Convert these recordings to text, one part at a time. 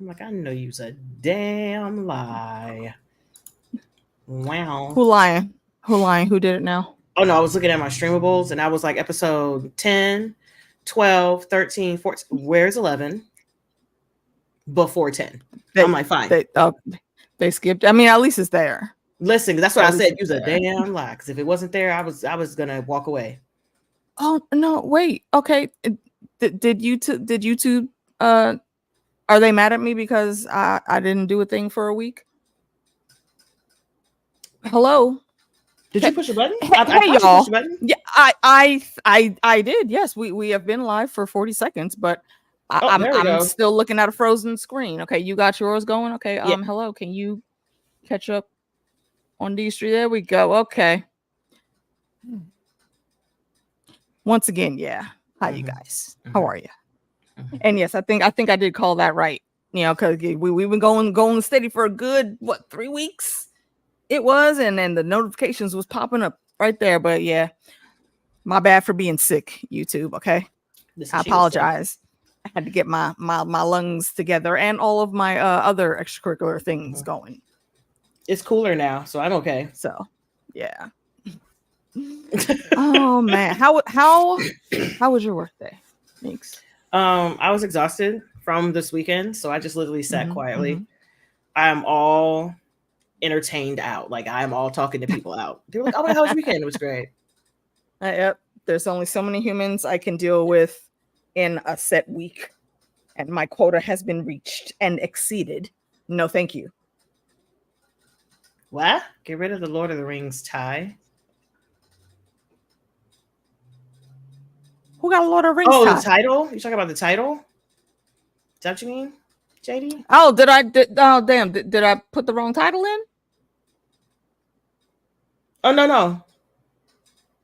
I'm like, I know you's a damn lie. Wow. Who lying? Who lying? Who did it now? Oh no, I was looking at my streamables and I was like episode 10, 12, 13, 14. Where's 11? Before 10. I'm like, fine. They skipped. I mean, at least it's there. Listen, that's what I said. You's a damn lie. Because if it wasn't there, I was gonna walk away. Oh no, wait. Okay. Did YouTube are they mad at me because I didn't do a thing for a week? Hello? Did you push a button? Hey y'all. Yeah, I did. Yes, we have been live for 40 seconds, but I'm still looking at a frozen screen. Okay, you got yours going. Okay, yeah. Hello, can you catch up on D3? There we go. Okay. Once again, yeah. Hi, you guys. How are you? And yes, I think I did call that right. You know, because we've been going steady for a good 3 weeks. It was, and then the notifications was popping up right there. But yeah, my bad for being sick, YouTube. Okay, I apologize. I had to get my lungs together and all of my other extracurricular things going. It's cooler now, so I'm okay. So yeah. Oh man, how was your workday, Meeks? I was exhausted from this weekend, so I just literally sat quietly. I'm all entertained out, like I'm all talking to people out. They were like, "Oh, how was your weekend?" It was great. Yep. There's only so many humans I can deal with in a set week, and my quota has been reached and exceeded. No, thank you. What? Get rid of the Lord of the Rings tie. Who got a Lord of the Rings? Oh, tie? The title? You talking about the title? Is that what you mean, JD? Oh, damn. Did I put the wrong title in? Oh, no.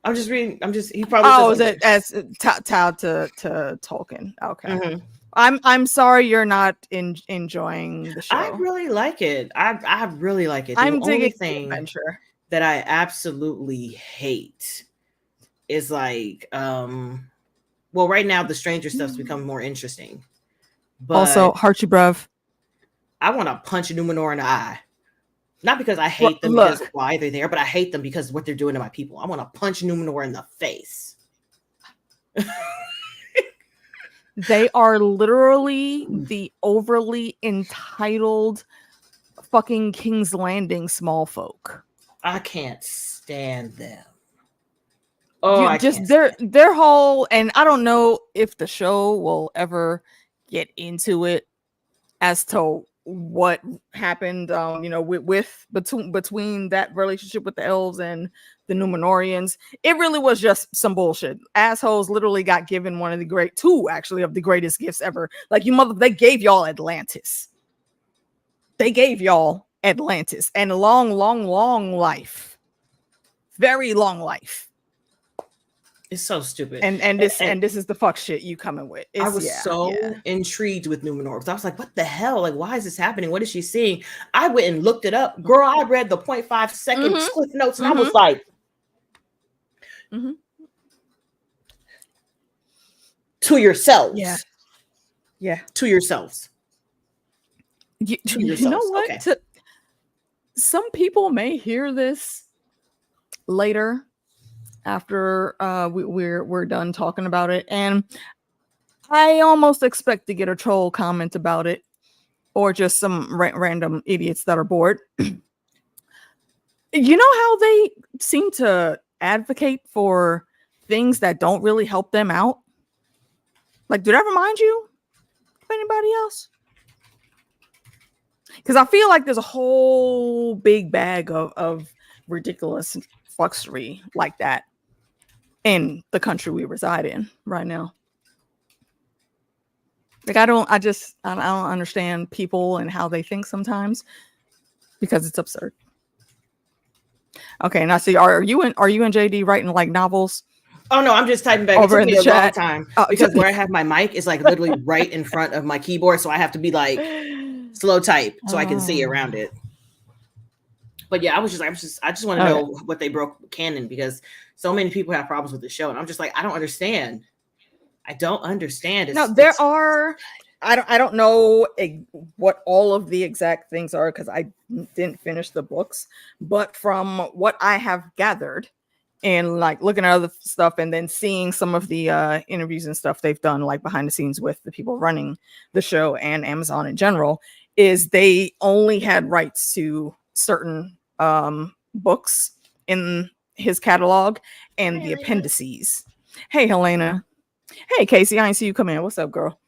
I'm just reading. He probably. Is it as tied to Tolkien? Okay. I'm sorry you're not enjoying the show. I really like it. I really like it. I'm the only digging thing the adventure that I absolutely hate is like well, right now the Stranger stuff's become more interesting. But also, Harchie bruv, I want to punch Numenor in the eye. Not because I hate them because why they're there, but I hate them because what they're doing to my people. I want to punch Numenor in the face. They are literally the overly entitled fucking King's Landing small folk. I can't stand them. Oh, their whole, and I don't know if the show will ever get into it as to what happened, between that relationship with the elves and the Numenorians. It really was just some bullshit. Assholes literally got given one of the greatest gifts ever. Like, they gave y'all Atlantis. They gave y'all Atlantis and a long, long, long life. Very long life. It's so stupid. And this is the fuck shit you coming with. I was intrigued with Numenor because I was like, what the hell? Like, why is this happening? What is she seeing? I went and looked it up. Girl, I read the 0.5 second cliff notes and I was like, to yourselves. Yeah. To yourselves. You know what? Okay. Some people may hear this later after we're done talking about it, and I almost expect to get a troll comment about it, or just some random idiots that are bored. You know how they seem to advocate for things that don't really help them out? Like, did that remind you of anybody else? Because I feel like there's a whole big bag of ridiculous fuckery like that in the country we reside in right now. Like, I don't understand people and how they think sometimes, because it's absurd. Okay, now see, are you and JD writing like novels? Oh no, I'm just typing back. Over in the chat. Long time because where I have my mic is like literally right in front of my keyboard, so I have to be like slow type so I can see around it. But yeah, I just want to know what they broke Canon, because so many people have problems with the show, and I'm just like, I don't understand. It's, there are I don't know what all of the exact things are because I didn't finish the books, but from what I have gathered and like looking at other stuff and then seeing some of the interviews and stuff they've done like behind the scenes with the people running the show and Amazon in general, is they only had rights to certain books in his catalog and the appendices. Hey, Helena. Hey, Casey. I ain't see you come in. What's up, girl?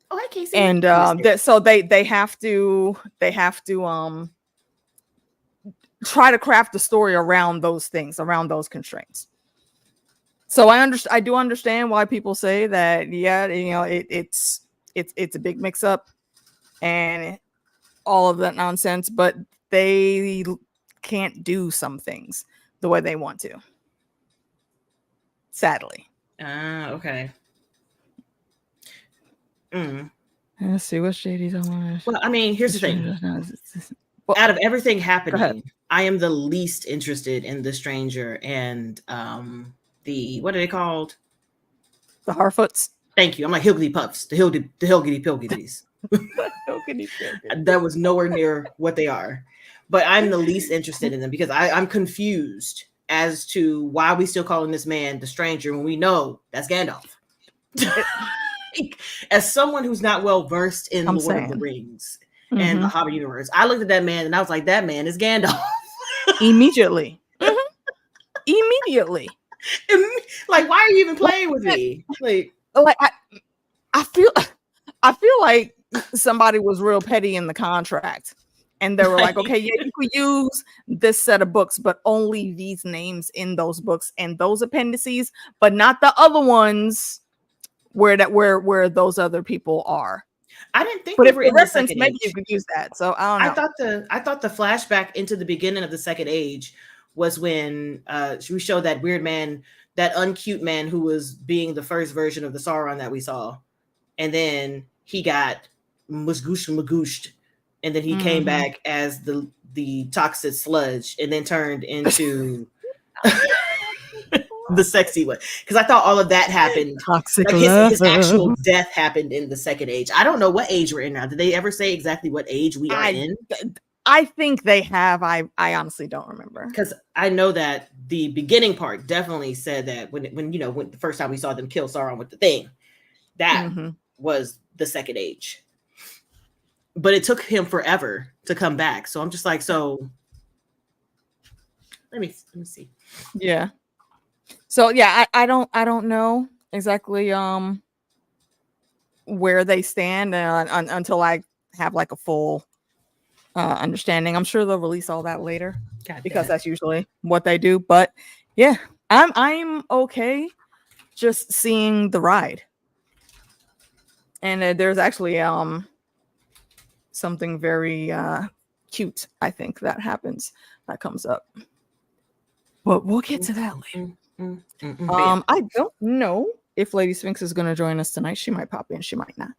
Oh, hi, Casey. And so they have to try to craft the story around those things, around those constraints. So I do understand why people say that. Yeah, you know, it's a big mix up and all of that nonsense, but they can't do some things the way they want to. Sadly. Okay. Let's see what's JD's on. Well, I mean, here's the thing. Out of everything happening, I am the least interested in the Stranger and the what are they called? The Harfoots. Thank you. I'm like Hillgitty Puffs, the Hillgitty Pilgitties. That was nowhere near what they are. But I'm the least interested in them because I'm confused as to why we still calling this man the Stranger when we know that's Gandalf. As someone who's not well versed in Lord of the Rings and the Hobbit universe, I looked at that man and I was like, that man is Gandalf. Immediately. Immediately. Like, why are you even playing with me? Like I feel like somebody was real petty in the contract. And they were like, okay, yeah, you could use this set of books, but only these names in those books and those appendices, but not the other ones where those other people are. I didn't think, but if the reference, maybe you could use that. So I don't know. I thought the flashback into the beginning of the Second Age was when we showed that weird man, that uncute man who was being the first version of the Sauron that we saw, and then he got magooshed, and then he came back as the toxic sludge, and then turned into the sexy one, because I thought all of that happened. Toxic like his actual death happened in the Second Age. I don't know what age we're in now. Did they ever say exactly what age we are in? I think they have. I honestly don't remember, because I know that the beginning part definitely said that when the first time we saw them kill Sauron with the thing, that was the Second Age. But it took him forever to come back. So I'm just like, so let me see. Yeah. So yeah, I don't know exactly where they stand until I have like a full understanding. I'm sure they'll release all that later because that's usually what they do. But yeah, I'm okay just seeing the ride. And there's actually something very cute, I think, that comes up. But we'll get to that later. I don't know if Lady Sphinx is going to join us tonight. She might pop in, she might not,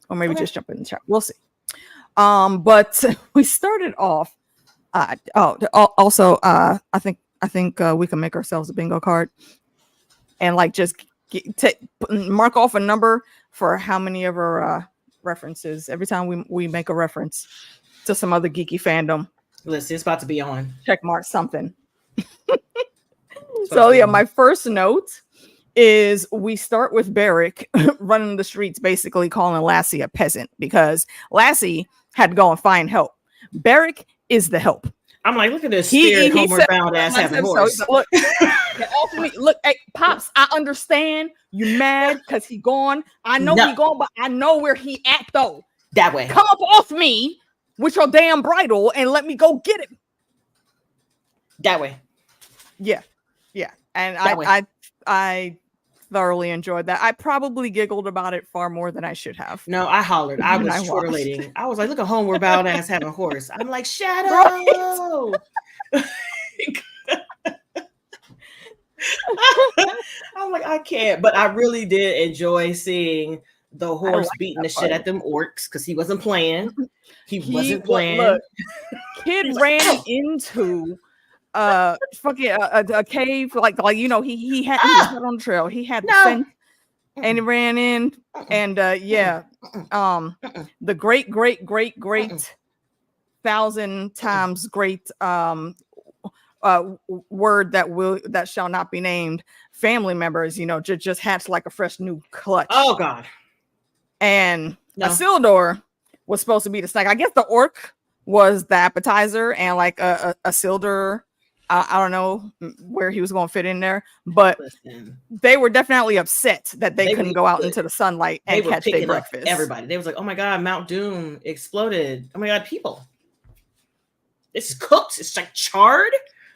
or maybe just jump in the chat. We'll see. But we started off. Also, I think we can make ourselves a bingo card and like just mark off a number for how many of our references every time we make a reference to some other geeky fandom. Listen, it's about to be on. Check mark something. So yeah, my first note is we start with Barrick running the streets, basically calling Lassie a peasant because Lassie had to go and find help. Barrick is the help. I'm like, look at this scared, homeward bound ass having horse. So, look, hey, Pops, I understand you mad because he gone. I know he gone, but I know where he at though. That way. Come up off me with your damn bridle and let me go get him. That way. Yeah. And I thoroughly enjoyed that. I probably giggled about it far more than I should have. No, I hollered. I was chortulating. I was like, look at homeward bound ass having a horse. I'm like, Shadow. Right? I'm like, I can't. But I really did enjoy seeing the horse beating the shit at them orcs because he wasn't playing. He wasn't playing. Look, kid ran into fucking a cave, like he was on the trail. He had the scent and he ran in, and the great 1,000 times great word that shall not be named family members, just hatched like a fresh new clutch. Oh God. And Isildur was supposed to be the snack. I guess the orc was the appetizer, and like a Isildur, I don't know where he was going to fit in there, but they were definitely upset that they couldn't go out into the sunlight and catch their breakfast. Everybody, they was like, "Oh my God, Mount Doom exploded! Oh my God, people, it's cooked. It's like charred.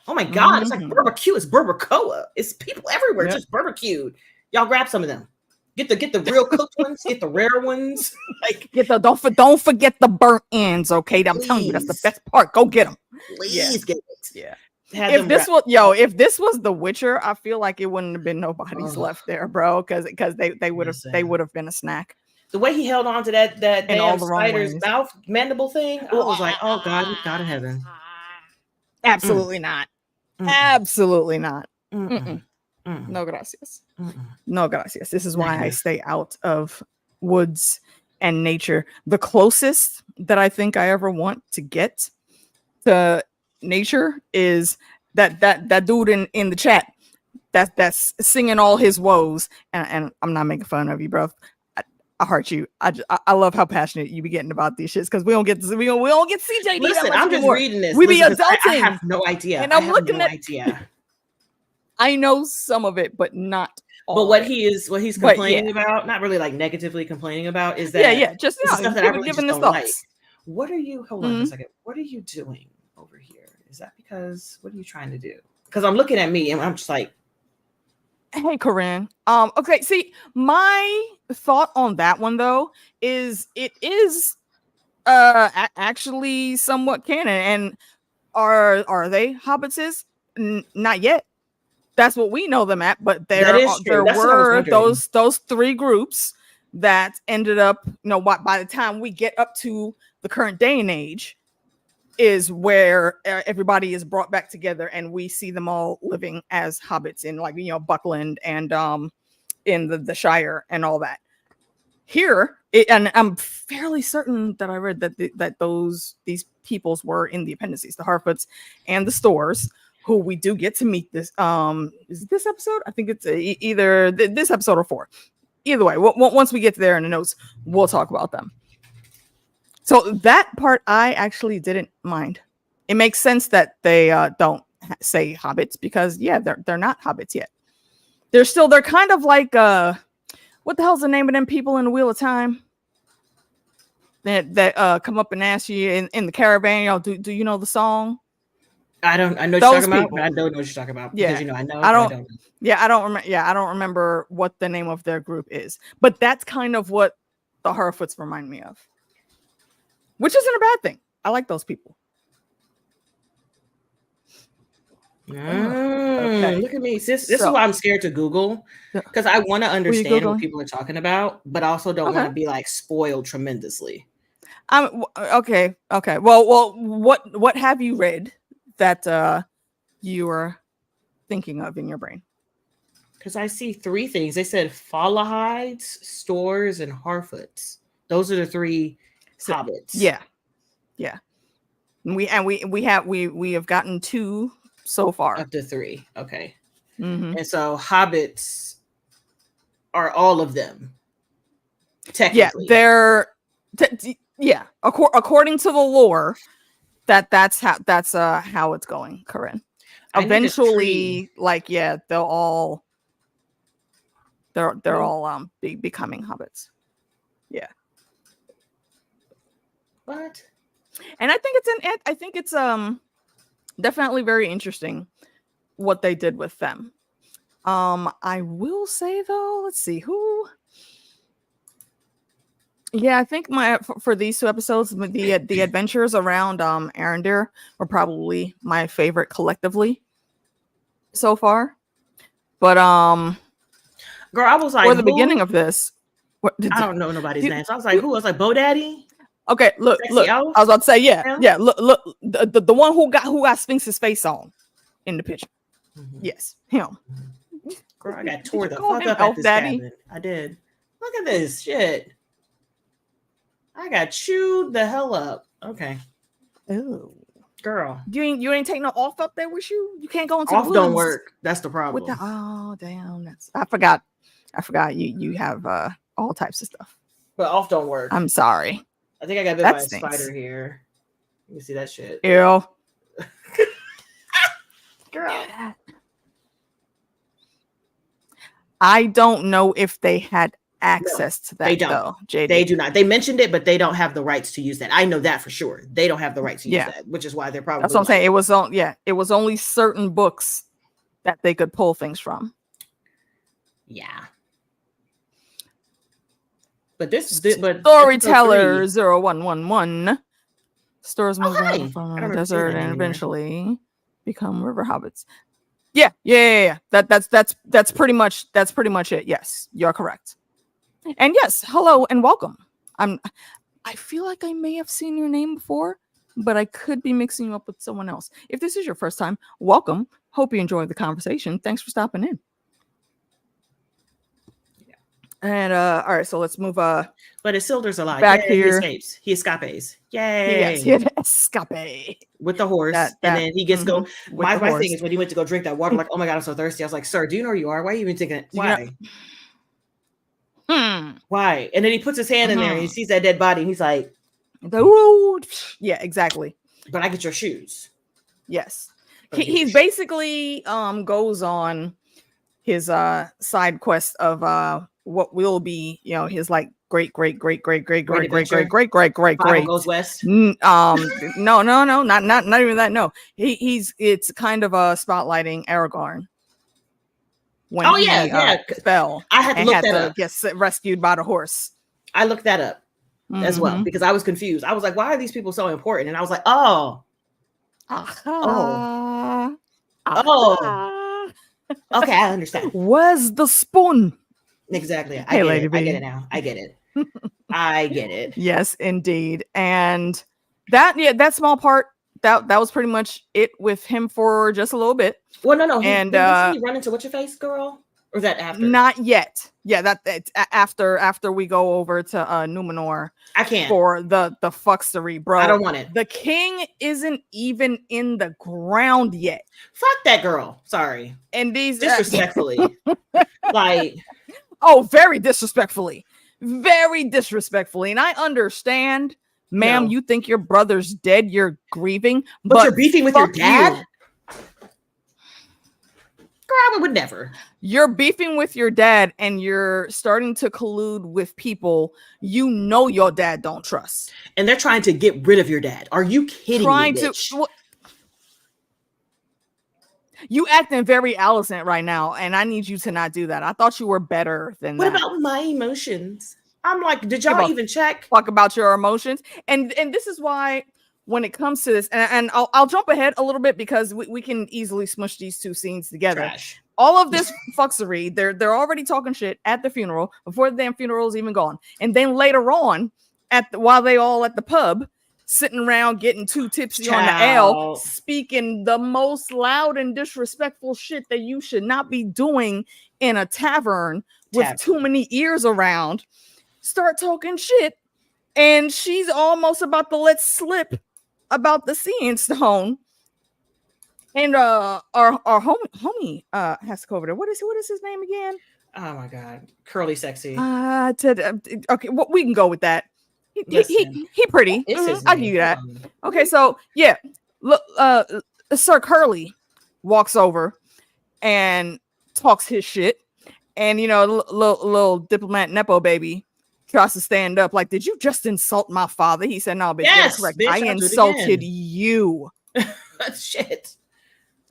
Oh my God, it's like barbecue. It's barbacoa. It's people everywhere, just barbecued. Y'all grab some of them. Get the real cooked ones. Get the rare ones. Like don't forget the burnt ends. Okay, I'm telling you, that's the best part. Go get them. Please get it. Yeah. If this was The Witcher, I feel like it wouldn't have been nobody's left there, bro. Because they would have been a snack. The way he held on to that damn spider's mouth mandible thing, I was like, oh God in heaven. Absolutely not. Absolutely not. No gracias. No gracias. This is why I stay out of woods and nature. The closest that I think I ever want to get to nature is that dude in the chat that's singing all his woes, and I'm not making fun of you, bro. I heart you. I love how passionate you be getting about these shits, because we don't get CJD. Listen, I'm just reading this. We be adulting. I have no idea. And I'm looking at idea. I know some of it, but not all. But what he's complaining about, not really like negatively complaining about, is that just stuff that I really just don't like. What are you? Hold on a second. What are you doing over here? Is that because what are you trying to do? Because I'm looking at me and I'm just like, hey, Corinne. Okay. See, my thought on that one though is it is actually somewhat canon. And are they hobbitses? Not yet. That's what we know them at, but there were those three groups that ended up, by the time we get up to the current day and age, is where everybody is brought back together, and we see them all living as hobbits in Buckland and in the Shire and all that. Here, and I'm fairly certain that I read that these peoples were in the appendices, the Harfoots and the Stores, who we do get to meet this. Is this episode? I think it's either this episode or 4. Either way, once we get there in the notes, we'll talk about them. So that part I actually didn't mind. It makes sense that they don't say hobbits, because they're not hobbits yet. They're kind of like what the hell's the name of them people in the Wheel of Time that come up and ask you in the caravan? Do you know the song? I know what you're talking about, but I don't know what you're talking about. Yeah, because, I know. I don't. Yeah, I don't remember. Yeah, I don't remember what the name of their group is, but that's kind of what the Harfoots remind me of, which isn't a bad thing. I like those people. Okay. Look at me. This is why I'm scared to Google, because I want to understand what people are talking about, but also don't want to be like spoiled tremendously. Okay. Well, what have you read that you are thinking of in your brain? Because I see 3 things. They said Falahides, Stores, and Harfoots. Those are the 3 hobbits. Yeah. We have gotten 2 so far of the 3. Okay. Mm-hmm. And so hobbits are all of them. Technically. According to the lore, that's how it's going, Corinne. Eventually, they'll all be becoming hobbits. Yeah. What? And I think it's definitely very interesting what they did with them. I will say though, let's see who. Yeah, I think for these 2 episodes, the adventures around Arendir were probably my favorite collectively so far. But girl, I was like, for the beginning of this, I don't know nobody's name. So I was like, who was like Bodaddy? Okay, look. I was about to say, yeah. Look, the one who got Sphinx's face on in the picture. Mm-hmm. Yes, him. Girl, I got tore the fuck up at this cabin. I did. Look at this shit. I got chewed the hell up. Okay. Ooh. Girl. You ain't taking no off up there with you? You can't go into off the woods. Don't work. That's the problem. Oh damn. I forgot you have all types of stuff. But off don't work. I'm sorry. I think I got bit by a spider here. You see that shit. Ew. Girl. I don't know if they had access to that. They don't. Though, JD. They do not. They mentioned it, but they don't have the rights to use that. I know that for sure. They don't have the rights to use that, which is why they're probably. That's what I'm saying. It was only certain books that they could pull things from. Yeah. But Storyteller 0111 stores move on from the desert and eventually become river hobbits. Yeah. That's pretty much it. Yes, you're correct. And yes, hello and welcome. I feel like I may have seen your name before, but I could be mixing you up with someone else. If this is your first time, welcome. Hope you enjoyed the conversation. Thanks for stopping in. And all right, so let's move but Isildur's alive. Back here. He escapes. Yay. Yes, he escape. With the horse. And then he gets go. My thing is when he went to go drink that water, like, oh my god, I'm so thirsty. I was like, sir, do you know where you are? Why are you even taking it? Why? Why? And then he puts his hand in there and he sees that dead body and he's like, yeah, exactly. But I get your shoes. Yes. He's basically goes on his side quest of what will be, his like great goes west. No, not even that. No, it's kind of spotlighting Aragorn. When fell. I had to look that up. Get rescued by the horse. I looked that up as well because I was confused. I was like, why are these people so important? And I was like, okay, I understand. Where's the spoon? Exactly. I get it now. I get it. I get it. Yes, indeed. And that small part, that was pretty much it with him for just a little bit. Well, no. And did he run into what's your face, girl? Or is that after? Not yet. Yeah, that's after we go over to Numenor. I can't for the fucksery, bro. I don't want it. The king isn't even in the ground yet. Fuck that girl. Sorry. And these disrespectfully, like. Oh, very disrespectfully. Very disrespectfully. And I understand, ma'am, you think your brother's dead, you're grieving. But you're beefing with your dad? Girl, I would never. You're beefing with your dad and you're starting to collude with people you know your dad don't trust. And they're trying to get rid of your dad. Are you kidding me, bitch? You acting very Alicent right now, and I need you to not do that. I thought you were better than that. What about my emotions? I'm like, did y'all even check? Talk about your emotions. And this is why when it comes to this, and I'll jump ahead a little bit because we can easily smush these two scenes together. Trash. All of this fucksery, they're already talking shit at the funeral before the damn funeral is even gone. And then later on, while they all at the pub, sitting around getting too tipsy on the ale, speaking the most loud and disrespectful shit that you should not be doing in a tavern with too many ears around, start talking shit, and she's almost about to let slip about the Seeing Stone. And our homie has to go over there. What is his name again? Oh my god, Curly Sexy. Okay, well, we can go with that. He pretty. I'll give you that. Okay, so yeah, look, Sir Curly walks over and talks his shit, and little diplomat Nepo baby tries to stand up. Like, did you just insult my father? He said, no, but yes, correct. Bitch, I insulted you. Shit.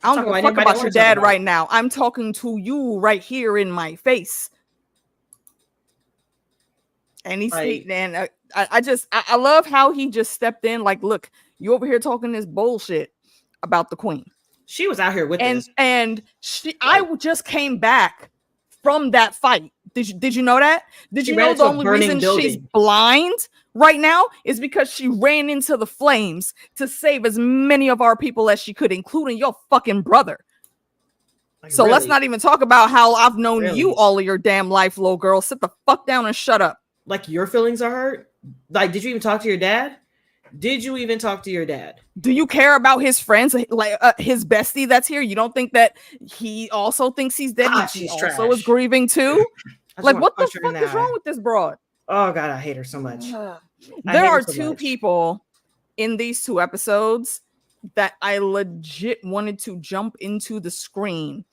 I don't give a fuck about your dad right now. I'm talking to you right here in my face. And he's and I love how he just stepped in. Like, look, you over here talking this bullshit about the queen. She was out here with this. And I just came back from that fight. Did you know that? Did you know the only reason she's blind right now is because she ran into the flames to save as many of our people as she could, including your fucking brother. Like, so really? Let's not even talk about how I've known Really? you all of your damn life, little girl. Sit the fuck down and shut up. Like, your feelings are hurt? Like, did you even talk to your dad? Did you even talk to your dad? Do you care about his friends, like his bestie that's here? You don't think that he also thinks he's dead? He also trash. is grieving too? Like, what the fuck is wrong with this broad? Oh God, I hate her so much. There are two people in these 2 episodes that I legit wanted to jump into the screen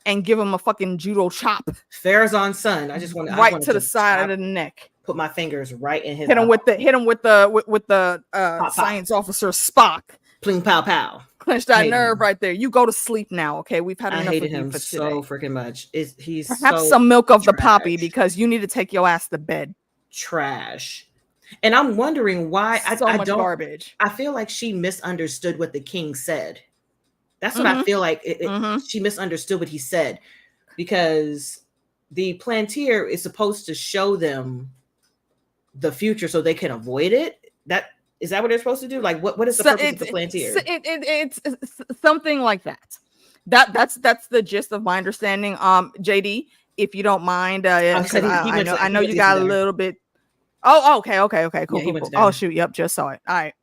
and give him a fucking judo chop. Farazan's son. I just want right to the side of the neck. Put my fingers right in his. Hit him with the science officer Spock. Pling pow pow. Clench that nerve right there. You go to sleep now, okay? We've had enough of you for today. I hated him so freaking much. He's perhaps so some milk of the poppy because you need to take your ass to bed. Trash. And I'm wondering why. I don't. Garbage. I feel like she misunderstood what the king said. That's what I feel like. She misunderstood what he said, because the Plantier is supposed to show them the future so they can avoid it. Is that what they're supposed to do? Like, what is the purpose of the Plantier? It's something like that. That's the gist of my understanding. JD, if you don't mind, I know you got a little bit. Oh, okay, cool. Oh shoot, yep, just saw it. All right.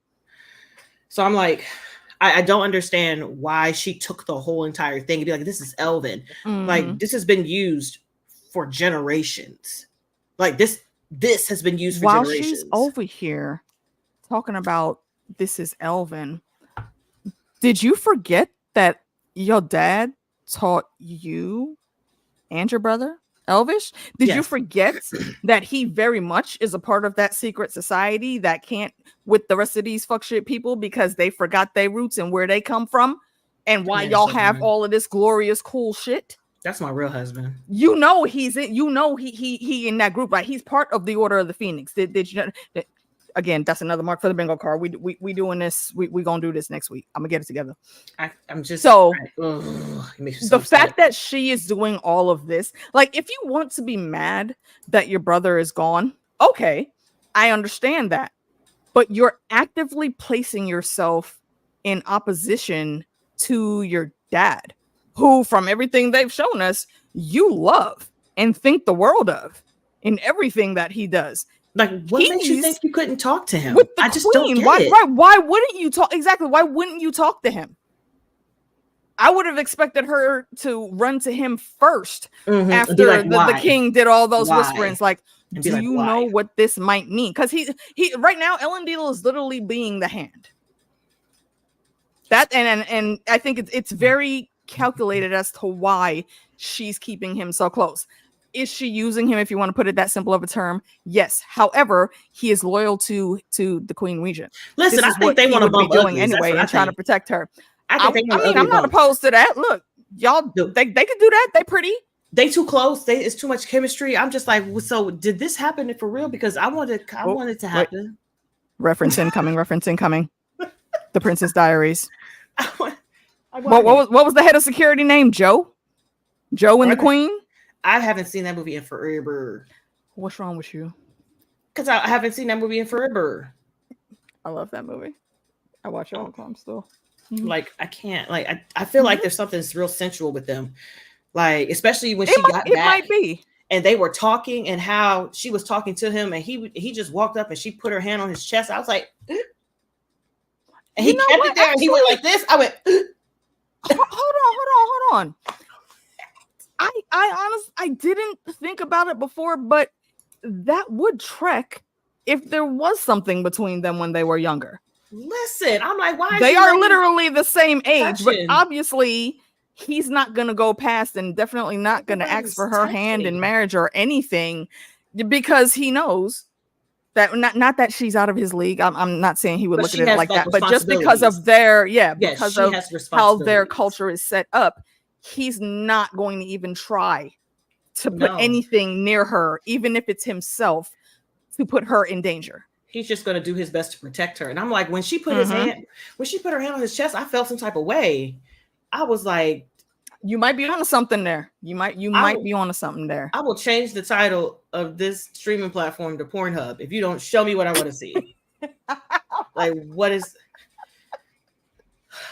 So I'm like, I don't understand why she took the whole entire thing and be like, this is Elven. Like, this has been used for generations. Like, this has been used for generations. While she's over here talking about this is Elven, did you forget that your dad taught you and your brother Elvish? Did you forget that he very much is a part of that secret society that can't with the rest of these fuck shit people because they forgot their roots and where they come from and why y'all have all of this glorious cool shit? That's my real husband. You know he's in. You know he in that group, right? He's part of the Order of the Phoenix. Did you know? Again, that's another mark for the bingo card. We doing this. We gonna do this next week. I'm gonna get it together. I'm just so the fact that she is doing all of this, like, if you want to be mad that your brother is gone, okay, I understand that, but you're actively placing yourself in opposition to your dad, who, from everything they've shown us, you love and think the world of in everything that he does. Like, what makes you think you couldn't talk to him? With the just don't get it. Why wouldn't you talk? Exactly. Why wouldn't you talk to him? I would have expected her to run to him first after the king did all those whisperings. Like, do you know what this might mean? Because he right now, Elendil is literally being the hand. That and I think it's very calculated as to why she's keeping him so close. Is she using him, if you want to put it that simple of a term? Yes. However, he is loyal to the Queen Regent. Listen, I think they want to be doing anyway and trying to protect her. I mean, I'm not opposed to that. Look, y'all, they could do that. They pretty. They too close. It's too much chemistry. I'm just like, so did this happen for real? Because I wanted it to happen. Reference incoming. The Princess Diaries. What was the head of security name? Joe and the Queen. I haven't seen that movie in forever. What's wrong with you? Because I haven't seen that movie in forever. I love that movie. I watch it all the time still. Like, I can't. Like, I feel like there's something real sensual with them. Like, especially when she got back. It might be. And they were talking, and how she was talking to him, and he just walked up and she put her hand on his chest. I was like, and he kept it there, and he went like this. I went, hold on. I honestly, I didn't think about it before, but that would track if there was something between them when they were younger. Listen, I'm like, why? They are literally the same age, but obviously he's not going to go past and definitely not going to ask for her hand in marriage or anything, because he knows that not that she's out of his league. I'm not saying he would look at it like that, but just because of their because of how their culture is set up. He's not going to even try to put anything near her, even if it's himself, to put her in danger. He's just going to do his best to protect her. And I'm like, when she put her hand on his chest, I felt some type of way. I was like, you might be onto something there. You might be onto something there. I will change the title of this streaming platform to Pornhub if you don't show me what I want to see. Like,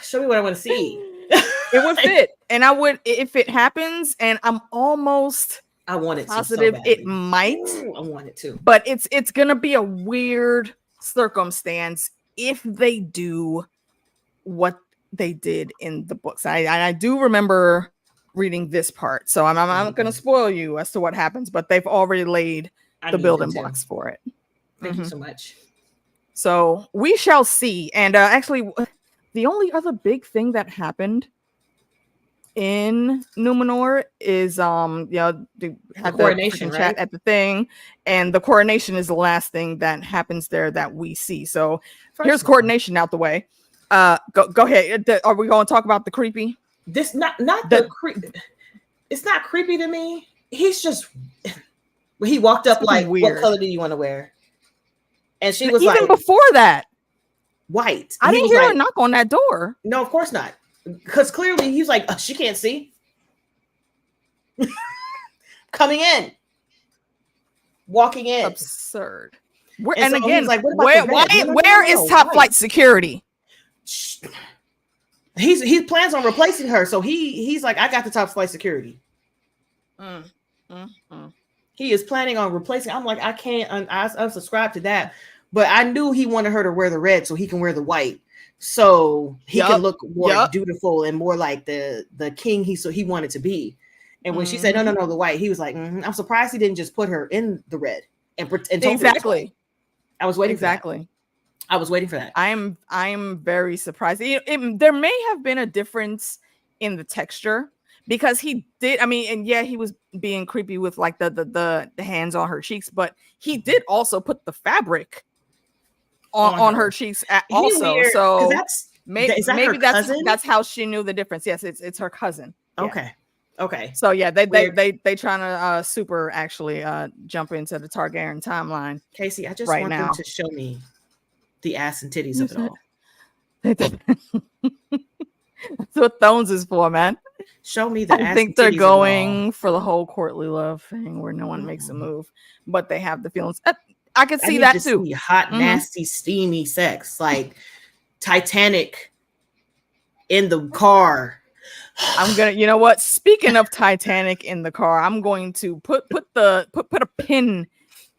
show me what I want to see. It would fit, and I would if it happens. And I'm almost want it positive so it might. Ooh, I want it to, but it's gonna be a weird circumstance if they do what they did in the books. I do remember reading this part, so I'm not going to spoil you as to what happens, but they've already laid the building blocks for it. Thank you so much. So we shall see. And actually, the only other big thing that happened in Numenor is they had the coronation chat at the thing, and the coronation is the last thing that happens there that we see. So here's coronation out the way. Go ahead. Are we going to talk about the creepy? This not the creepy. It's not creepy to me. He's just he walked up like, weird. What color do you want to wear? And she was even like, before that, white. I didn't hear her knock on that door. No, of course not. Because clearly he's like, she can't see. Coming in, walking in, absurd. And so again, like, where is top flight security? He plans on replacing her, so he's like, I got the top flight security. He is planning on replacing. I'm like, I can't unsubscribe to that, but I knew he wanted her to wear the red so he can wear the white, so he can look more dutiful and more like the king he wanted to be. And when she said no, the white, he was like, I'm surprised he didn't just put her in the red and exactly. I was waiting I was waiting for that. I'm very surprised. There may have been a difference in the texture because he did. I mean, and yeah, he was being creepy with like the hands on her cheeks, but he did also put the fabric on her cheeks also. So maybe that's how she knew the difference. Yes, it's her cousin. Yeah. Okay. So yeah, they trying to super actually jump into the Targaryen timeline. Casey, I just want them to show me the ass and titties of it all. That's what Thrones is for, man. Show me the ass. I think they're going for the whole courtly love thing where no one makes a move, but they have the feelings. I could see that too. Hot, nasty, steamy sex, like Titanic in the car. I'm gonna, you know what? Speaking of Titanic in the car, I'm going to put a pin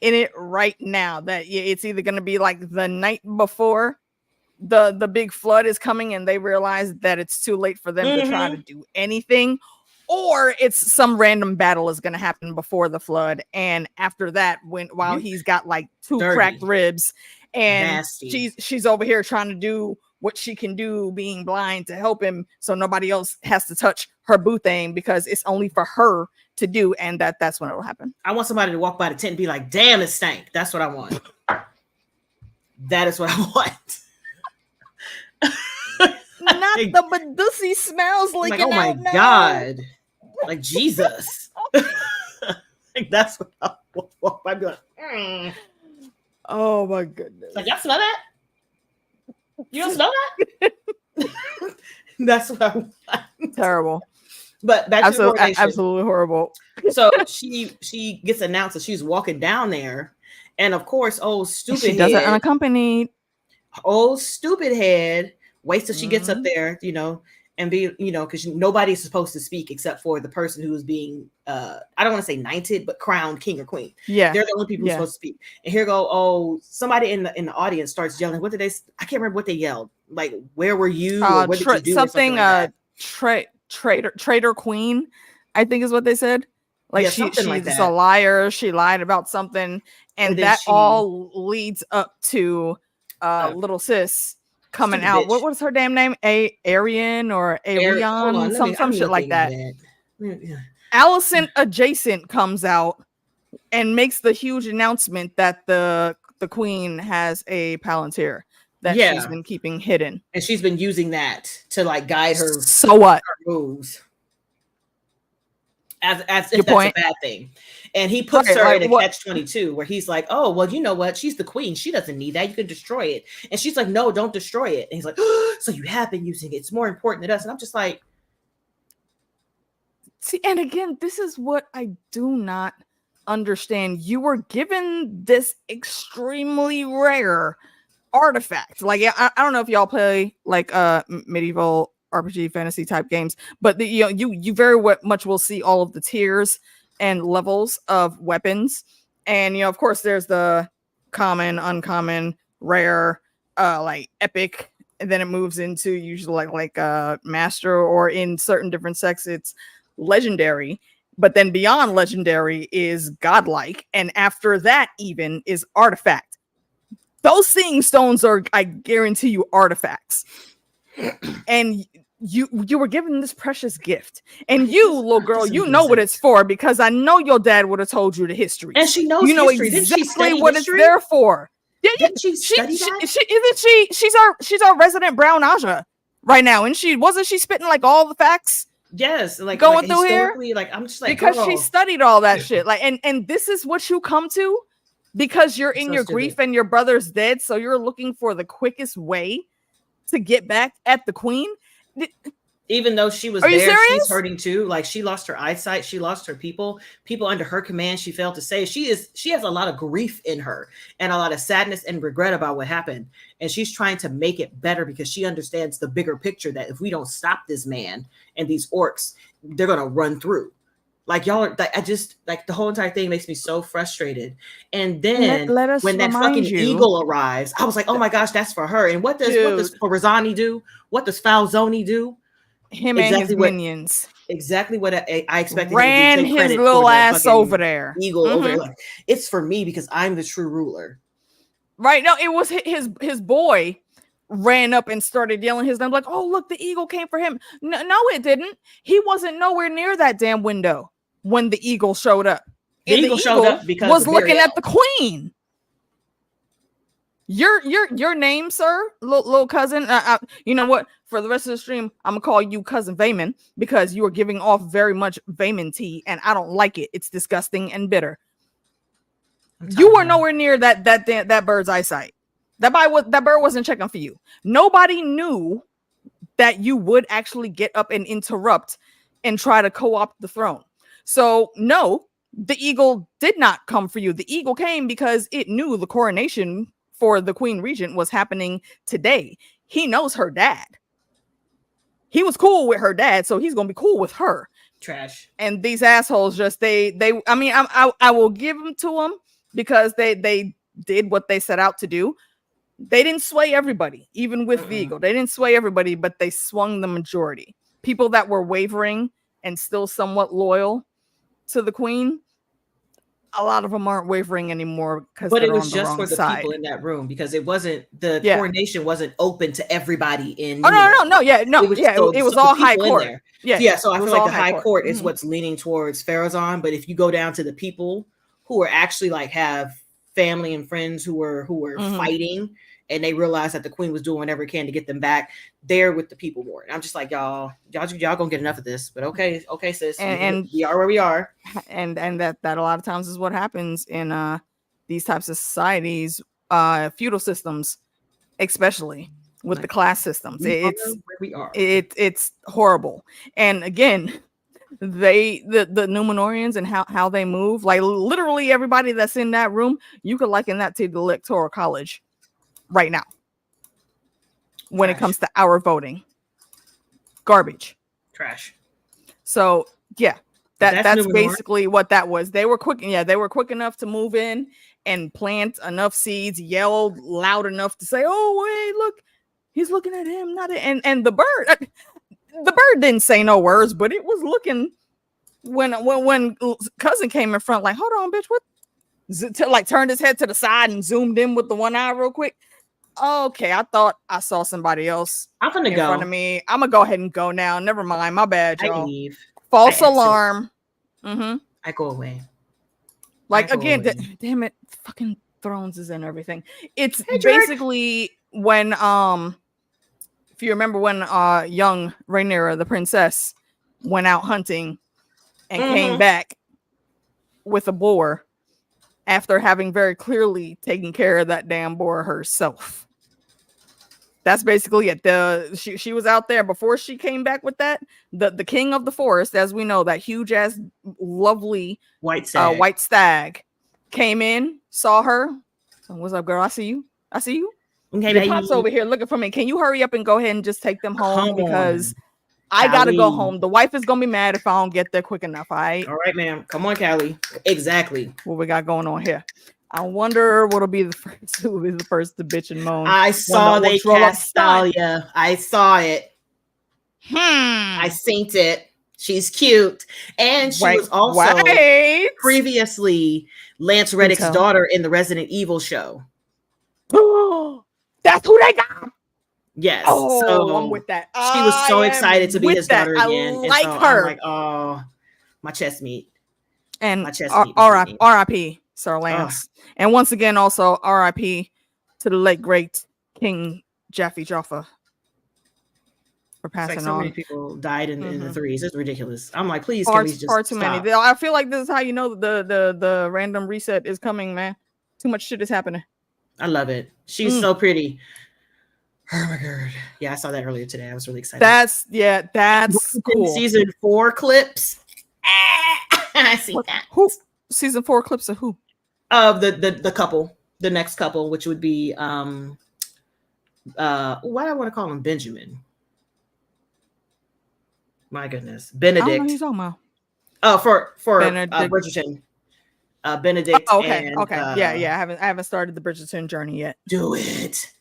in it right now. That it's either gonna be like the night before the big flood is coming, and they realize that it's too late for them to try to do anything, or it's some random battle is gonna happen before the flood, and after that, while he's got like two cracked ribs, and she's over here trying to do what she can do, being blind, to help him so nobody else has to touch her boo thing because it's only for her to do, and that's when it'll happen. I want somebody to walk by the tent and be like, damn, it stank. That's what I want. That is what I want. Not the Badussy smells like, oh my God. Like Jesus. Like that's what I walk by and be like, Oh my goodness. Like, y'all smell that? You don't smell that? That's what I want. Terrible. But back to the coronation. Absolutely horrible. So she gets announced that she's walking down there, and of course, she does it unaccompanied. Old stupid head waits till she gets up there, and because nobody's supposed to speak except for the person who's being I don't want to say knighted, but crowned king or queen. Yeah, they're the only people who's supposed to speak. And here somebody in the audience starts yelling. What did they? I can't remember what they yelled. Like, where were you? Or what did you do? Something like traitor queen, I think is what they said. Like she's a liar. She lied about something, and that all leads up to little sis coming out. Bitch. What was her damn name? Arian or Arion? Some shit like that. Yeah. Allison adjacent comes out and makes the huge announcement that the queen has a Palantir that she's been keeping hidden, and she's been using that to like guide her. So what? Her moves. As if that's a bad thing. And he puts her in a catch-22 where he's like, oh, well, you know what? She's the queen. She doesn't need that. You can destroy it. And she's like, no, don't destroy it. And he's like, so you have been using it. It's more important than us. And I'm just like. See, and again, this is what I do not understand. You were given this extremely rare artifact. Like, I don't know if y'all play like medieval RPG fantasy type games. But you very much will see all of the tiers and levels of weapons. And of course, there's the common, uncommon, rare, like epic, and then it moves into usually like master, or in certain different sects it's legendary. But then beyond legendary is godlike, and after that even is artifact. Those seeing stones are, I guarantee you, artifacts. And you were given this precious gift, and you, little girl, you know what it's for, because I know your dad would have told you the history, and she knows history. Exactly what it's there for. Yeah, didn't she study that? She's our resident brown Aja right now, and wasn't she spitting like all the facts? Yes, like going through here. Like I'm just like, because girl. She studied all that shit. Like, and this is what you come to, because you're in your grief and your brother's dead, so you're looking for the quickest way to get back at the queen. Even though she was there, she's hurting too. Like, she lost her eyesight, she lost her people under her command. She failed to save. She has a lot of grief in her and a lot of sadness and regret about what happened. And she's trying to make it better because she understands the bigger picture, that if we don't stop this man and these orcs, they're gonna run through. Like, y'all are, I just, like, the whole entire thing makes me so frustrated. And then when that fucking eagle arrives, I was like, oh my gosh, that's for her. And what does Corazani do? What does Falzoni do? Him and his minions. Exactly what I expected. Ran his little ass over there. Eagle over there. Like, it's for me because I'm the true ruler. Right. No, it was his boy ran up and started yelling his name, like, oh, look, the eagle came for him. No, it didn't. He wasn't nowhere near that damn window when the eagle showed up. The eagle showed up because was looking at the queen. Your name, sir, little cousin. You know what? For the rest of the stream, I'm gonna call you Cousin Vayman, because you are giving off very much Vayman tea, and I don't like it. It's disgusting and bitter. You were nowhere near that bird's eyesight. That bird wasn't checking for you. Nobody knew that you would actually get up and interrupt and try to co-opt the throne. So no, the eagle did not come for you. The eagle came because it knew the coronation for the Queen Regent was happening today. He knows her dad. He was cool with her dad, so he's gonna be cool with her. Trash. And these assholes just I mean, I will give them to them, because they did what they set out to do. They didn't sway everybody, even with the eagle. They didn't sway everybody, but they swung the majority. People that were wavering and still somewhat loyal to the queen, a lot of them aren't wavering anymore, but it was just for the people in that room, because it wasn't, the coronation wasn't open to everybody in. Oh, no. It was all high court. Yeah. So I feel like the high court is what's leaning towards Farazan. But if you go down to the people who are actually like have family and friends who were fighting, and they realized that the queen was doing whatever it can to get them back, they're with the people more. And I'm just like, y'all gonna get enough of this. But okay, sis, and we are where we are. And that a lot of times is what happens in these types of societies, feudal systems, especially with the class systems. It's horrible. And again, the Numenorians and how they move, like literally everybody that's in that room, you could liken that to the Electoral College right now when it comes to our voting. Garbage. Trash. So yeah, that's basically what that was. They were quick enough to move in and plant enough seeds, yelled loud enough to say, oh wait, look, he's looking at him, not it. And the bird didn't say no words, but it was looking when cousin came in front, like, hold on, bitch, what? Like turned his head to the side and zoomed in with the one eye real quick. Okay, I thought I saw somebody else in front of me. I'm gonna go ahead and go now. Never mind, my bad, y'all. I leave. False alarm. I go away. Like again, damn it, fucking Thrones is in everything. It's basically when if you remember when young Rhaenyra, the princess, went out hunting and came back with a boar after having very clearly taken care of that damn boar herself. That's basically it. She was out there before she came back with that. The king of the forest, as we know, that huge ass lovely white stag came in, saw her. What's up, girl? I see you. Okay, your pop's over here looking for me. Can you hurry up and go ahead and just take them home? Because I gotta go home. The wife is gonna be mad if I don't get there quick enough. All right, ma'am. Come on, Callie. Exactly. What we got going on here? I wonder what'll be the first. Who will be the first to bitch and moan? I saw they cast Thalia. I saw it. I seen it. She's cute, and she was also previously Lance Reddick's daughter in the Resident Evil show. That's who they got. Yes. Oh, so I'm with that. She was so excited to be his daughter again. I like her. I'm like, oh, my chest meat. And R.I.P. Sir Lance. And once again, also R.I.P. to the late great King Jaffe Joffa for passing so on. many people died in the threes. It's ridiculous. I'm like, please, far can we just too stop? many. I feel like this is how you know the random reset is coming, man. Too much shit is happening. I love it. She's so pretty. Oh my god. Yeah, I saw that earlier today. I was really excited. That's cool. Season 4 clips. I see that. Who? Season 4 clips of who? Of the couple, the next couple, which would be why do I want to call him Benjamin? My goodness, Benedict. I don't know who you're talking about. Oh, for Bridgerton. Benedict. Oh, okay, and, okay, yeah. I haven't started the Bridgerton journey yet. Do it.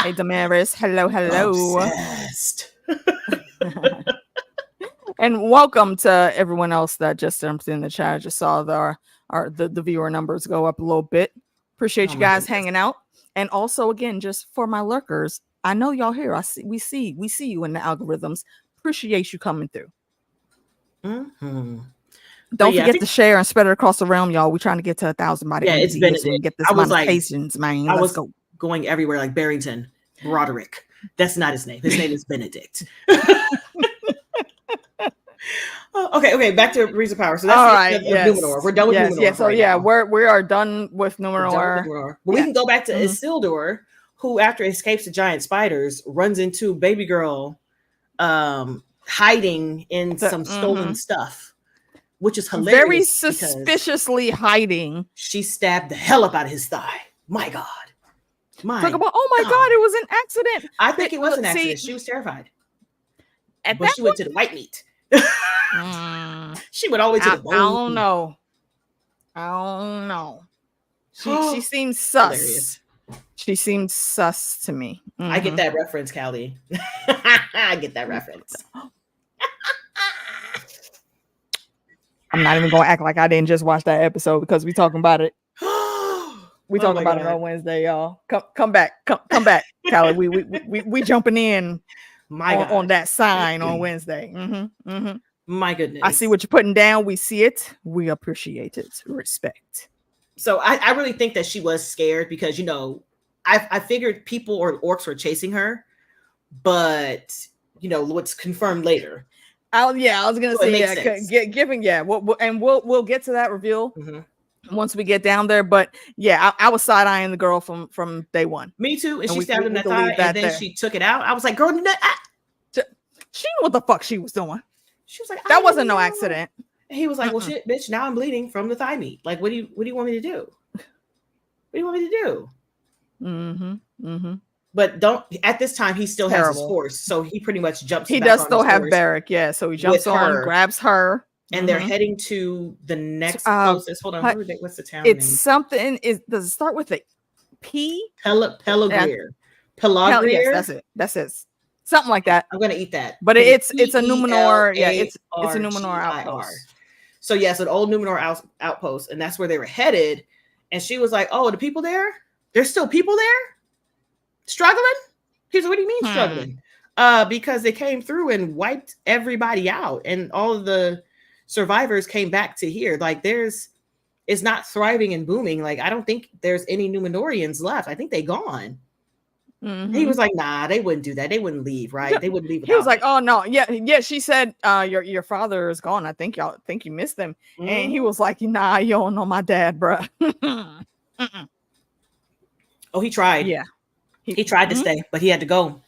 Hey, Damaris. Hello. Obsessed. And welcome to everyone else that just jumped in the chat. I just saw the viewer numbers go up a little bit. Appreciate you guys hanging out. And also, again, just for my lurkers, I know y'all here. We see you in the algorithms. Appreciate you coming through. Mm-hmm. Don't forget to share and spread it across the realm, y'all. We're trying to get to 1,000 by the end of the year so we can get this monetizations, man. Let's go. Going everywhere like Barrington Broderick. That's not his name. His name is Benedict. Okay. Back to Rings of Power. So that's all right. Numenor. We're done with Numenor. Yeah. So we are done with Numenor. But we can go back to Isildur, who after escapes the giant spiders runs into baby girl, hiding in some stolen stuff, which is hilarious. Very suspiciously hiding. She stabbed the hell up out of his thigh. My God. Talk about, oh my God, it was an accident. I think it was an accident. She was terrified. But she went to the white meat. She went all the way to the bone. I don't know. She seems sus. Hilarious. She seems sus to me. Mm-hmm. I get that reference, Callie. I get that reference. I'm not even gonna act like I didn't just watch that episode because we talking about it. We talking about it on Wednesday, y'all. Come back, Callie. We jumping in on that sign on Wednesday. Mm-hmm, mm-hmm. My goodness. I see what you're putting down. We see it. We appreciate it. Respect. So I really think that she was scared because, I figured people or orcs were chasing her, but, what's confirmed later. I was going to say, we'll get to that reveal once we get down there. But yeah, I was side-eyeing the girl from day one. Me too. And she stabbed him in the thigh and then she took it out. I was like, girl, she knew what the fuck she was doing. She was like, that wasn't no accident. And he was like, well, shit, bitch, now I'm bleeding from the thigh meat. Like, what do you want me to do? What do you want me to do? Mm-hmm. But at this time, he still has his horse. So he pretty much jumps. He does still have Barrack. Yeah. So he jumps on, grabs her. And they're heading to the next closest. Hold on. What's the town name? It's something. Does it start with a P? Pelagrier. Yes, that's it. Something like that. I'm gonna eat that. But it's a Numenor. Yeah, it's a Numenor outpost. So yes, an old Numenor outpost, and that's where they were headed. And she was like, "Oh, the people there? There's still people there, struggling." He's like, "What do you mean struggling?" Because they came through and wiped everybody out, and all of the survivors came back to here. Like, it's not thriving and booming. Like, I don't think there's any Numenorians left. I think they gone. Mm-hmm. He was like, nah, they wouldn't do that. They wouldn't leave, right? Yeah. They wouldn't leave. He was like, oh no, yeah. She said, your father is gone. I think you missed him. Mm-hmm. And he was like, nah, you don't know my dad, bro. Oh, he tried. Yeah, he tried to stay, but he had to go.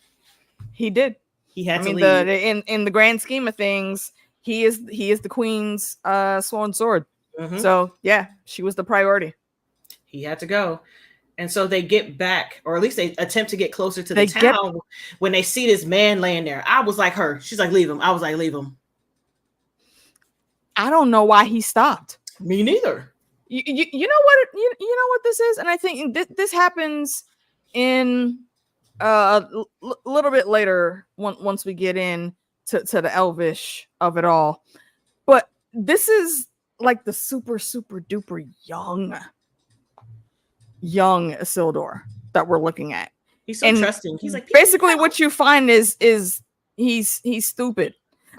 He did. He had to leave. In the grand scheme of things, he is the queen's sworn sword. Mm-hmm. So yeah, she was the priority. He had to go. And so they get back, or at least they attempt to get closer to the town when they see this man laying there. I was like her. She's like, leave him. I was like, leave him. I don't know why he stopped. Me neither. You know what? You know what this is? And I think this happens in a little bit later once we get in to the elvish of it all. But this is like the super duper young Isildur that we're looking at. He's so trusting. He's like, basically what you find is he's stupid.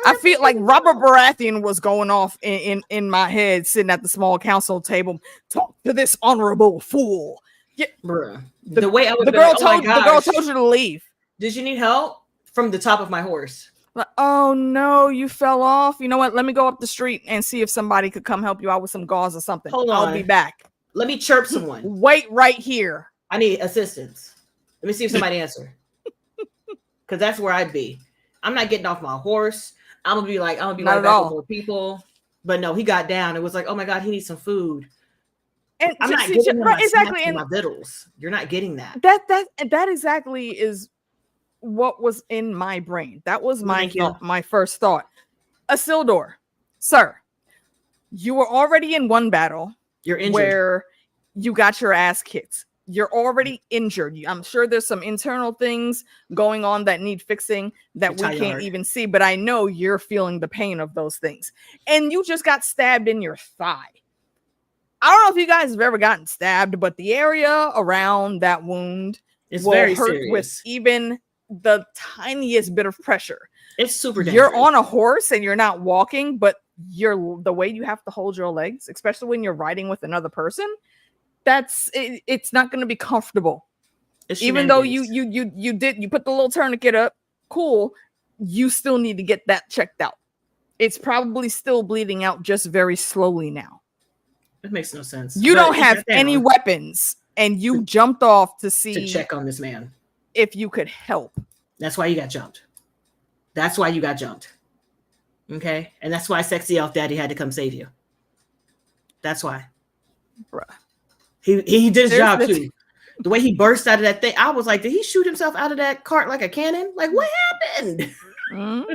I feel like Robert Baratheon was going off in my head, sitting at the small council table. Talk to this honorable fool. Yeah, bruh. The way I would the girl told you to leave. Did you need help? From the top of my horse. Like, oh no, you fell off. You know what? Let me go up the street and see if somebody could come help you out with some gauze or something. Hold on. I'll be back. Let me chirp someone. Wait right here. I need assistance. Let me see if somebody answer. Because that's where I'd be. I'm not getting off my horse. I'm gonna be right back with more people. But no, he got down. It was like, oh my God, he needs some food. And I'm not getting exactly my vittles. You're not getting that. That exactly is what was in my brain. That was my first thought. Isildur, sir, you were already in one battle. You're injured. Where you got your ass kicked. You're already injured. I'm sure there's some internal things going on that need fixing that we can't even see, but I know you're feeling the pain of those things. And you just got stabbed in your thigh. I don't know if you guys have ever gotten stabbed, but the area around that wound is very hurt serious. With even the tiniest bit of pressure. It's super dangerous. You're on a horse and you're not walking, but the way you have to hold your legs, especially when you're riding with another person, it's not going to be comfortable. Even though you put the little tourniquet up, cool, you still need to get that checked out. It's probably still bleeding out, just very slowly now. It makes no sense. You don't have any weapons, and you jumped off to check on this man if you could help. That's why you got jumped. Okay, and that's why Sexy Elf Daddy had to come save you. That's why. Bruh. He did his job too. The way he burst out of that thing, I was like, did he shoot himself out of that cart like a cannon? Like, what happened? Mm-hmm.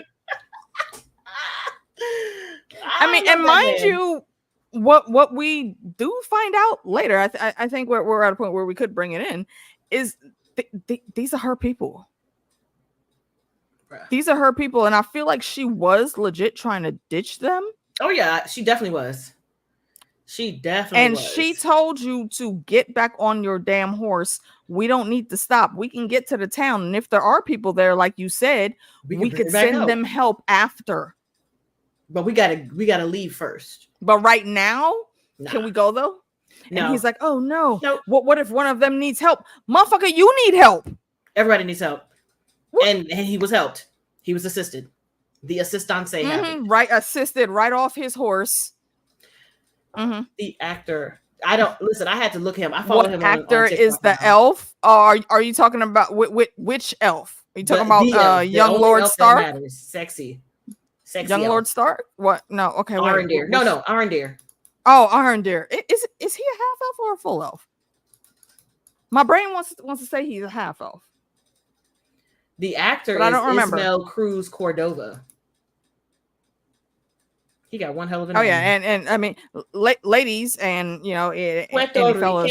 I mean, and mind you, what we do find out later, I think we're at a point where we could bring it in, is these are her people. Bruh. These are her people, and I feel like she was legit trying to ditch them. Oh yeah, she definitely was. She told you to get back on your damn horse. We don't need to stop. We can get to the town, and if there are people there, like you said, we could send them help after. But we gotta leave first. But right now, can we go though? No. And he's like, oh no. What if one of them needs help? Motherfucker, you need help. Everybody needs help. And he was helped. He was assisted. The assistance happened. Right, assisted right off his horse. Mm-hmm. The actor, I had to look him. I follow him. What actor is the elf? Are you talking about which elf? Are you talking about young Lord Stark? Sexy young elf. Lord Stark? What? No, okay. Arondir. No, Arondir. Oh, Arondir. Is he a half elf or a full elf? My brain wants to say he's a half elf. The actor I don't remember. Ismael Cruz Cordova. He got one hell of a name. Oh yeah, and I mean, ladies, and you know, any fellas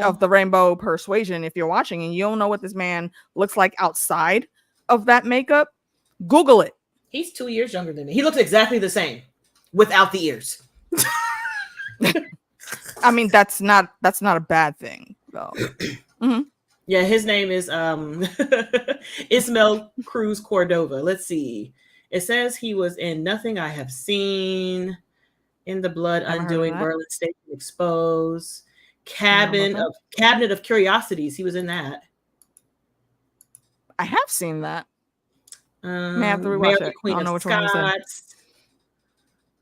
of the Rainbow Persuasion, if you're watching and you don't know what this man looks like outside of that makeup, Google it. He's 2 years younger than me. He looks exactly the same without the ears. I mean, that's not a bad thing, though. Mm-hmm. Yeah, his name is Ismael Cruz Cordova. Let's see. It says he was in Nothing I Have Seen, In the Blood, Undoing, Berlin Station Exposed, Cabinet of Curiosities. He was in that. I have seen that. May have to rewatch it. I don't know which one is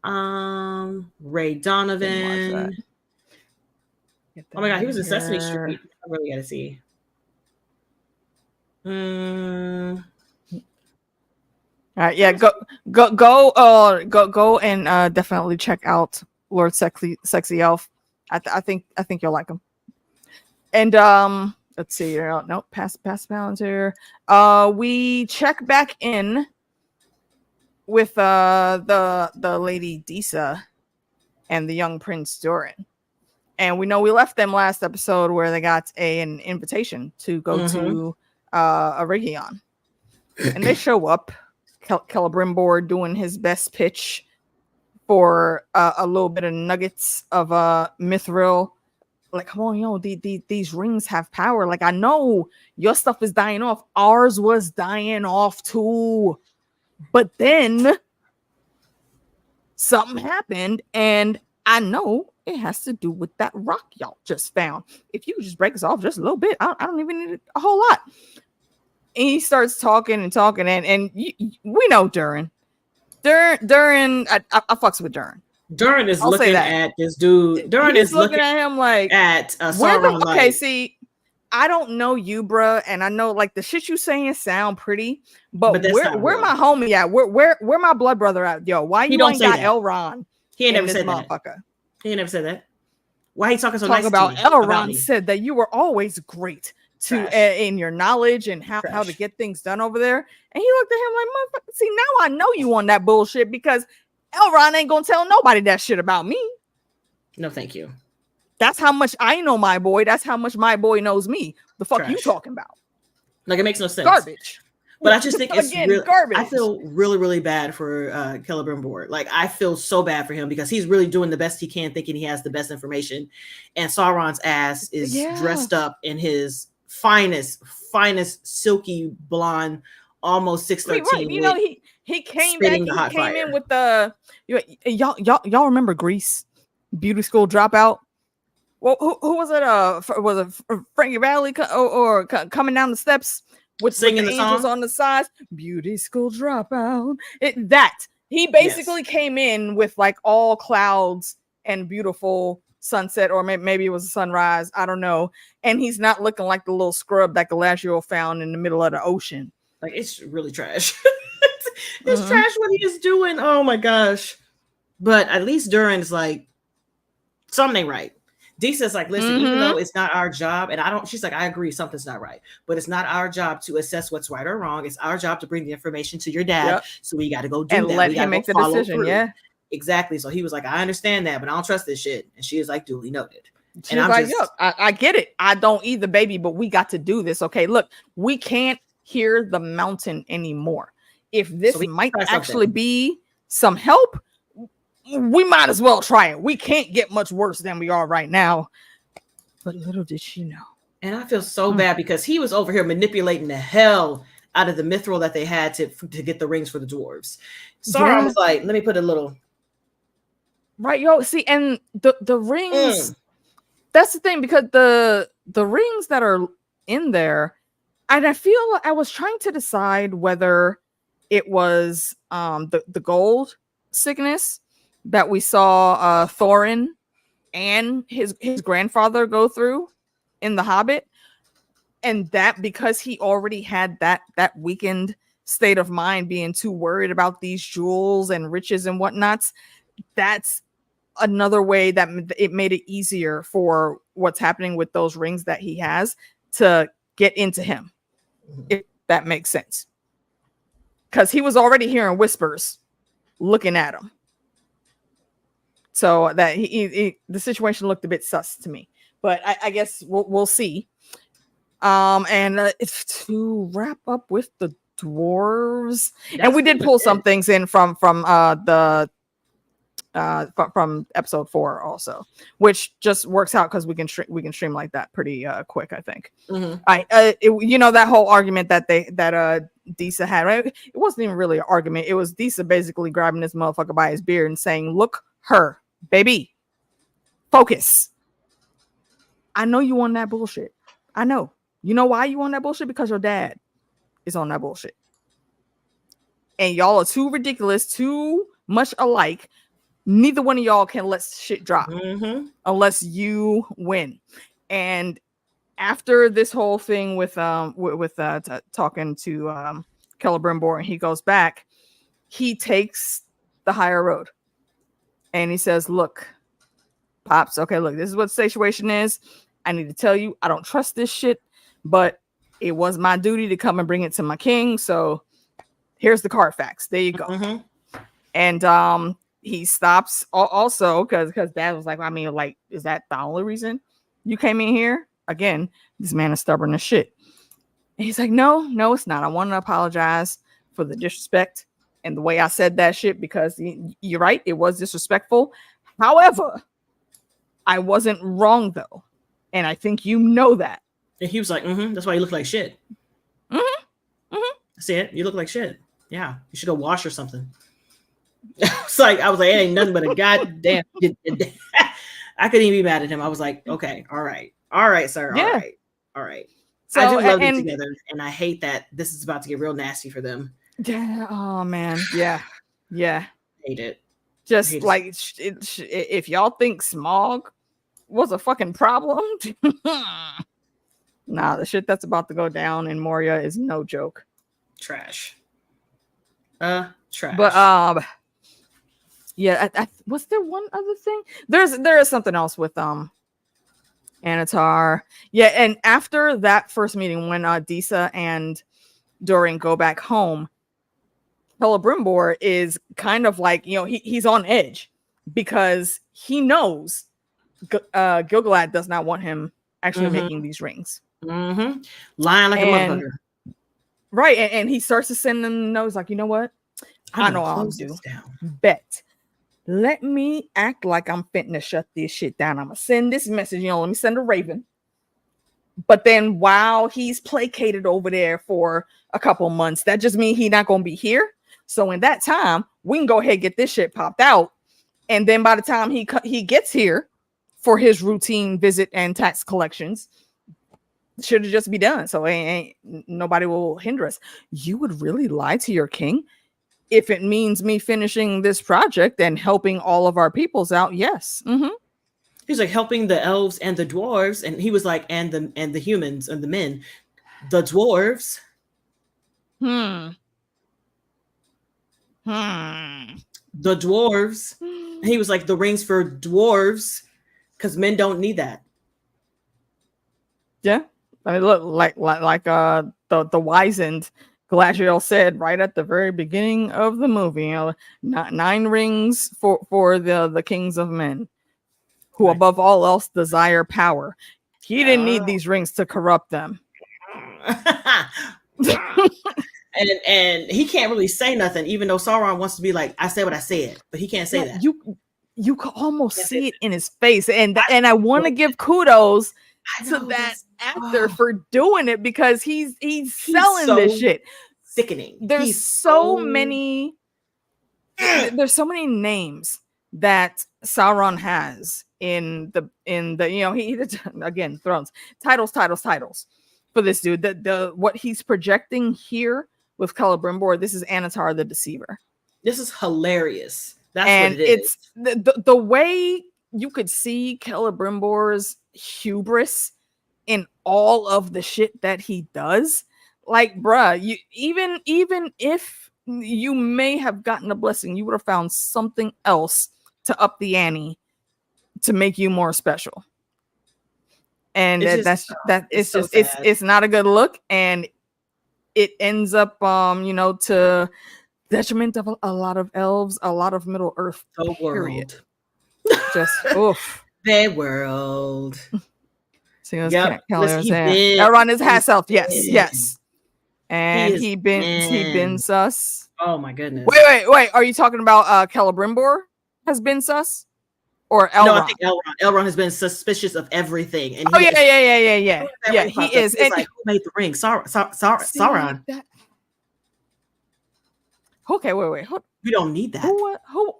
it. Ray Donovan. Oh my God, he was in Sesame Street. I really gotta see. All right, yeah, go and definitely check out Lord Sexy Elf. I think you'll like him. And let's see. Nope, pass pounds here. We check back in with the lady Disa and the young Prince Durin. And we know we left them last episode where they got an invitation to go to a Region. And they show up. Celebrimbor doing his best pitch for a little bit of nuggets of mithril. Like, come on, yo, these rings have power. Like, I know your stuff is dying off. Ours was dying off too. But then something happened, and I know it has to do with that rock y'all just found. If you just break us off just a little bit, I don't even need a whole lot. And he starts talking, and we know Durin. I fucks with Durin. Durin is looking at this dude. Durin is looking at him like at Sauron. Okay, see, I don't know you, bruh, and I know like the shit you saying sound pretty, but where my homie at? Where my blood brother at? Yo, why you ain't got Elrond? He ain't never said that. Motherfucker. He ain't never said that. Why he talking so nice about Elrond said that you were always great in your knowledge and how to get things done over there. And he looked at him like, motherfucker, see, now I know you on that bullshit because Elrond ain't gonna tell nobody that shit about me. No, thank you. That's how much I know my boy. That's how much my boy knows me. The fuck you talking about? Like, it makes no sense. Garbage. But I just think it's garbage. I feel really, really bad for Celebrimbor. Like, I feel so bad for him because he's really doing the best he can, thinking he has the best information. And Sauron's ass is dressed up in his finest, silky blonde, almost 6'13". Right. You know, he came back. He came in with the y'all remember Grease, Beauty School Dropout? Well, who was it? Was it Frankie Valli or coming down the steps with singing the angels song on the sides? Beauty School Dropout. He basically came in with like all clouds and beautiful sunset, or maybe it was a sunrise. I don't know. And he's not looking like the little scrub that Galadriel found in the middle of the ocean. Like, it's really trash. It's trash what he is doing. Oh my gosh. But at least Durin's like, something ain't right. Disa's like, listen, even though it's not our job, and she's like, I agree, something's not right, but it's not our job to assess what's right or wrong. It's our job to bring the information to your dad. Yep. So we got to go do and that. Let him make the decision. Through. Yeah, exactly. So he was like, I understand that, but I don't trust this shit. And she was like, duly noted. She's like, yep, I get it. I don't either, baby, but we got to do this. Okay, look, we can't hear the mountain anymore. If this might actually be some help, we might as well try it. We can't get much worse than we are right now. But little did she know. And I feel so bad because he was over here manipulating the hell out of the mithril that they had to get the rings for the dwarves. Sauron was like, let me put a little. Right, yo. See, and the rings, that's the thing, because the rings that are in there, and I feel I was trying to decide whether it was the gold sickness that we saw Thorin and his grandfather go through in The Hobbit, and that because he already had that weakened state of mind, being too worried about these jewels and riches and whatnots, that's another way that it made it easier for what's happening with those rings that he has to get into him, if that makes sense, because he was already hearing whispers looking at him. So that the situation looked a bit sus to me, but I guess we'll see. And to wrap up with the dwarves, and we did pull some things in from episode 4 also, which just works out because we can stream like that pretty quick, I think. That whole argument that Disa had, right? It wasn't even really an argument. It was Disa basically grabbing this motherfucker by his beard and saying, "Look her. Baby, focus. I know you on that bullshit. I know. You know why you on that bullshit? Because your dad is on that bullshit. And y'all are too ridiculous, too much alike. Neither one of y'all can let shit drop unless you win." And after this whole thing with talking to Celebrimbor, and he goes back, he takes the higher road. And he says, "Look, Pops, okay, look, this is what the situation is. I need to tell you, I don't trust this shit, but it was my duty to come and bring it to my king. So here's the Carfax. There you go. Mm-hmm. And he stops also because Dad was like, I mean, like, is that the only reason you came in here? Again, this man is stubborn as shit. And he's like, no, it's not. I want to apologize for the disrespect and the way I said that shit, because you're right, it was disrespectful. However, I wasn't wrong though, and I think you know that. And he was like, that's why you look like shit. See it? You look like shit. Yeah, you should go wash or something. I was like, it ain't nothing but a goddamn. I couldn't even be mad at him. I was like, okay, all right, sir, all right. So, I do love them together, and I hate that this is about to get real nasty for them. Yeah. Oh man. Yeah. Hate it. Just hate like if y'all think smog was a fucking problem, nah, the shit that's about to go down in Moria is no joke. Trash. But yeah. Was there one other thing? There is something else with Anatar. Yeah, and after that first meeting, when Disa and Dorian go back home, Celebrimbor is kind of like, he's on edge because he knows Gilgalad does not want him actually making these rings. Lying like a motherfucker. Right, and he starts to send them notes like, you know what? I know what I'll do. Bet. Let me act like I'm fitting to shut this shit down. I'm gonna send this message, let me send a raven. But then while he's placated over there for a couple months, that just means he's not gonna be here. So in that time, we can go ahead and get this shit popped out. And then by the time he gets here for his routine visit and tax collections, should just be done. So ain't nobody will hinder us. You would really lie to your king if it means me finishing this project and helping all of our peoples out? Yes. He's like helping the elves and the dwarves, and he was like, and the humans and the men, the dwarves. The dwarves. He was like, the rings for dwarves, because men don't need that. Yeah, I mean, look, like the wizened Galadriel said right at the very beginning of the movie, not 9 rings for the kings of men, who above all else desire power. He didn't need these rings to corrupt them. and he can't really say nothing, even though Sauron wants to be like, I said what I said, but he can't say that. You could almost see it in his face, and I want to give kudos to that actor for doing it, because he's selling this shit. Sickening. There's so many names that Sauron has in the he again, thrones, titles for this dude. The what he's projecting here with Celebrimbor, this is Anatar the Deceiver. This is hilarious. That's what it is. It's the way you could see Celebrimbor's hubris in all of the shit that he does. Like, bruh, you even if you may have gotten a blessing, you would have found something else to up the ante to make you more special. And it's not a good look, and it ends up to detriment of a lot of elves, a lot of Middle Earth. The world. Just oof. The world. See, Elrond is half elf. Yes. And he been sus. Oh my goodness. Wait. Are you talking about Celebrimbor has been sus? Or Elrond? No, I think Elrond has been suspicious of everything. And yeah. Yeah, he is. And like, who made the ring? Sauron. Okay, wait. We don't need that. Who?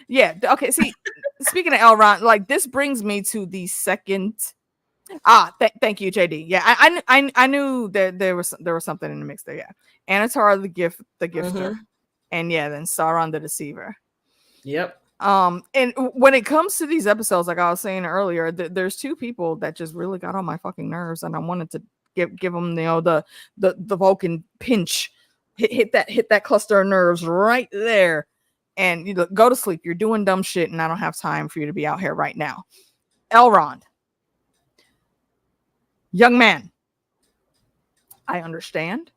Yeah. Okay. See, speaking of Elrond, like, this brings me to the second. Thank you, JD. Yeah, I knew that there was something in the mix there. Yeah, Anatar the gifter, and then Sauron the deceiver. Yep. And when it comes to these episodes, like I was saying earlier, there's 2 people that just really got on my fucking nerves, and I wanted to give them the Vulcan pinch, hit that cluster of nerves right there, and go to sleep. You're doing dumb shit, and I don't have time for you to be out here right now. Elrond. young man, I understand.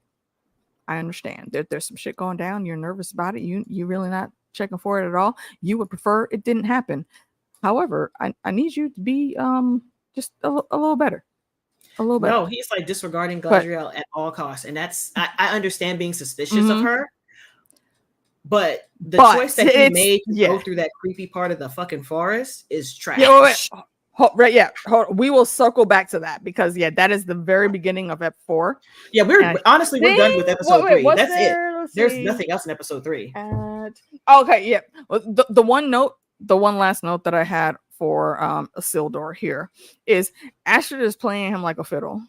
There's some shit going down. You're nervous about it. You really not checking for it at all. You would prefer it didn't happen. However, I need you to be just a little better. A little better. No, he's like disregarding Galadriel at all costs. And that's I understand being suspicious of her. But the choice that he made to go through that creepy part of the fucking forest is trash. We will circle back to that because that is the very beginning of episode 4. Yeah, we're done with episode 3. That's it. There's nothing else in episode 3. Okay, the one last note that I had for Isildur here is Astrid is playing him like a fiddle.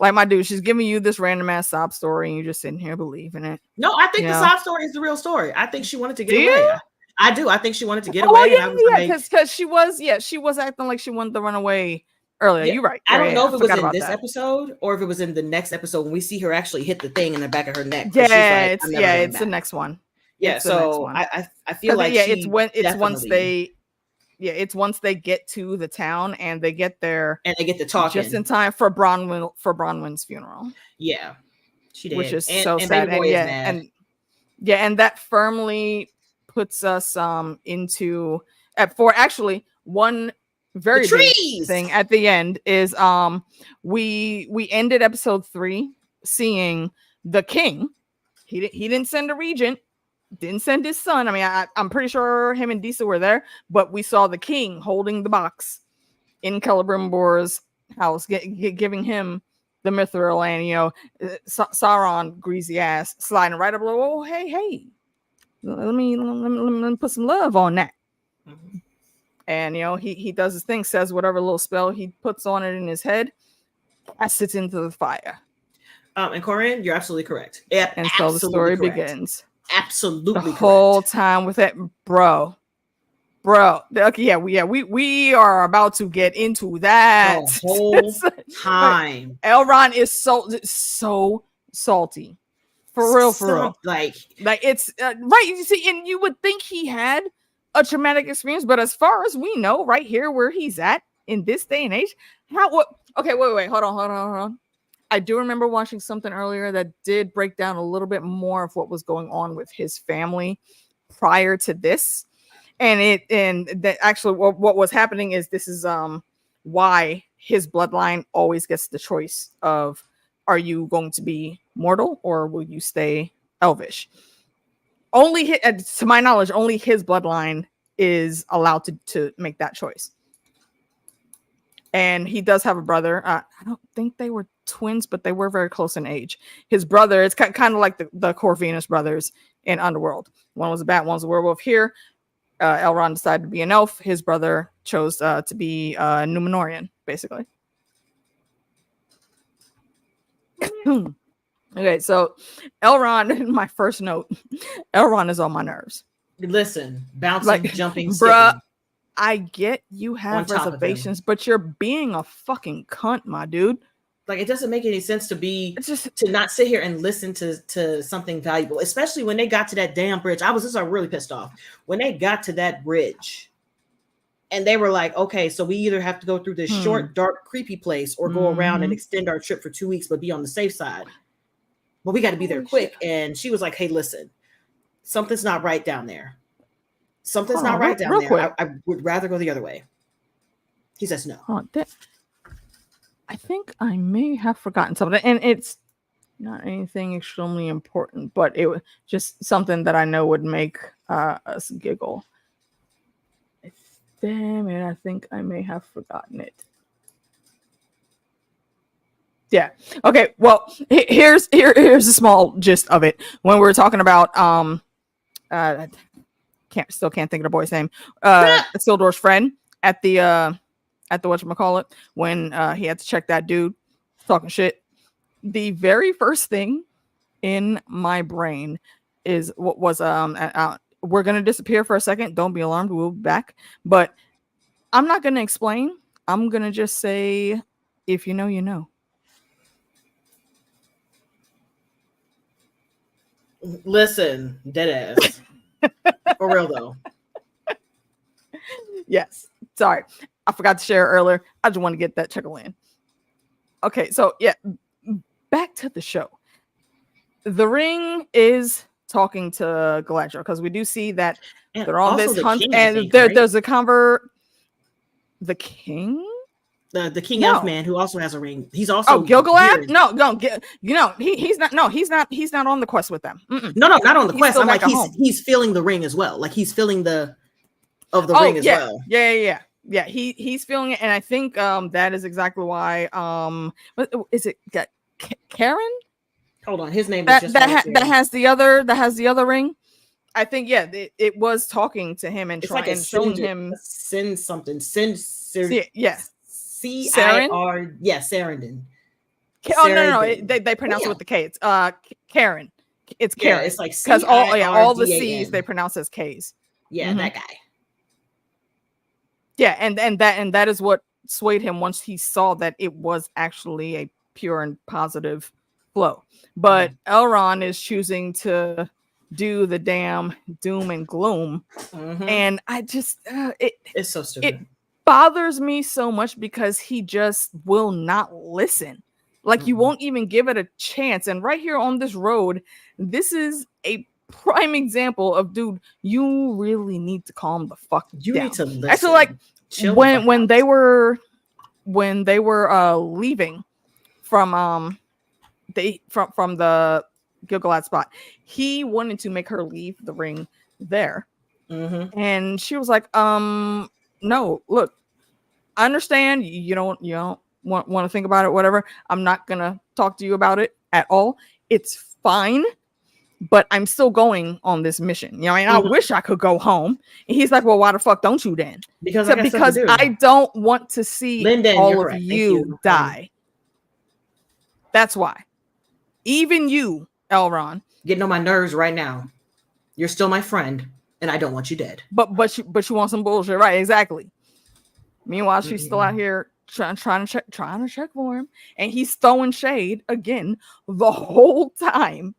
Like, my dude, she's giving you this random ass sob story and you're just sitting here believing it. No, I think the sob story is the real story. I think she wanted to get away. I do. I think she wanted to get away. Because she was acting like she wanted to run away earlier. You're right. I don't know if it was in this episode or if it was in the next episode when we see her actually hit the thing in the back of her neck. It's the next one. Yeah, so I feel like it's once they get to the town and they get there and they get to talking just in time for Bronwyn's funeral. Yeah, she did, which is so sad. And that firmly puts us into one very big thing at the end is we ended episode 3 seeing the king. He didn't send a regent. Didn't send his son. I mean, I'm pretty sure him and Disa were there, but we saw the king holding the box in Celebrimbor's house, giving him the mithril, and Sauron greasy ass sliding right up. Oh, hey, let me put some love on that. Mm-hmm. And he does his thing, says whatever little spell he puts on it in his head, casts it into the fire. And Corinne, you're absolutely correct. And so the story begins. Absolutely the whole time with it, bro. Okay, we are about to get into that the whole time. Elrond is so salty, for real. Like it's right. You see, and you would think he had a traumatic experience, but as far as we know, right here where he's at in this day and age, okay, wait, hold on. I do remember watching something earlier that did break down a little bit more of what was going on with his family prior to this. And that actually what was happening is this is why his bloodline always gets the choice of, are you going to be mortal or will you stay elvish? To my knowledge, only his bloodline is allowed to make that choice. And he does have a brother. I don't think they were twins, but they were very close in age. His brother, it's kind of like the Corvinus brothers in Underworld. One was a bat, one's a werewolf. Here, Elrond decided to be an elf. His brother chose to be Númenorian, basically. Okay, so Elrond, my first note, Elrond is on my nerves. Listen, bouncing, jumping, bruh. Skipping. I get you have reservations, but you're being a fucking cunt, my dude. Like, it doesn't make any sense to not sit here and listen to something valuable, especially when they got to that damn bridge. I was really pissed off when they got to that bridge and they were like, okay, so we either have to go through this short, dark, creepy place or go around and extend our trip for 2 weeks, but be on the safe side. But we got to be there quick. And she was like, hey, listen, something's not right down there. Something's not right down there. I would rather go the other way. He says no. I think I may have forgotten something, and it's not anything extremely important, but it was just something that I know would make us giggle. Damn it, I think I may have forgotten it. Yeah. Okay. Well, here's a small gist of it. When we were talking about still can't think of the boy's name. Isildur's friend at the whatchamacallit, when he had to check that dude talking shit. The very first thing in my brain is what was we're gonna disappear for a second. Don't be alarmed, we'll be back. But I'm not gonna explain. I'm gonna just say, if you know, you know. Listen, dead ass. For real though. Yes. Sorry. I forgot to share earlier. I just want to get that chuckle in. Okay, so yeah, back to the show. The ring is talking to Galadriel because we do see that and they're on this hunt, king, and think, there's a the king. The king elf man who also has a ring. He's also Gil-galad. He's not. No, he's not. He's not on the quest with them. No, not on the quest. I'm like he's feeling the ring as well. Like he's feeling the ring as well. Yeah. He's feeling it, and I think that is exactly why. What is it? Karen? Hold on, his name that has the other ring. I think it was talking to him and trying and showing him C-I-R, Sarandon. No. They pronounce it with the K. It's Karen. It's Karen. Yeah, it's like because all the C's they pronounce as K's. Yeah, that guy. Yeah, and that is what swayed him once he saw that it was actually a pure and positive flow. But Elrond is choosing to do the damn doom and gloom, and I just it's so stupid. It bothers me so much because he just will not listen. Like you won't even give it a chance. And right here on this road, this is a prime example of, dude, you really need to calm the fuck down. You need to listen. Actually, like when they were leaving from the Gil-galad spot, he wanted to make her leave the ring there, and she was like, no, look, I understand you don't want to think about it, whatever. I'm not gonna talk to you about it at all. It's fine, but I'm still going on this mission. I wish I could go home. And he's like, well, why the fuck don't you then? Because I don't want to see all of you die. That's why. Even you, Elrond, getting on my nerves right now. You're still my friend, and I don't want you dead. But you want some bullshit, right? Exactly. Meanwhile, she's still out here trying to check for him, and he's throwing shade again the whole time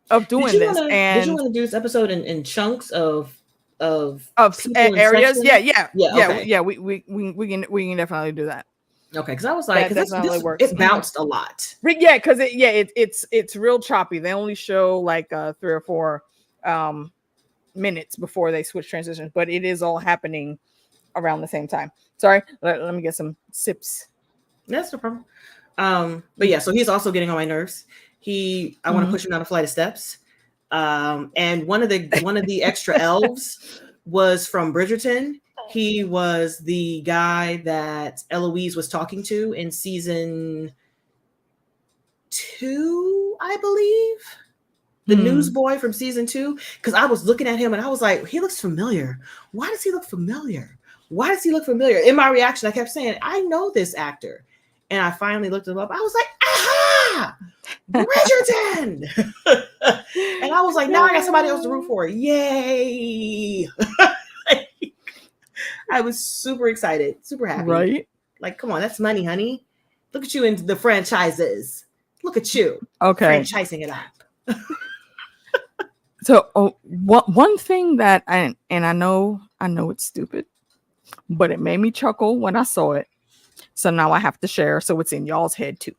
of doing this. Did you want to do this episode in chunks of areas? Yeah. Okay. We can definitely do that. Okay, because I was like, it bounced a lot. Yeah, because it's real choppy. They only show like 3 or 4 minutes before they switch transitions, but it is all happening around the same time. Sorry, let me get some sips. That's no problem. But yeah, so he's also getting on my nerves. I want to push him down a flight of steps. And one of the extra elves was from Bridgerton. He was the guy that Eloise was talking to in season 2, I believe. The newsboy from season 2. Because I was looking at him and I was like, he looks familiar. Why does he look familiar? In my reaction, I kept saying, I know this actor. And I finally looked him up. I was like, aha! Bridgerton! And I was like, now I got somebody else to root for. Yay! I was super excited, super happy. Right? Like, come on, that's money, honey. Look at you in the franchises. Look at you. Okay. Franchising it up. So one thing that I know it's stupid, but it made me chuckle when I saw it. So now I have to share. So it's in y'all's head too.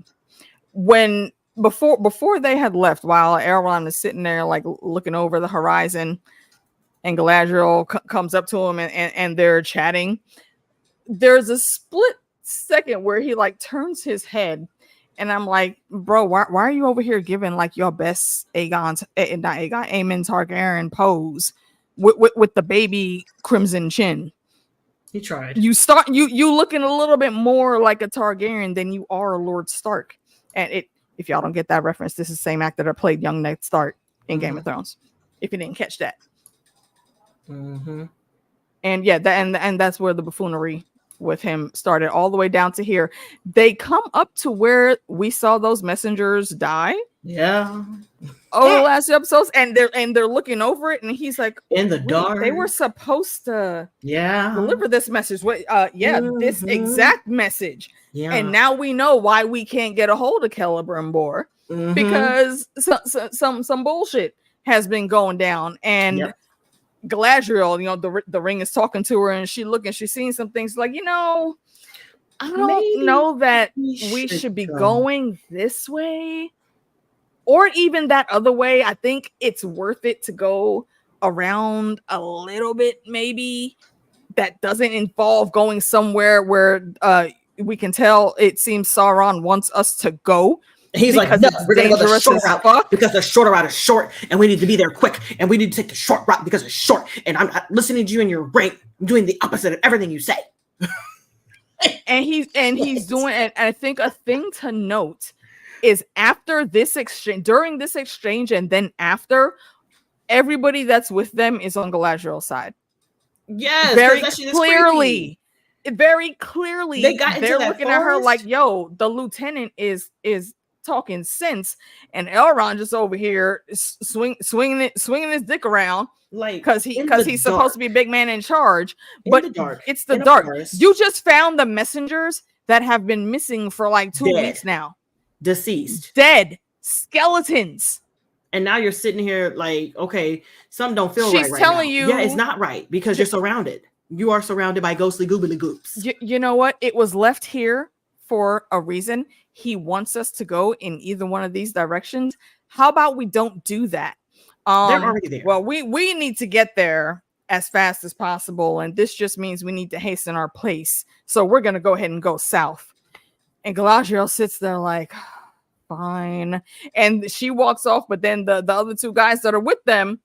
Before they had left, while Elrond is sitting there like looking over the horizon, and Galadriel comes up to him and they're chatting, there's a split second where he like turns his head, and I'm like, bro, why are you over here giving like your best Aegon Targaryen pose with the baby crimson chin? He tried. You looking a little bit more like a Targaryen than you are a Lord Stark. And if y'all don't get that reference, this is the same actor that played young Ned Stark in Game of Thrones. If you didn't catch that. And yeah, and that's where the buffoonery with him started, all the way down to here. They come up to where we saw those messengers die. Yeah. The last episodes, and they're looking over it, and he's like, in the dark. They were supposed to deliver this message. This exact message. Yeah. And now we know why we can't get a hold of Celebrimbor, because some bullshit has been going down. And Galadriel, the ring is talking to her, and she's seeing some things like, I don't know that we should be going this way or even that other way. I think it's worth it to go around a little bit, maybe that doesn't involve going somewhere where we can tell it seems Sauron wants us to go. He's like, no, we're gonna go the short route because the shorter route is short, and we need to be there quick, and we need to take the short route because it's short. And I'm not listening to you and your brain. I'm doing the opposite of everything you say. and he's doing it. And I think a thing to note is after this exchange, during this exchange, and then after, everybody that's with them is on Galadriel's side. Yes, very clearly. Very clearly, they're looking at her like, "Yo, the lieutenant is talking sense," and Elrond just over here swinging his dick around, like because he's supposed to be big man in charge. But it's the dark. You just found the messengers that have been missing for like 2 weeks now, deceased, dead skeletons. And now you're sitting here like, okay, something don't feel right. She's telling you, yeah, it's not right because you're surrounded. You are surrounded by ghostly goobly goops. You know what? It was left here for a reason. He wants us to go in either one of these directions. How about we don't do that? They're already there. Well, we need to get there as fast as possible, and this just means we need to hasten our pace. So we're gonna go ahead and go south. And Galadriel sits there like, fine, and she walks off. But then the other two guys that are with them,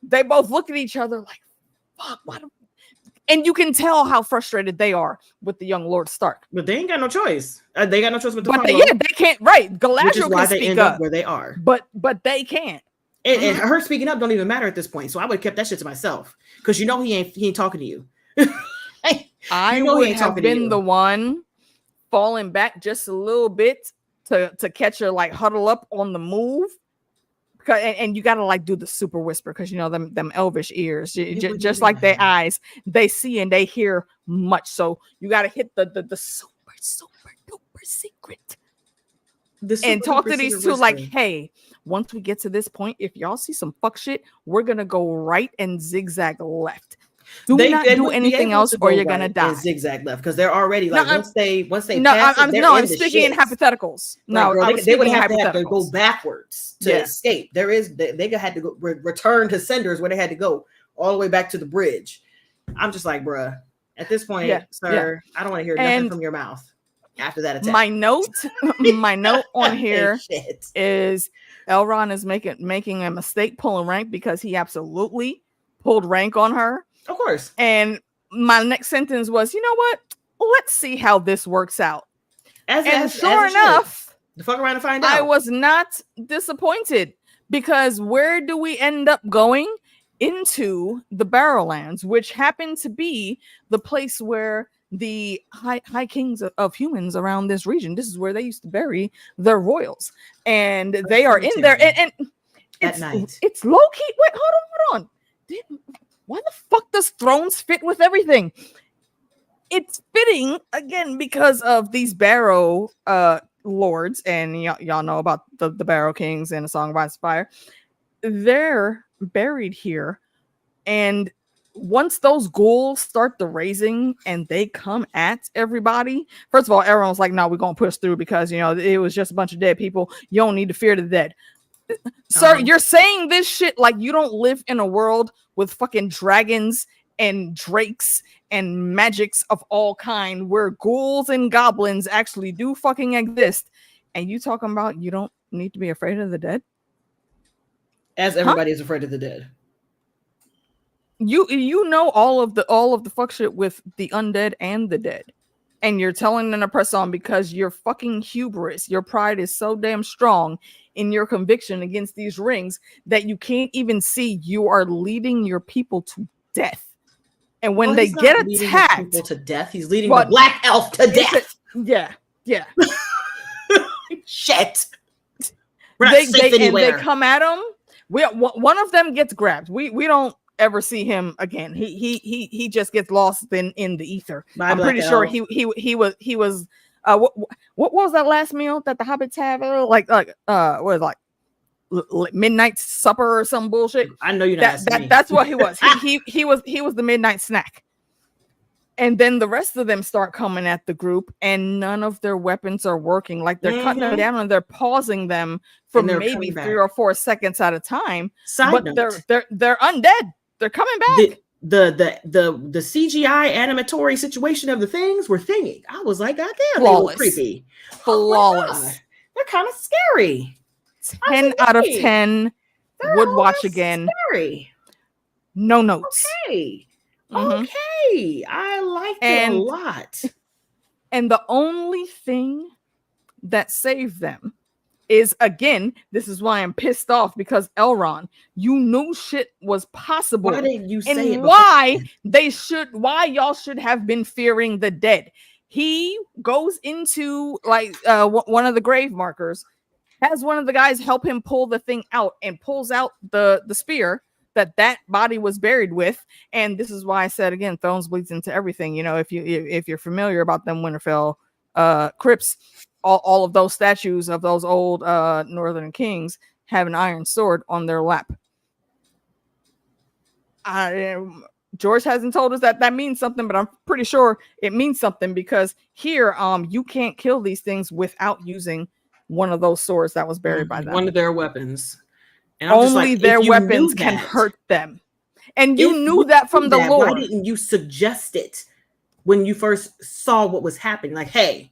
they both look at each other like, fuck, what? And you can tell how frustrated they are with the young Lord Stark. But they ain't got no choice. They got no choice but to follow. They can't. Right, Galadriel which is why can they speak end up where they are. But they can't. And her speaking up don't even matter at this point. So I would have kept that shit to myself because you know he ain't talking to you. I would have been the one falling back just a little bit to catch her like huddle up on the move. And you gotta like do the super whisper because you know them elvish ears, just like their eyes, they see and they hear much. So you gotta hit the super duper secret and talk to these two like, hey, once we get to this point, if y'all see some fuck shit, we're gonna go right and zigzag left. Do not do anything else, or you're gonna die. Zigzag left because they're already like once they I'm speaking in hypotheticals. No, they would have to go backwards to escape. They had to go return to Cinders where they had to go all the way back to the bridge. I'm just like, bruh, at this point, sir, I don't want to hear nothing from your mouth after that attack. My note on here is Elrond is making a mistake pulling rank because he absolutely pulled rank on her. Of course. And my next sentence was, you know what? Let's see how this works out. Sure enough, the fuck around and find out. I was not disappointed because where do we end up going? Into the Barrowlands, which happen to be the place where the high kings of humans around this region. This is where they used to bury their royals, and they are in there. And at night, it's low key. Wait, hold on. Why the fuck does thrones fit with everything? It's fitting again because of these Barrow lords, and y'all know about the Barrow Kings and A Song of Ice and Fire. They're buried here, and once those ghouls start the raising and they come at everybody, first of all, everyone's like, "No, we're gonna push through because it was just a bunch of dead people. You don't need to fear the dead." Sir, you're saying this shit like you don't live in a world with fucking dragons and drakes and magics of all kind where ghouls and goblins actually do fucking exist, and you talking about you don't need to be afraid of the dead? As everybody is afraid of the dead. You know all of the fuck shit with the undead and the dead, and you're telling them to press on because your fucking hubris, your pride is so damn strong in your conviction against these rings that you can't even see you are leading your people to death. And when they get attacked, people to death, he's leading the black elf to death. Yeah. Shit. They come at him. One of them gets grabbed. We don't ever see him again. He just gets lost in the ether. I'm pretty sure he was. What was that last meal that the hobbits have? Midnight supper or some bullshit. I know you're not. That's what he was. He was the midnight snack. And then the rest of them start coming at the group, and none of their weapons are working. Like they're cutting them down and they're pausing them for maybe 3 or 4 seconds at a time. But they're undead. They're coming back. The CGI animatory situation of the things were thinging. I was like, God damn, they were creepy. Flawless. Oh, they're kind of scary. 10 out of 10 would watch again. Scary. No notes. Okay. Okay. I liked it a lot. And the only thing that saved them is, again, this is why I'm pissed off, because Elrond, you knew shit was possible. Why didn't you say it? Why y'all should have been fearing the dead. He goes into like one of the grave markers, has one of the guys help him pull the thing out, and pulls out the spear that body was buried with. And this is why I said, again, Thrones bleeds into everything. You know, if you're familiar about them Winterfell crypts, all of those statues of those old northern kings have an iron sword on their lap. George hasn't told us that means something, but I'm pretty sure it means something, because here you can't kill these things without using one of those swords that was buried by them. One of their weapons. And only their weapons can hurt them. And you knew that from the lore. Why didn't you suggest it when you first saw what was happening? Like, hey,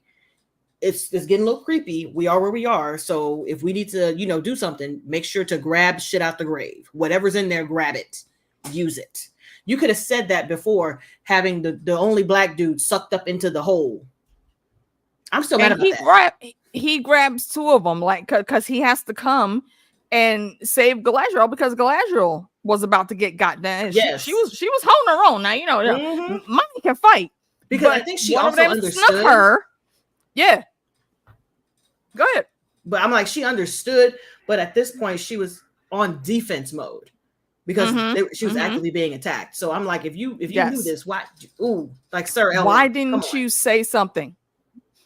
it's getting a little creepy. We are where we are. So if we need to, do something, make sure to grab shit out the grave. Whatever's in there, grab it. Use it. You could have said that before having the only black dude sucked up into the hole. I'm still mad about that. He grabs 2 of them, like, because he has to come and save Galadriel, because Galadriel was about to get got down. Yes. She was holding her own. Now, Mommy can fight. Because I think she also understood her. Yeah. Go ahead. But I'm like, she understood, but at this point she was on defense mode because she was actively being attacked. So I'm like, if you knew this, why? Like, Sir Elrond, why didn't you say something?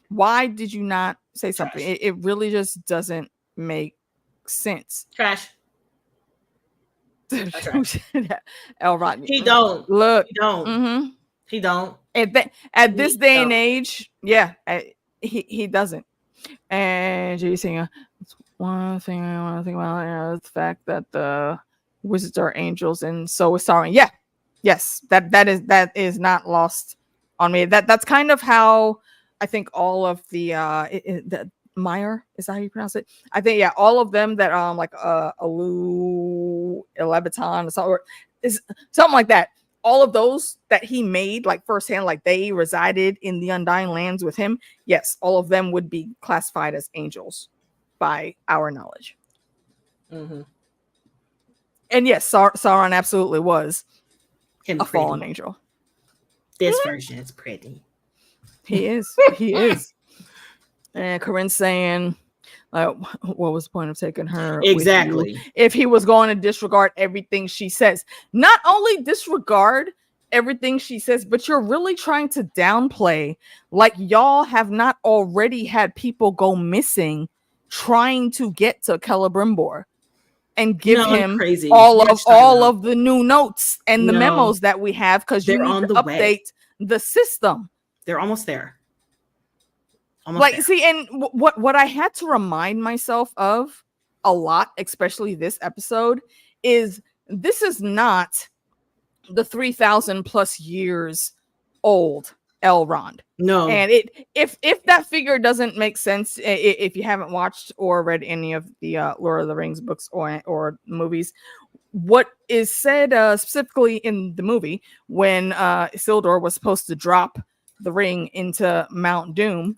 Why did you not say something? It really just doesn't make sense. Trash. Elrond. He don't. Look. He don't. He don't. At this day and age, he doesn't. And you're saying one thing I want to think about is the fact that the wizards are angels, and so is Sauron. Yeah. Yes. That is not lost on me. That's kind of how I think all of the Meyer, is that how you pronounce it? I think all of them that like Alu, Elebaton, is something like that. All of those that he made like firsthand, like they resided in the Undying Lands with him. Yes, all of them would be classified as angels by our knowledge. And yes, Sauron absolutely was a fallen angel. This version is pretty. He is. He is. And Corinne's saying, what was the point of taking her? Exactly. If he was going to disregard everything she says. Not only disregard everything she says, but you're really trying to downplay, like y'all have not already had people go missing trying to get to Celebrimbor and give him all of the new notes and the memos that we have, because you need to update the system. They're almost there. See, and what I had to remind myself of a lot, especially this episode, is this is not the 3,000 plus years old Elrond. No. And if that figure doesn't make sense, if you haven't watched or read any of the Lord of the Rings books or movies, what is said specifically in the movie when Isildur was supposed to drop the ring into Mount Doom,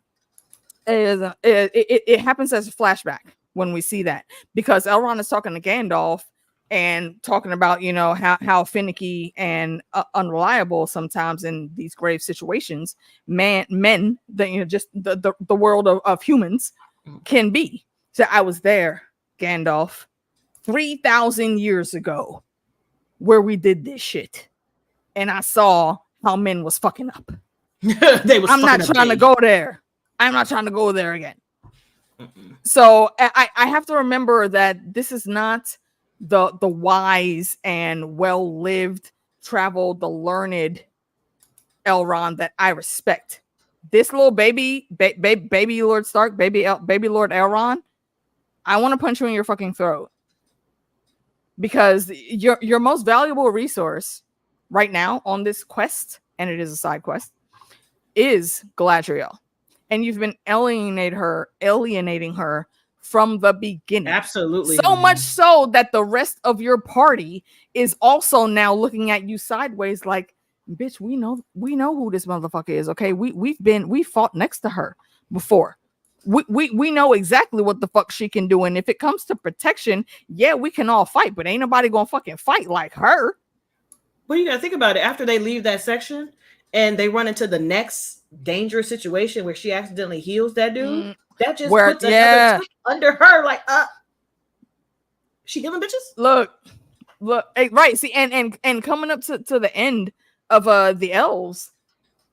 it happens as a flashback when we see that, because Elrond is talking to Gandalf and talking about how finicky and unreliable sometimes in these grave situations men that just the world of humans can be. So I was there, Gandalf, 3,000 years ago, where we did this shit, and I saw how men was fucking up. I'm not trying to go there. I'm not trying to go there again. So I have to remember that this is not the wise and well-lived, traveled, the learned Elrond that I respect. This little baby Lord Stark, baby Lord Elrond, I want to punch you in your fucking throat. Because your most valuable resource right now on this quest, and it is a side quest, is Galadriel. And you've been alienating her from the beginning. Absolutely. So much so that the rest of your party is also now looking at you sideways like, bitch, we know who this motherfucker is, okay? We fought next to her before. We know exactly what the fuck she can do. And if it comes to protection, yeah, we can all fight, but ain't nobody gonna fucking fight like her. Well, you gotta think about it. After they leave that section and they run into the next dangerous situation where she accidentally heals that dude, that just puts another tick under her. Like, she healing bitches? Look, right. See, and coming up to the end of the elves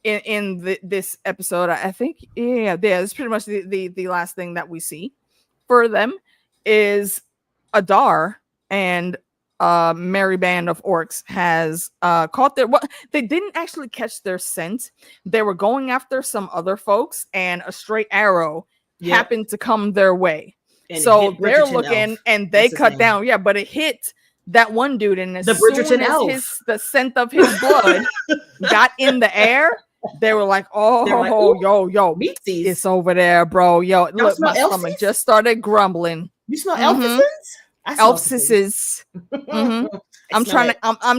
in this episode, I think, it's pretty much the last thing that we see for them is Adar and merry band of orcs has caught they didn't actually catch their scent. They were going after some other folks, and a straight arrow happened to come their way. And so they're looking and they cut down. Yeah, but it hit that one dude, and as the Bridgerton elf, the scent of his blood got in the air, they were like, yo, Meeksies. It's over there, bro. Yo, look, my stomach just started grumbling. You smell elfises? Elfises. I'm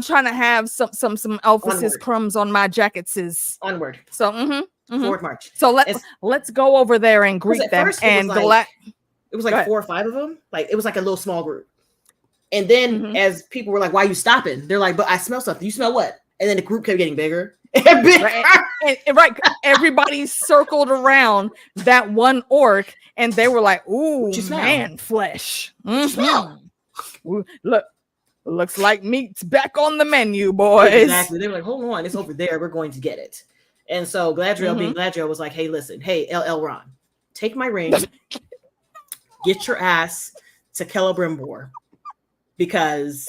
trying to have some elfises crumbs on my jacketses. Onward. So forward march. So let's go over there and greet them. And it was like 4 or 5 of them. Like, it was like a little small group. And then as people were like, why are you stopping? They're like, but I smell something. You smell what? And then the group kept getting bigger and bigger. Right. Everybody circled around that one orc and they were like, ooh, man flesh. Look, looks like meat's back on the menu, boys. Exactly. They were like, hold on, it's over there. We're going to get it. And so Galadriel, being Galadriel, was like, hey, listen, hey, Elrond, take my ring, get your ass to Celebrimbor, because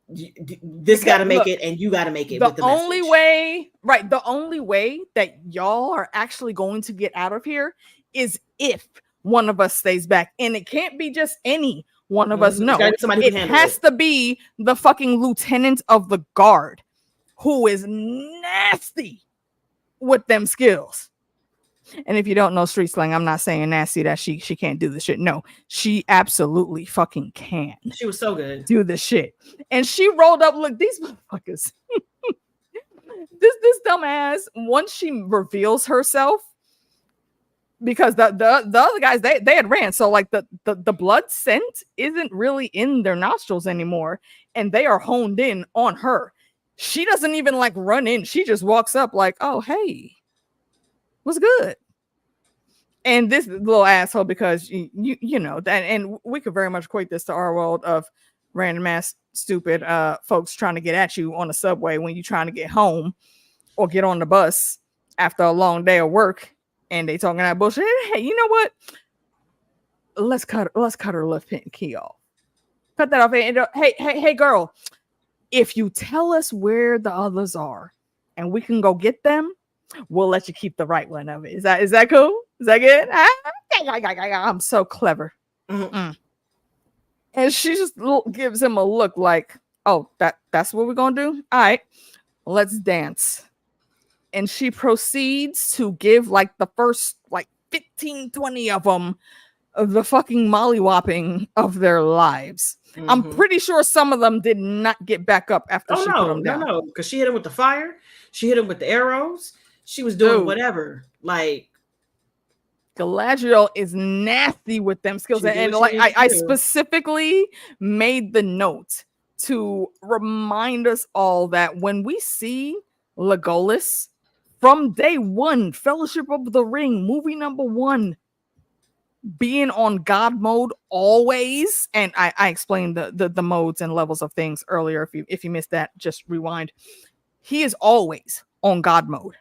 this got to make it, and you got to make it. The only way that y'all are actually going to get out of here is if one of us stays back, and it can't be just any one of us. No, it has to be the fucking lieutenant of the guard, who is nasty with them skills. And if you don't know street slang, I'm not saying nasty that she can't do the shit. No, she absolutely fucking can. She was so good. Do the shit. And she rolled up. Look, these motherfuckers. this dumbass, once she reveals herself, because the other guys, they had ran. So like the blood scent isn't really in their nostrils anymore. And they are honed in on her. She doesn't even like run in. She just walks up like, oh, hey, what's good? And this little asshole, because you know that, and we could very much equate this to our world of random ass stupid folks trying to get at you on the subway when you're trying to get home or get on the bus after a long day of work, and they talking that bullshit. Hey, you know what? Let's cut her left hand key off. Cut that off. And, hey, girl, if you tell us where the others are and we can go get them, we'll let you keep the right one of it. Is that cool? Is that good? I'm so clever. And she just gives him a look like, oh, that's what we're gonna do. All right, let's dance. And she proceeds to give like the first like 15, 20 of them the fucking mollywhopping of their lives. I'm pretty sure some of them did not get back up after she put them down. No, because she hit him with the fire. She hit him with the arrows. She was doing whatever. Like, Galadriel is nasty with them skills. And like I specifically made the note to remind us all that when we see Legolas from day one, Fellowship of the Ring, movie number 1, being on God mode always, and I explained the modes and levels of things earlier. If you missed that, just rewind. He is always on God mode.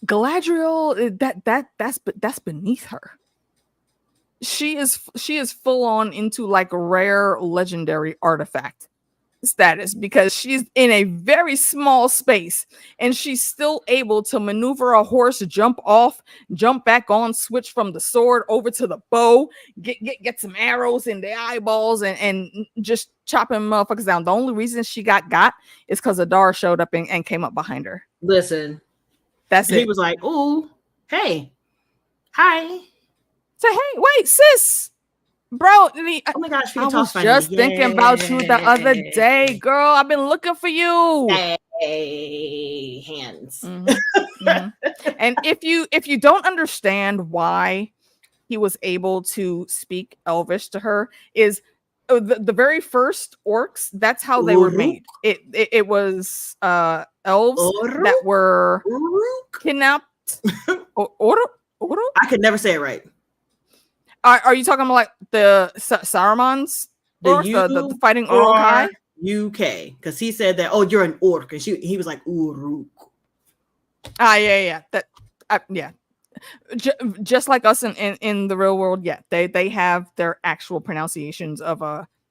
Galadriel, that's beneath her. She is full on into like a rare legendary artifact status because she's in a very small space and she's still able to maneuver a horse, jump off, jump back on, switch from the sword over to the bow, get some arrows in the eyeballs and just chopping motherfuckers down. The only reason she got is because Adar showed up and came up behind her. Listen, that's it. He was like, "Ooh, hey, hi." Say, hey, wait, sis. Bro, oh my gosh, I was just thinking about you the other day, girl. I've been looking for you. Hey, hands. Mm-hmm. Mm-hmm. And if you don't understand why he was able to speak Elvish to her, is the very first orcs. That's how they were made. It was elves that were kidnapped. I could never say it right. Are you talking about like the Saruman's the fighting Uruk-hai? UK, because he said that, oh, you're an orc, and he was like Uruk. Yeah. Just like us in the real world, yeah, they have their actual pronunciations of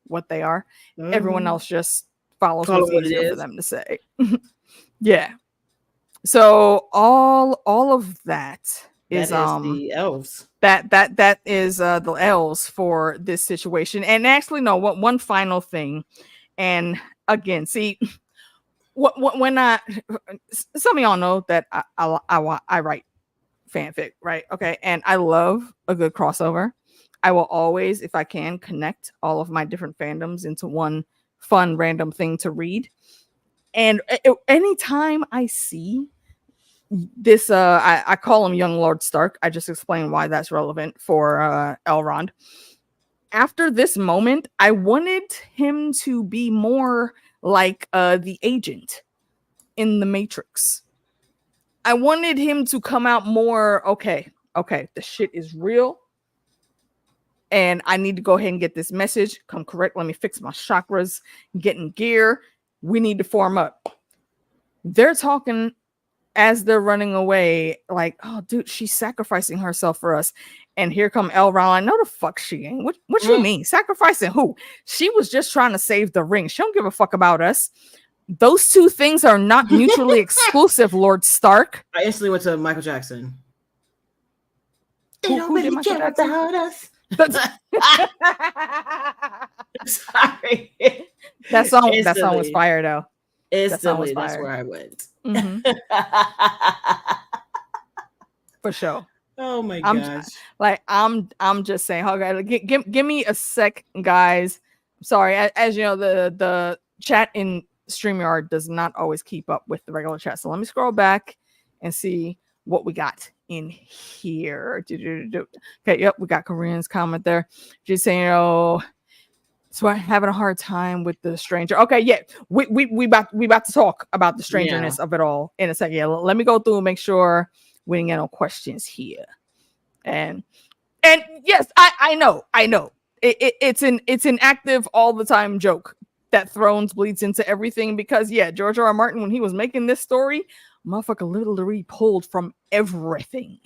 what they are. Mm-hmm. Everyone else just follows what's easier for them to say. Yeah. So all of that is the elves. That is the elves for this situation. And actually, no, one final thing. And again, see, when some of y'all know that I write fanfic, right? Okay, and I love a good crossover. I will always, if I can, connect all of my different fandoms into one fun random thing to read. And anytime I see this, I call him Young Lord Stark. I just explained why that's relevant for Elrond. After this moment, I wanted him to be more like the agent in the Matrix. I wanted him to come out more, okay, the shit is real. And I need to go ahead and get this message. Come correct. Let me fix my chakras, get in gear. We need to form up. They're talking as they're running away, like, oh, dude, she's sacrificing herself for us. And here come Elrond. I know the fuck she ain't. What you mean? Sacrificing who? She was just trying to save the ring. She don't give a fuck about us. Those two things are not mutually exclusive, Lord Stark. I instantly went to Michael Jackson. They don't really care about us. Sorry. That song was fire though. Instantly, that's where I went. Mm-hmm. For sure. Oh my gosh. I'm just saying, okay, give me a sec, guys. Sorry, as you know, the chat in StreamYard does not always keep up with the regular chat. So let me scroll back and see what we got in here. Okay, yep, we got Korean's comment there. Just saying, so I'm having a hard time with the stranger. Okay, yeah, we about to talk about the strangeness of it all in a second. Yeah, let me go through and make sure we didn't get no questions here. And yes, I know. It's an active all the time joke that Thrones bleeds into everything because George R.R. Martin, when he was making this story, motherfucker literally pulled from everything.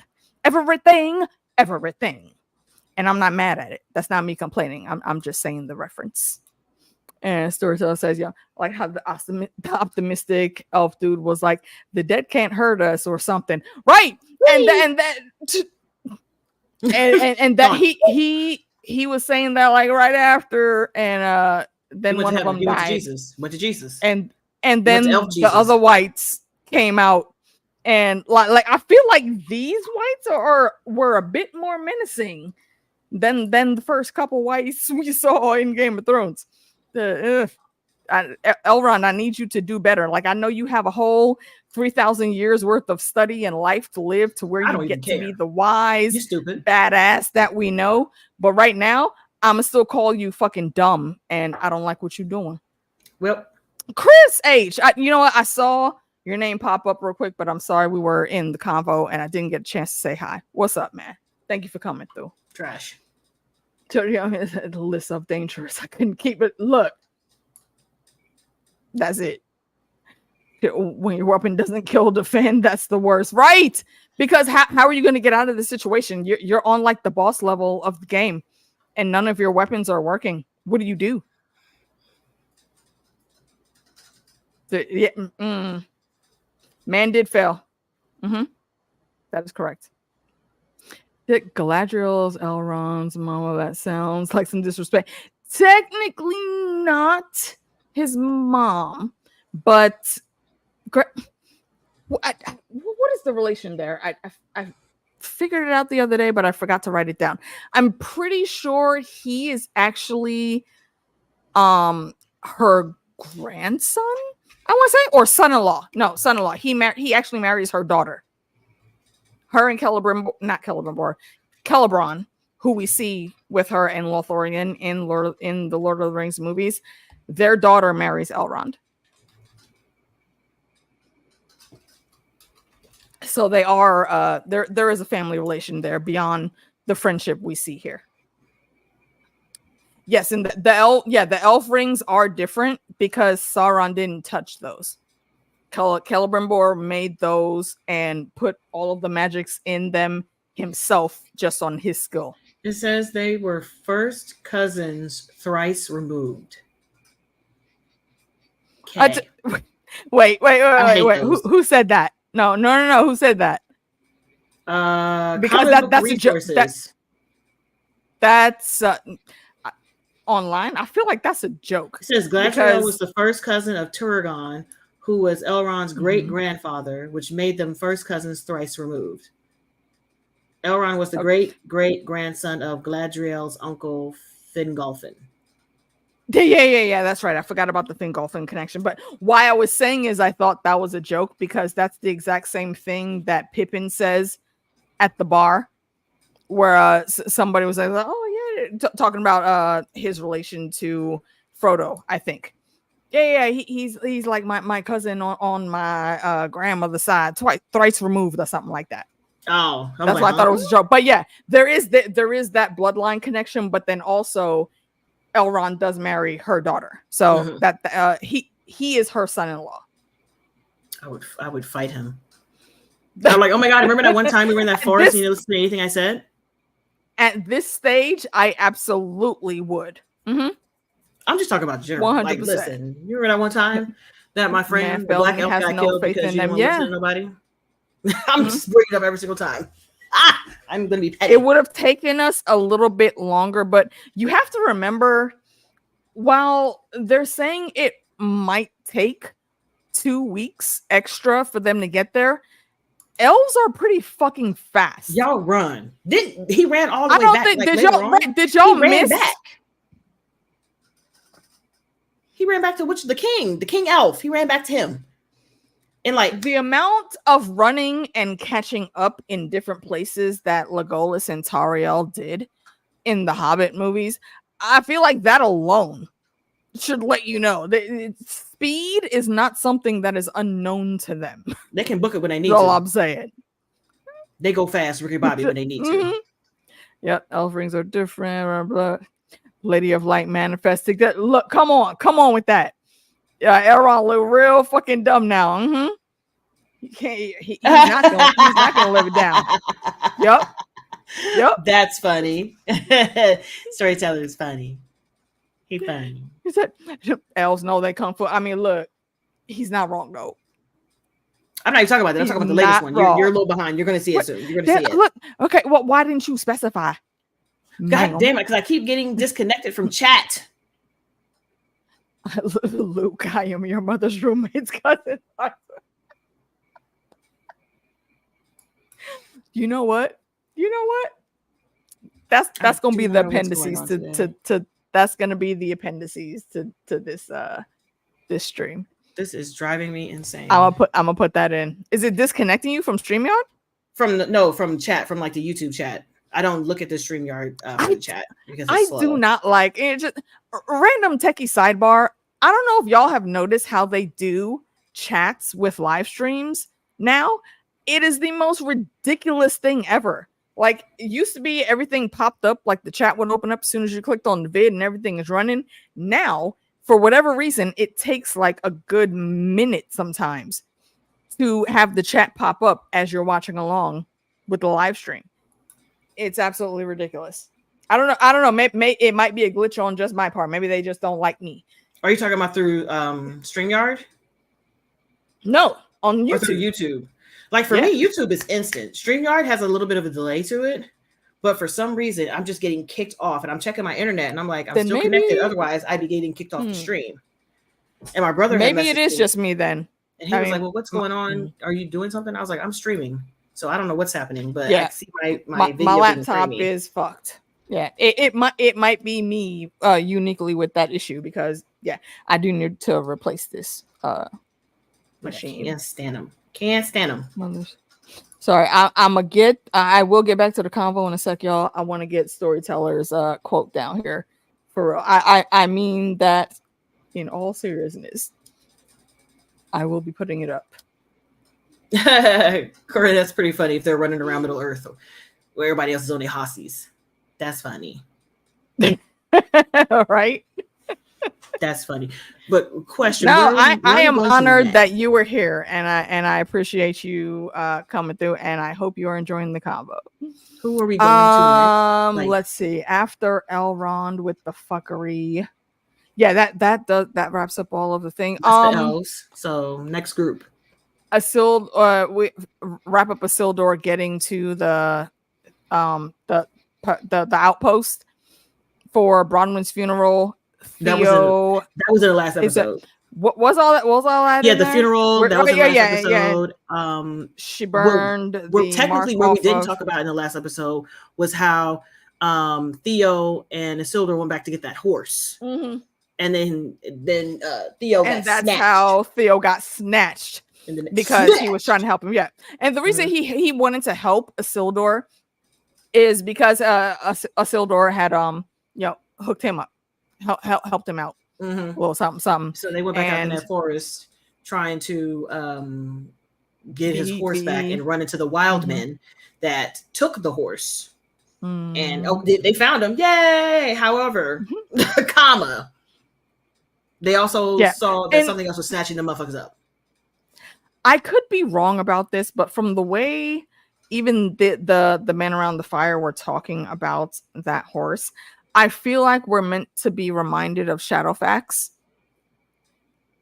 And I'm not mad at it. That's not me complaining. I'm just saying the reference. And Storyteller says, like how the optimistic elf dude was like, the dead can't hurt us or something. Right. And that he was saying that like right after, and then one of them died. Went to Jesus. And then the other whites came out. And like I feel like these whites were a bit more menacing than the first couple whites we saw in Game of Thrones. Elrond, I need you to do better. Like I know you have a whole 3,000 years worth of study and life to live to where you get to be the wise, badass that we know. But right now, I'ma still call you fucking dumb, and I don't like what you're doing. Well, Chris H, you know what? I saw your name pop up real quick, but I'm sorry we were in the convo and I didn't get a chance to say hi. What's up, man? Thank you for coming through. Trash. The list of dangerous. I couldn't keep it. Look, that's it. When your weapon doesn't kill, defend. That's the worst, right? Because how are you going to get out of this situation? You're on like the boss level of the game, and none of your weapons are working. What do you do? Man did fail. That is correct. Galadriel's Elrond's mama. That sounds like some disrespect. Technically not his mom, but what is the relation there? I figured it out the other day, but I forgot to write it down. I'm pretty sure he is actually her grandson, I want to say, or son-in-law. No, son-in-law. He actually marries her daughter. Her and Celebrimbor, who we see with her and Lothlorien in the Lord of the Rings movies, their daughter marries Elrond. So they are there is a family relation there beyond the friendship we see here. Yes, and the elf rings are different because Sauron didn't touch those. Celebrimbor made those and put all of the magics in them himself just on his skill. It says they were first cousins thrice removed. Okay. Wait. Who said that? No. Who said that? Because that's a joke. That's online. I feel like that's a joke. It says Galadriel was the first cousin of Turgon, who was Elrond's great-grandfather, which made them first cousins thrice removed. Elrond was the great-great-grandson of Galadriel's uncle Fingolfin. Yeah, that's right. I forgot about the Fingolfin connection. But why I was saying is I thought that was a joke because that's the exact same thing that Pippin says at the bar where somebody was like, oh, yeah, talking about his relation to Frodo, I think. Yeah, he's like my cousin on my grandmother's side, thrice removed or something like that. Oh, that's why I thought it was a joke. But yeah, there is that bloodline connection, but then also Elrond does marry her daughter, so that he is her son-in-law. I would fight him. I'm like, oh my god! Remember that one time we were in that forest and you didn't listen to anything I said? At this stage, I absolutely would. I'm just talking about Jemerite. Like, listen, you remember that one time that my friend, the black elf, got killed because you didn't want to listen to nobody? I'm just bringing it up every single time. I'm going to be petty. It would have taken us a little bit longer, but you have to remember, while they're saying it might take 2 weeks extra for them to get there, elves are pretty fucking fast. Y'all run. He ran all the way back? Did y'all miss? He ran back to the king elf. He ran back to him. And like the amount of running and catching up in different places that Legolas and Tauriel did in the Hobbit movies, I feel like that alone should let you know that speed is not something that is unknown to them. They can book it when they need to. That's all I'm saying. They go fast, Ricky Bobby, when they need to. Yep, elf rings are different. Blah, blah. Lady of Light manifesting that. Look, come on with that. Elrond look real fucking dumb now. He can't. He's not gonna live it down. Yep. That's funny. Storyteller is funny. He's funny. He said, "Elves know they come for." I mean, look, he's not wrong though. I'm not even talking about that. I'm talking about the latest one. You're a little behind. You're gonna see it soon. You're gonna see it. Look, okay. Well, why didn't you specify? God damn it! Because I keep getting disconnected from chat. Luke, I am your mother's roommate's cousin. You know what? That's gonna be the appendices to that's gonna be the appendices to this stream. This is driving me insane. I'm gonna put that in. Is it disconnecting you from StreamYard? From chat, from like the YouTube chat. I don't look at the StreamYard chat because it's slow. Do not like it. Just random techie sidebar. I don't know if y'all have noticed how they do chats with live streams now. It is the most ridiculous thing ever. Like, it used to be everything popped up, like the chat would open up as soon as you clicked on the vid and everything is running. Now, for whatever reason, it takes like a good minute sometimes to have the chat pop up as you're watching along with the live stream. It's absolutely ridiculous. I don't know. Maybe it might be a glitch on just my part. Maybe they just don't like me. Are you talking about through StreamYard? No, on YouTube. Or through YouTube. Like for me, YouTube is instant. StreamYard has a little bit of a delay to it, but for some reason, I'm just getting kicked off, and I'm checking my internet, and I'm like, I'm still connected. Otherwise, I'd be getting kicked off the stream. And my brother, maybe it is just me then. And he was like, "Well, what's going on? Are you doing something?" I was like, "I'm streaming, so I don't know what's happening." But I see my laptop is fucked. Yeah, it might be me uniquely with that issue because I do need to replace this machine. Can't stand them. Can't stand them. Sorry, I will get back to the convo in a sec, y'all. I want to get Storyteller's quote down here for real. I mean that in all seriousness. I will be putting it up. Corey, that's pretty funny if they're running around Middle Earth where everybody else is only Hossies. That's funny. Right? That's funny. But question. No, I am honored that you were here, and I appreciate you coming through, and I hope you are enjoying the combo. Who are we going to? Let's see. After Elrond with the fuckery. Yeah, that wraps up all of the thing. So next group. We wrap up Isildur getting to the outpost for Bronwyn's funeral. Theo, that was in the last episode. What was all that? What was all that? Yeah, the funeral. That was in the last episode. Yeah. She burned. Well, technically, what we didn't talk about in the last episode was how Theo and Isildur went back to get that horse. Mm-hmm. And then Theo got snatched. And that's how Theo got snatched because he was trying to help him. Yeah. And the reason he wanted to help Isildur is because Isildur had hooked him up, helped him out. Mm-hmm. A little something. So they went back out in that forest trying to get his horse back and run into the wild men that took the horse. And they found him. Yay! However, they also saw that something else was snatching the motherfuckers up. I could be wrong about this, but from the way even the men around the fire were talking about that horse, I feel like we're meant to be reminded of Shadowfax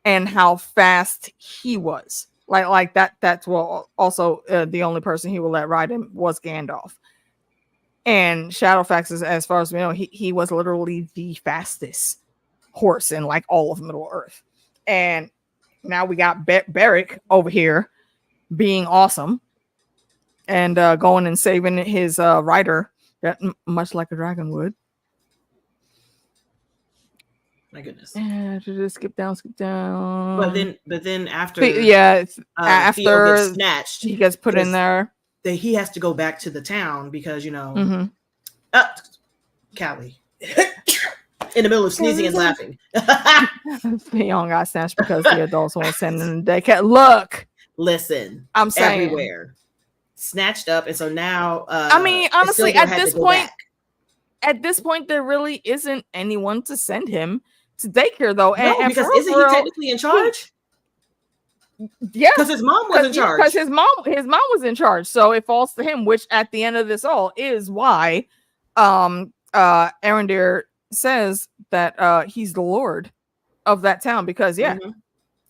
and how fast he was. Like that. That's also the only person he would let ride him was Gandalf. And Shadowfax, as far as we know, he was literally the fastest horse in like all of Middle Earth. And now we got Beric over here being awesome and going and saving his rider, much like a dragon would. My goodness. Yeah, just skip down. But then after after Theo gets snatched, he gets put in there. He has to go back to the town because Callie in the middle of sneezing and laughing. Theon got snatched because the adults won't send him. They can't look. Listen, I'm saying everywhere snatched up, and so now. I mean, honestly, at this point, there really isn't anyone to send him to daycare, though. No, because isn't he technically in charge? Yeah, because his mom was in charge. Because his mom was in charge, so it falls to him. Which, at the end of this all, is why Arendir says that he's the lord of that town. Because and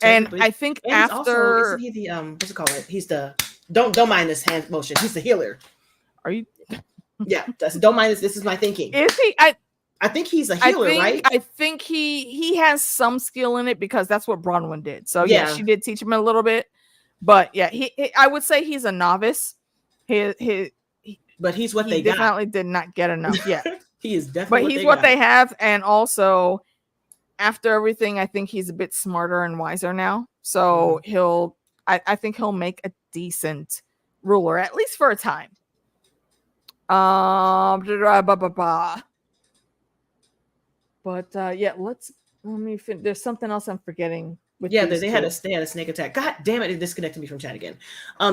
I think after also, isn't he the what's it called? He's the don't mind this hand motion. He's the healer. Are you? Yeah, don't mind this. This is my thinking. Is he? I think he's a healer, right? I think he has some skill in it because that's what Bronwyn did. So yeah, she did teach him a little bit, but yeah, I would say he's a novice. But he's what they definitely did not get enough. Yeah, he is definitely. But he's what they have, and also after everything, I think he's a bit smarter and wiser now. So I think he'll make a decent ruler, at least for a time. But let me there's something else I'm forgetting. They had a snake attack. God damn it disconnected me from chat again.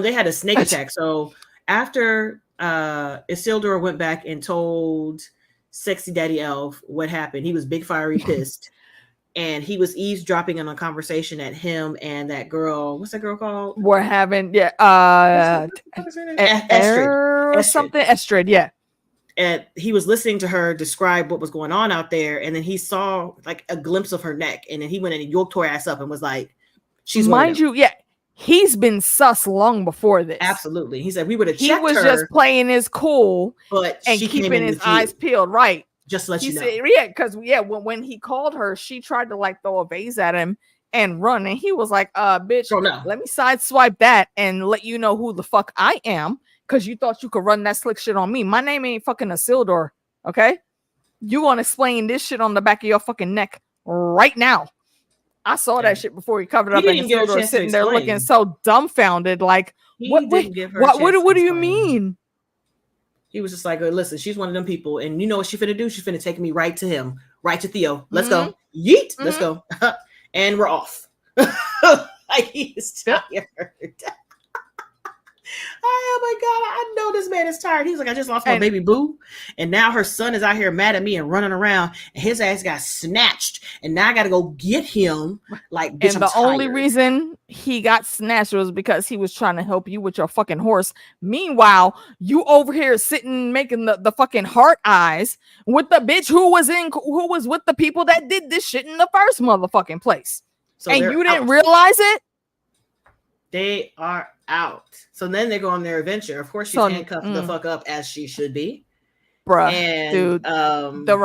They had a snake attack. So after Isildur went back and told Sexy Daddy Elf what happened, he was big fiery pissed. And he was eavesdropping on a conversation that him and that girl, what's that girl called? We're having Estrid, yeah. And he was listening to her describe what was going on out there, and then he saw like a glimpse of her neck, and then he went and yoked her ass up and was like, "She's." Mind you, he's been sus long before this. Absolutely. He said we would have checked her. He was just playing his cool, but and keeping his eyes peeled. Right. Just to let you know. Said, yeah, because when he called her, she tried to like throw a vase at him and run, and he was like, bitch, no. Let me sideswipe that and let you know who the fuck I am, because you thought you could run that slick shit on me. My name ain't fucking Isildur, okay? You want to explain this shit on the back of your fucking neck right now. I saw that shit before he covered up, and Isildur sitting there looking so dumbfounded, like, what do you mean? He was just like, listen, she's one of them people, and you know what she finna do? She's finna take me right to him, right to Theo. Let's go. Yeet. Let's go. And we're off. Like, he is tired. Oh my God, I know this man is tired. He's like, I just lost my baby boo, and now her son is out here mad at me and running around, and his ass got snatched, and now I got to go get him. Like, bitch, and the only reason he got snatched was because he was trying to help you with your fucking horse. Meanwhile, you over here sitting making the fucking heart eyes with the bitch who was with the people that did this shit in the first motherfucking place, so and you didn't realize it. They are out. So then they go on their adventure. Of course, she's handcuffed the fuck up as she should be. Bruh, and, dude, the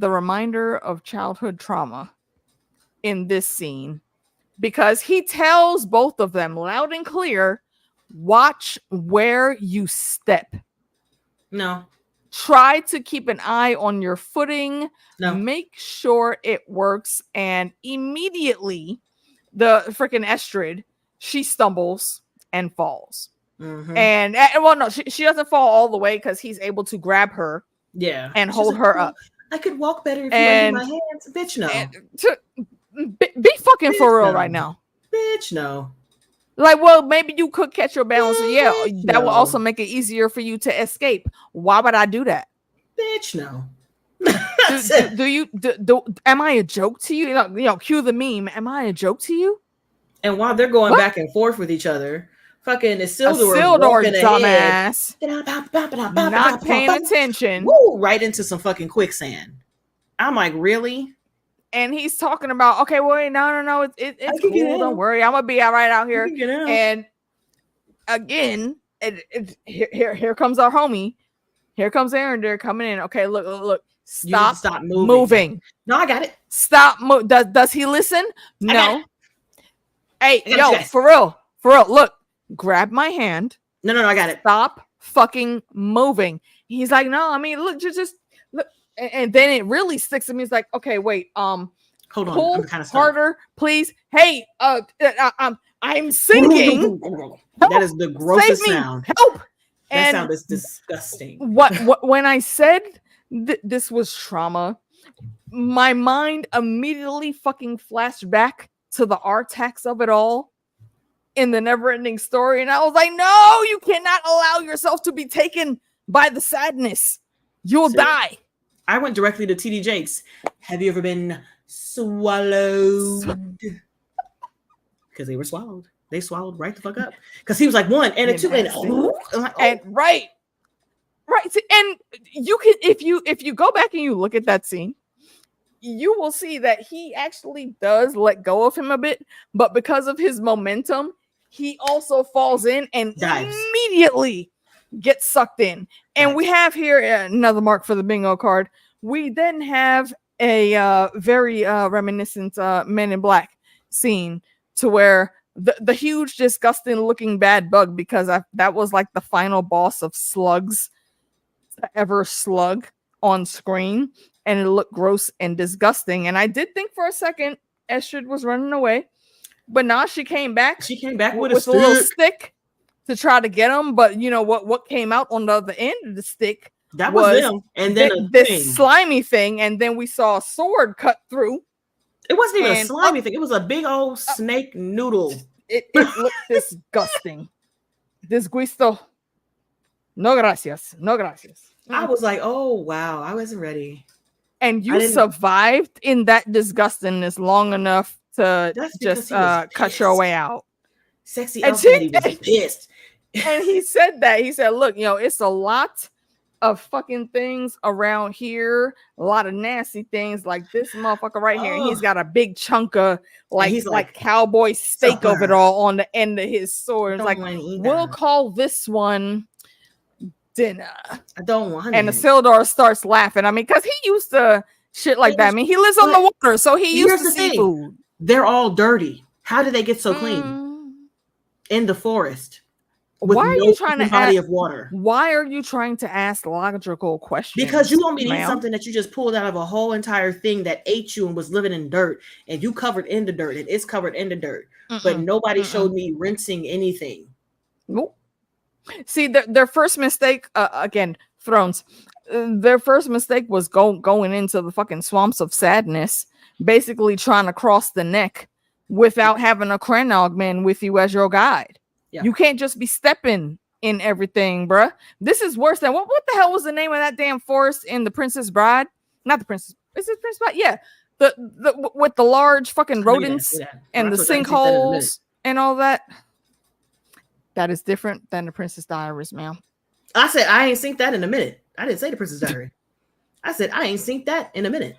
reminder of childhood trauma in this scene, because he tells both of them loud and clear, watch where you step. No. Try to keep an eye on your footing. No. Make sure it works. And immediately the freaking Estrid, she stumbles and falls. And well, no, she doesn't fall all the way because he's able to grab her, and hold her up. I could walk better if you had my hands, bitch. No, be fucking for real right now, bitch. No, like, well, maybe you could catch your balance. That will also make it easier for you to escape. Why would I do that, bitch? No. Am I a joke to you? You know, cue the meme. Am I a joke to you? And while they're going back and forth with each other, fucking Isildur dumbass, not paying attention, right into some fucking quicksand. I'm like, really? And he's talking about, okay, wait, no, it's cool. Don't worry, I'm gonna be all right out here. And again, here comes our homie. Here comes Aaron. They're coming in. Okay, look. Stop moving. No, I got it. Stop. Does he listen? No. Hey, yo, for real. Look, grab my hand. No, I got it. Stop fucking moving. He's like, no, I mean, look, just look. And then it really sticks to me. He's like, okay, wait, hold on, pull I'm kind of harder, please. Hey, I'm singing. That is the grossest sound. Help! That sound is disgusting. What when I said this was trauma, my mind immediately fucking flashed back to the Artax of it all in the Never-Ending Story, and I was like, no, you cannot allow yourself to be taken by the sadness. You'll die. I went directly to TD Jakes. Have you ever been swallowed? Because they were swallowed. They swallowed right the fuck up. Because he was like 1 and a 2 and like, and right. And you can, if you go back and you look at that scene, you will see that he actually does let go of him a bit, but because of his momentum, he also falls in and dives. Immediately gets sucked in. And we have here another mark for the bingo card. We then have a very reminiscent Men in Black scene to where the huge, disgusting looking bad bug, because that was like the final boss of slugs to ever slug on screen, and it looked gross and disgusting. And I did think for a second Estrid was running away, but now she came back. She came back with a little stick to try to get him. But you know what came out on the other end of the stick? That was them. And then this slimy thing, and then we saw a sword cut through. It wasn't even a slimy thing. It was a big old snake noodle. It looked disgusting. Disgusto. No gracias. No gracias. I was like, oh, wow. I wasn't ready. And you survived in that disgustingness long enough to just cut your way out. Sexy Elf was pissed. And he said that. He said, look, it's a lot of fucking things around here, a lot of nasty things like this motherfucker right here. And he's got a big chunk of like cowboy steak of it all on the end of his sword. It's like, we'll call this one dinner. I don't want and it. And Isildur starts laughing. I mean, because he used to shit like that. I mean, he lives on the water, so he used to seafood. They're all dirty. How did they get so clean? In the forest. Why are you trying to body of water? Why are you trying to ask logical questions? Because you want me to eat something that you just pulled out of a whole entire thing that ate you and was living in dirt, and you covered in the dirt, and it's covered in the dirt. But nobody showed me rinsing anything. Nope. See, their first mistake, again, Thrones. Their first mistake was going into the fucking swamps of sadness, basically trying to cross the neck without having a Cranog man with you as your guide. Yeah. You can't just be stepping in everything, bruh. This is worse than what the hell was the name of that damn forest in The Princess Bride? Not the Princess. Is it Princess Bride? Yeah. The with the large fucking rodents and the sinkholes and all that. That is different than The Princess Diaries, ma'am. I said I ain't synced that in a minute. I didn't say The Princess Diary. I said I ain't synced that in a minute.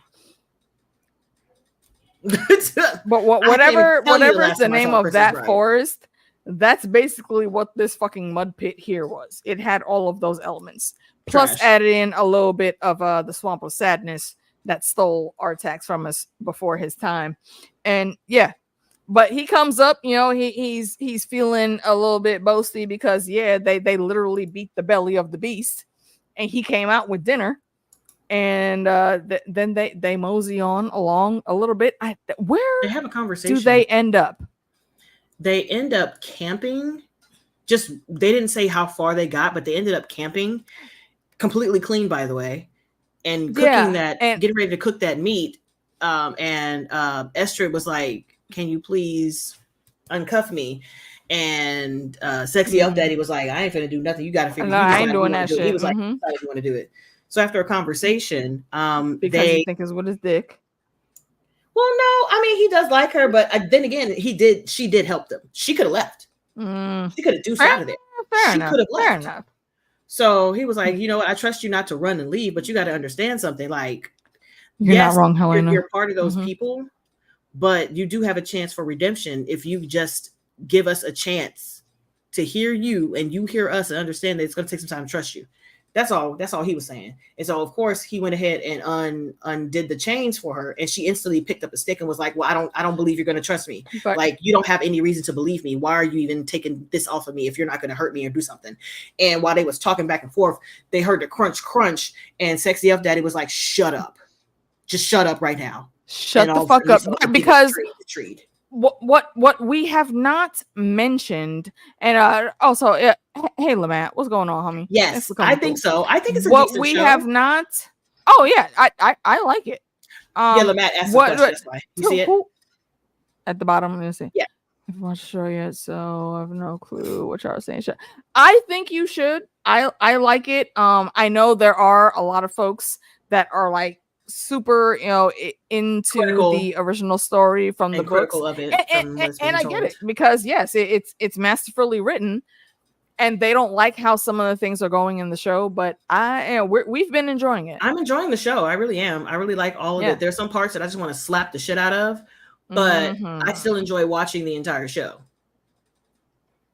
But whatever is the name of that forest, that's basically what this fucking mud pit here was. It had all of those elements, plus added in a little bit of the Swamp of Sadness that stole Artax from us before his time. And yeah, but he comes up, you know, he's feeling a little bit boasty because they literally beat the belly of the beast, and he came out with dinner. And then they mosey on along a little bit. Where they have a conversation. Do they end up? They end up camping. They didn't say how far they got, but they ended up camping, completely clean, by the way, and cooking getting ready to cook that meat. And Estrid was like, "Can you please uncuff me?" And Sexy Elf Daddy was like, "I ain't finna do nothing. You gotta figure. I ain't doing that shit." He was like, "You want to do it." So after a conversation, because he think is with his dick. Well, no, I mean he does like her, but then again, she did help them. She could have left. She could have deuced out of there. She could have left. Fair enough. So he was like, you know what? I trust you not to run and leave, but you got to understand something. Like, you're not wrong, Helena. You're part of those people, but you do have a chance for redemption if you just give us a chance to hear you and you hear us and understand that it's going to take some time to trust you. That's all he was saying. And so of course he went ahead and undid the chains for her, and she instantly picked up a stick and was like, well, I don't believe you're going to trust me. But, like, you don't have any reason to believe me. Why are you even taking this off of me if you're not going to hurt me or do something? And while they was talking back and forth, they heard the crunch, and Sexy Elf Daddy was like, shut up. Just shut up right now. Shut the fuck up. Because what we have not mentioned, and also, hey Lamat, what's going on, homie? Yes, I think so. I think it's a what decent we show. have not. Oh yeah, I like it. Yeah, Lamat asked a question. You see it at the bottom? Let me see. Yeah, I haven't watched the show yet, so I have no clue what y'all are saying. I think you should. I like it. I know there are a lot of folks that are like super, into the original story from the books of it, and I get it, because yes, it's masterfully written, and they don't like how some of the things are going in the show, but we've been enjoying it. I'm enjoying the show. I really am. I really like all of it. There's some parts that I just want to slap the shit out of, but I still enjoy watching the entire show.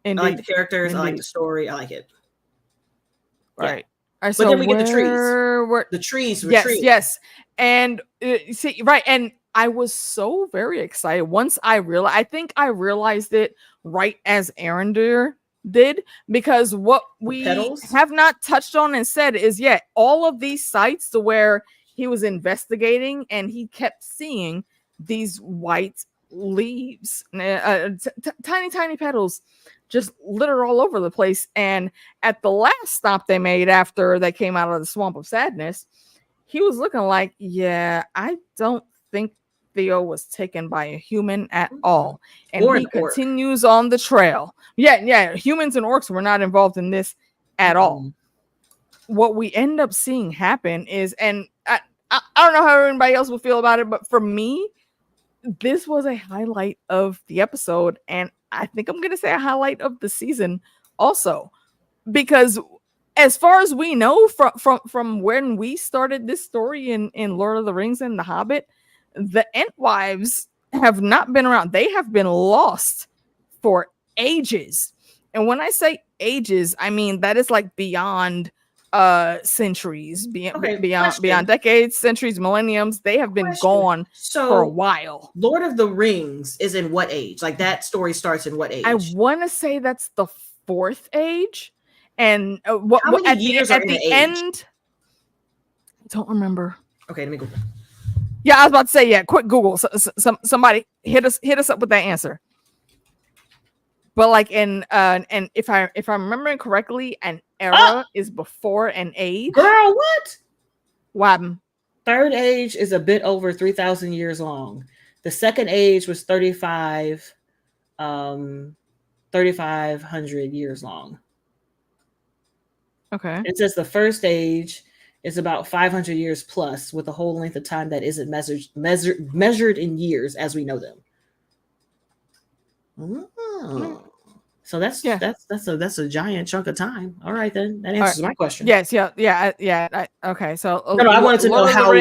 Indeed. I like the characters. Indeed. I like the story. I like it. Right. But so then we get the trees. The trees. Yes. And see, right. And I was so very excited once I realized it right as Arendir did, because what we have not touched on and said is, all of these sites to where he was investigating and he kept seeing these white leaves, tiny petals, just litter all over the place. And at the last stop they made after they came out of the Swamp of Sadness, he was looking like, I don't think Theo was taken by a human at all. And he continues on the trail. Humans and orcs were not involved in this at all. What we end up seeing happen is, and I don't know how anybody else will feel about it, but for me, this was a highlight of the episode, and I think I'm going to say a highlight of the season also, because as far as we know from when we started this story in Lord of the Rings and The Hobbit, the Entwives have not been around. They have been lost for ages. And when I say ages, I mean that is like beyond centuries, beyond decades, centuries, millenniums. They have been gone for a while. Lord of the Rings is in what age? Like that story starts in what age? I want to say that's the 4th age. And how many years are in the end? I don't remember. Okay, let me Google. Yeah, I was about to say, quick Google. Somebody hit us up with that answer. But like and if I'm remembering correctly, an era is before an age. Girl, what? What? 3rd age is a bit over 3,000 years long. The 2nd age was 3,500 years long. Okay. It says the 1st age is about 500 years plus, with a whole length of time that isn't measured in years as we know them. Oh. So that's a giant chunk of time. All right, then that answers my question. Yes, yeah. Okay, so no, I wanted to know how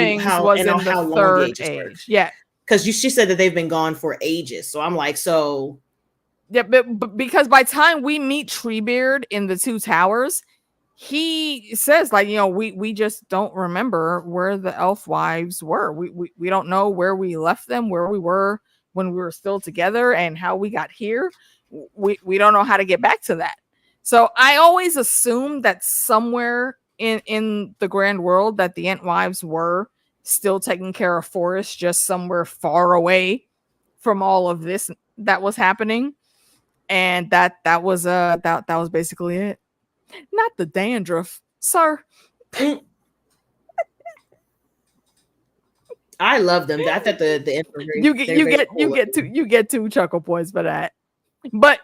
was in the 3rd age. Yeah, because she said that they've been gone for ages. So I'm like, so yeah, but because by the time we meet Treebeard in the 2 towers, he says like, we just don't remember where the elf wives were. We don't know where we left them, where we were when we were still together, and how we got here. We don't know how to get back to that. So I always assumed that somewhere in the grand world that the Entwives were still taking care of Forrest, just somewhere far away from all of this that was happening. And that was basically it. Not the dandruff, sir. I love them. I thought the you get 2 chuckle points for that. But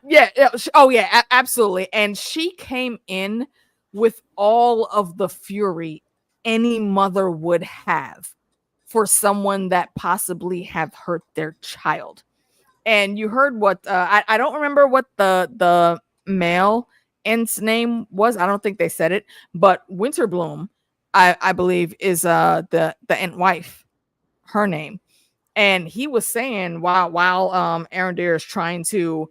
absolutely. And she came in with all of the fury any mother would have for someone that possibly have hurt their child. And you heard what I don't remember what the male Ent's name was. I don't think they said it, but Winterbloom, I believe, is the Ent wife, her name. And he was saying while Arondir is trying to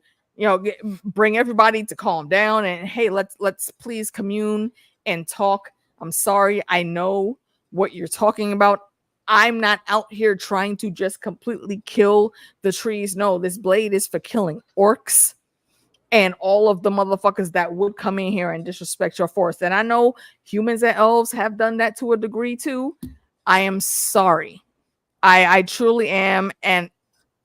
bring everybody to calm down and hey, let's please commune and talk. I'm sorry, I know what you're talking about. I'm not out here trying to just completely kill the trees. No, this blade is for killing orcs and all of the motherfuckers that would come in here and disrespect your forest. And I know humans and elves have done that to a degree too. I am sorry. I truly am. And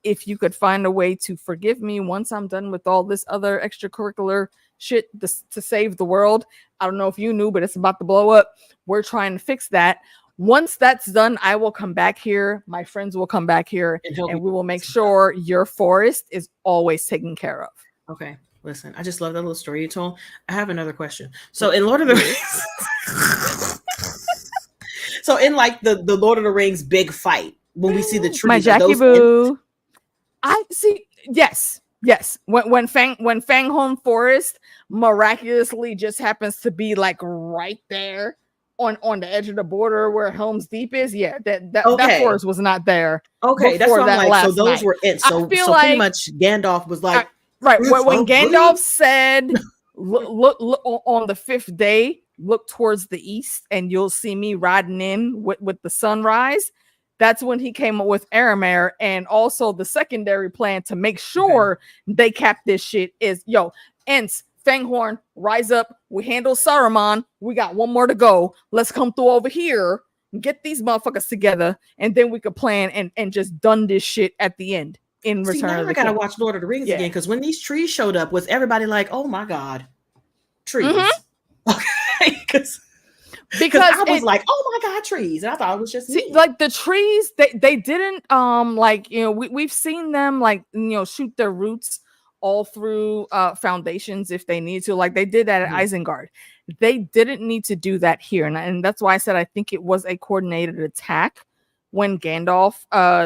if you could find a way to forgive me once I'm done with all this other extracurricular shit to save the world. I don't know if you knew, but it's about to blow up. We're trying to fix that. Once that's done, I will come back here. My friends will come back here and we will make sure your forest is always taken care of. Okay. Listen, I just love that little story you told. I have another question. So in Lord of the Rings, so in like the Lord of the Rings big fight, when we see the trees, my Jackie Boo, I see. Yes. When Fanghorn Forest miraculously just happens to be like right there on the edge of the border where Helm's Deep is. Yeah, that forest was not there. Okay, that's what I'm like. So those were it. So pretty much Gandalf was like. Right. When Gandalf said, look on the 5th day, look towards the east and you'll see me riding in with the sunrise. That's when he came up with Aramare. And also the secondary plan to make sure they cap this shit is, Ents, Fanghorn, rise up. We handle Saruman. We got one more to go. Let's come through over here and get these motherfuckers together. And then we could plan and just done this shit at the end. In Return of the King. I gotta watch Lord of the Rings again because when these trees showed up, was everybody like, "Oh my god, trees"? Okay, because I was like, "Oh my god, trees," and I thought it was just like the trees. They didn't we've seen them shoot their roots all through foundations if they need to, like they did that at Isengard. They didn't need to do that here, and that's why I said I think it was a coordinated attack. When Gandalf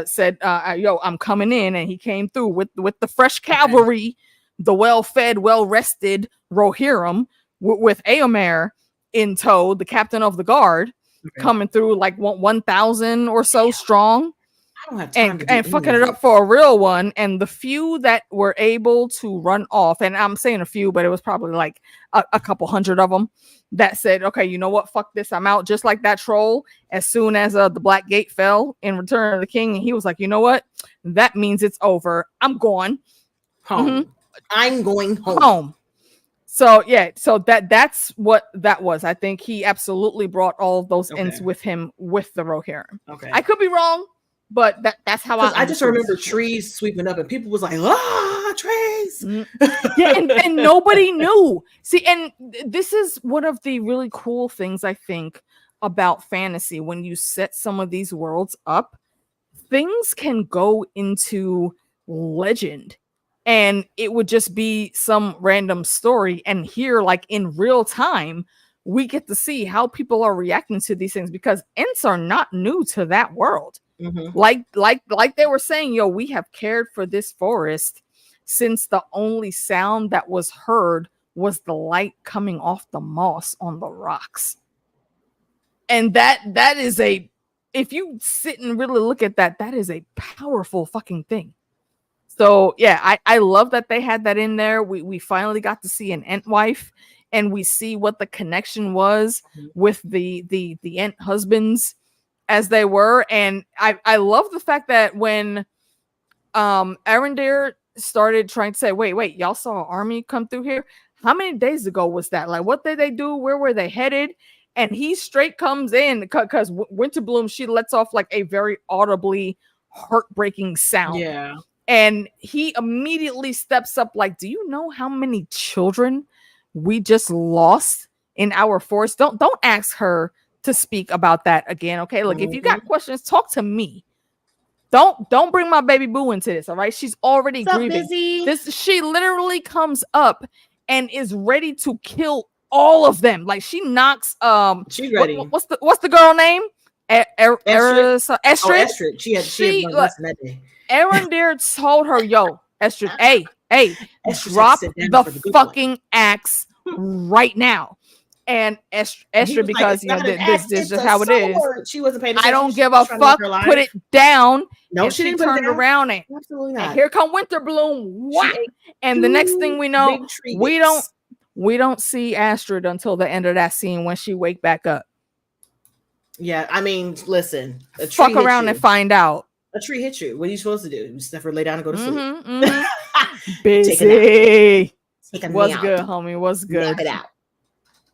said, I'm coming in, and he came through with the fresh cavalry, the well-fed, well-rested Rohirrim with Éomer, in tow, the captain of the guard, coming through like 1,000 or so strong. I don't have time and fucking it up for a real one. And the few that were able to run off, and I'm saying a few, but it was probably like a couple hundred of them that said, okay, you know what, fuck this, I'm out. Just like that troll, as soon as the Black Gate fell in Return of the King, and he was like, you know what, that means it's over, I'm going home. I'm going home. So yeah, so that's what that was. I think he absolutely brought all of those ends with him with the Rohirrim. Okay, I could be wrong, but that's how I just remember trees sweeping up, and people was like, trees. Yeah, and nobody knew. See, and this is one of the really cool things I think about fantasy. When you set some of these worlds up, things can go into legend. And it would just be some random story. And here, like in real time, we get to see how people are reacting to these things, because Ents are not new to that world. Like they were saying, yo, we have cared for this forest since the only sound that was heard was the light coming off the moss on the rocks. And that is if you sit and really look at that, that is a powerful fucking thing. So yeah, I love that they had that in there. We finally got to see an Ent wife, and we see what the connection was with the Ent husbands as they were. And I love the fact that when Arendir started trying to say, wait, y'all saw an army come through here? How many days ago was that? Like, what did they do? Where were they headed? And he straight comes in, because Winterbloom, she lets off like a very audibly heartbreaking sound. Yeah. And he immediately steps up like, do you know how many children we just lost in our forest? Don't ask her to speak about that again. Okay, look, if you got questions, talk to me. Don't bring my baby boo into this. All right, she's already grieving. She literally comes up and is ready to kill all of them. Like, she knocks she's ready. What's the girl name? Estrid. Estrid. She had one that day. Arendir told her, yo, Estrid, hey, drop the fucking axe right now. And Estrid, because this is just how it is. She wasn't paying attention. I don't give a fuck. Put it down. No, she didn't turn around and absolutely not. And here come Winterbloom. Whack. And the next thing we know, we don't see Astrid until the end of that scene when she wake back up. Yeah, I mean, listen. Fuck around and find out. A tree hit you. What are you supposed to do? You just never lay down and go to sleep. Busy. What's good, homie? What's good? Nap it out.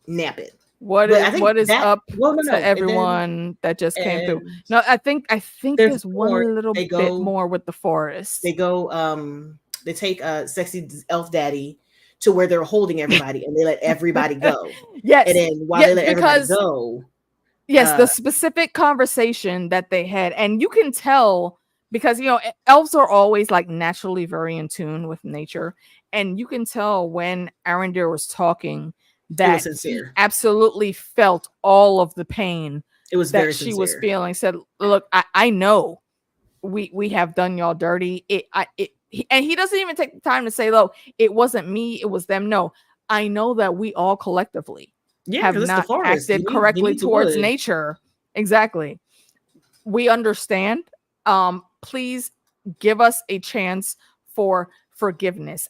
Nap it. What is up to everyone that just came through? No, I think there's one little bit more with the forest. They go, they take sexy elf daddy to where they're holding everybody, and they let everybody go. Yes. And then while they let everybody go. Yes, the specific conversation that they had, and you can tell, because elves are always like naturally very in tune with nature, and you can tell when Arendir was talking that he absolutely felt all of the pain it was that she was feeling. Said, look, I know we have done y'all dirty. And he doesn't even take the time to say, look, it wasn't me, it was them. No, I know that we all collectively have not acted correctly towards nature. Exactly. We understand. Please give us a chance for forgiveness.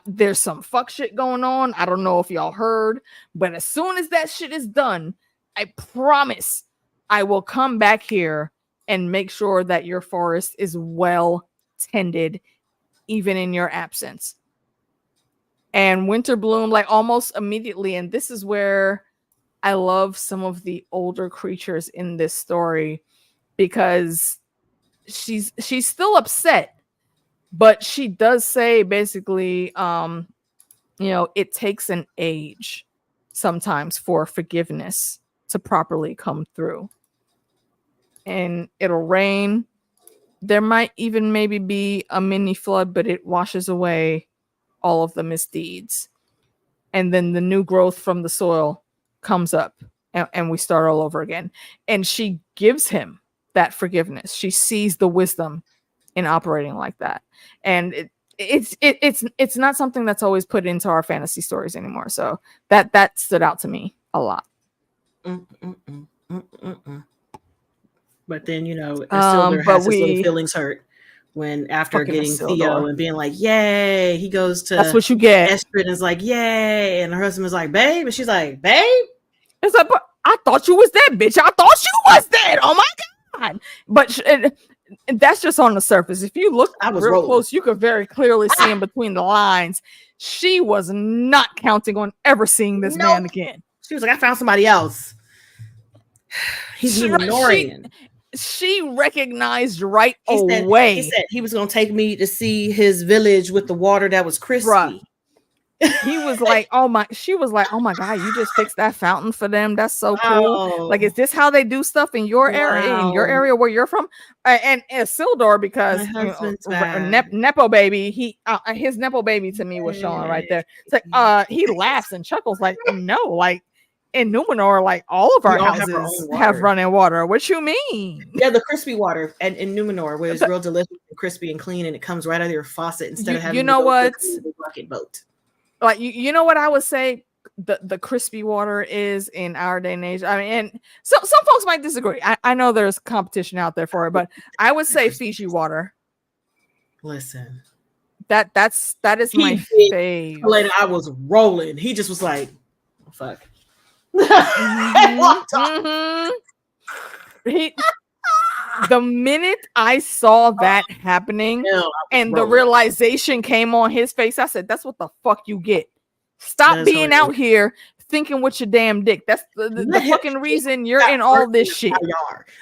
There's some fuck shit going on. I don't know if y'all heard, but as soon as that shit is done, I promise I will come back here and make sure that your forest is well tended, even in your absence. And Winterbloom, like almost immediately, and this is where I love some of the older creatures in this story, because she's still upset, but she does say basically, it takes an age sometimes for forgiveness to properly come through. And it'll rain. There might even maybe be a mini flood, but it washes away all of the misdeeds. And then the new growth from the soil comes up, and we start all over again. And she gives him that forgiveness. She sees the wisdom in operating like that. And it's not something that's always put into our fantasy stories anymore. So that stood out to me a lot. But then, you know, Isildur has his little feelings hurt when after getting Isildur. Theo and being like, yay, he goes to that's what you get. Estrid and is like, yay. And her husband was like, babe. And she's like, babe? It's like, but I thought you was dead, bitch. I thought you was dead. Oh my God. But that's just on the surface. If you look real close, you could very clearly see in between the lines. She was not counting on ever seeing this man again. She was like, I found somebody else. He's Numenorian. She recognized right away. He said he was going to take me to see his village with the water that was crispy. Bruh. He was like, she was like, oh my God, you just fixed that fountain for them. That's so cool. Like, is this how they do stuff in your area where you're from? And Isildur, because Nepo baby, his Nepo baby to me was showing right there. It's like, he laughs and chuckles like, no, like in Numenor, like all of our houses have running water. What you mean? Yeah, the crispy water and in Numenor, where it's real delicious and crispy and clean, and it comes right out of your faucet instead of having to go to the bucket boat. Like, you know what I would say the crispy water is in our day and age? I mean, and some folks might disagree. I know there's competition out there for it, but I would say Fiji water. Listen, that is my fave. Later, I was rolling. He just was like, oh, fuck. The minute I saw that happening and the realization came on his face, I said, that's what the fuck you get. Stop being out here thinking with your damn dick. That's the fucking reason you're in all this shit.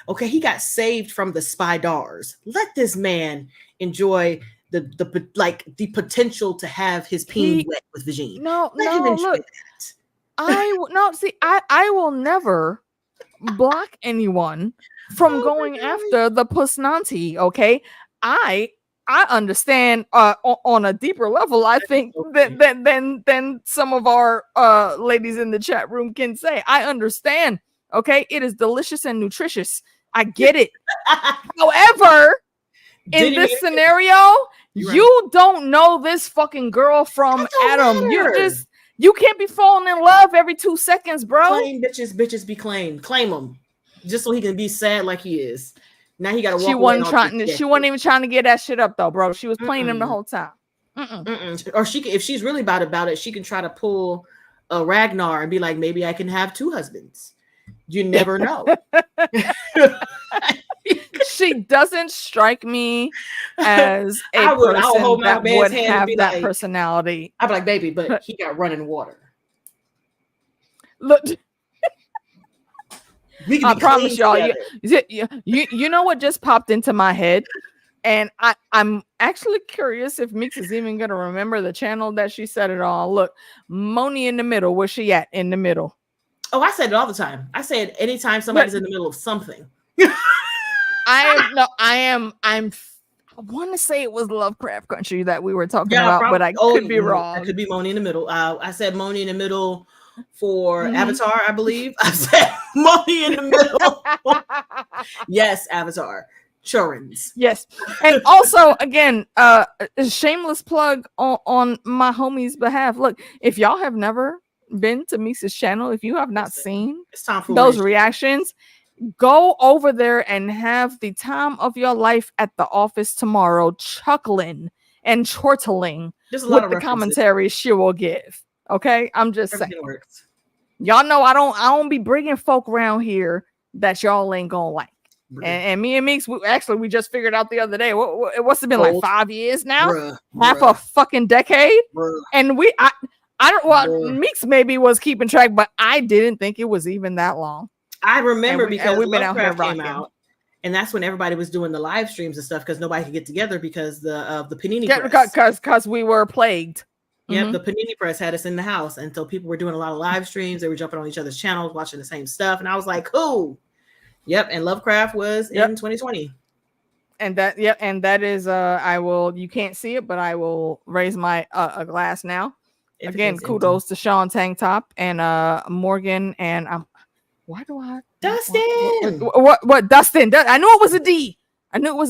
Okay, he got saved from the Spidars. Let this man enjoy the potential to have his peen wet with Vagine. Look, I will never block anyone from going after the Pusnanti. Okay, I understand on a deeper level. I think than some of our ladies in the chat room can say. I understand. Okay, it is delicious and nutritious. I get it. However, in this scenario, you don't know this fucking girl from Adam. You can't be falling in love every 2 seconds, bro. Claim bitches be claimed. Claim them. Just so he can be sad like he is. Now he got to walk away. She wasn't even trying to get that shit up though, bro. She was playing him the whole time. Or if she's really about it, she can try to pull a Ragnar and be like, maybe I can have 2 husbands. You never know. She doesn't strike me as a person that would have that personality. I'd be like, baby, but he got running water. Look. I promise y'all, you know what just popped into my head, and I'm actually curious if Meeks is even gonna remember the channel that she said it on. Look, Moni in the middle. Where's she at in the middle? Oh, I said it all the time. I said anytime somebody's in the middle of something. I want to say it was Lovecraft Country that we were talking about, but I could be wrong. It could be Moni in the middle. I said Moni in the middle for Avatar, I believe. I said Moni in the middle. Yes, Avatar. Churins. Yes. And also, again, a shameless plug on my homie's behalf. Look, if y'all have never been to Meeks' channel, if you have not seen those reactions, go over there and have the time of your life at the office tomorrow, chuckling and chortling with the commentary she will give. Okay, I'm just saying. Y'all know I don't be bringing folk around here that y'all ain't gonna like. And me and Meeks, we just figured out the other day. What's it been like 5 years now? Half a fucking decade. And Meeks maybe was keeping track, but I didn't think it was even that long. I remember because we've been out here came out, and that's when everybody was doing the live streams and stuff because nobody could get together because the Panini press. Because we were plagued. Yeah, the Panini press had us in the house, and so people were doing a lot of live streams. They were jumping on each other's channels, watching the same stuff, and I was like, "Cool." Yep, and Lovecraft was in 2020. And that is I will. You can't see it, but I will raise my a glass now. Again, kudos to Sean Tank Top and Morgan and why do I Dustin? What Dustin? I knew it was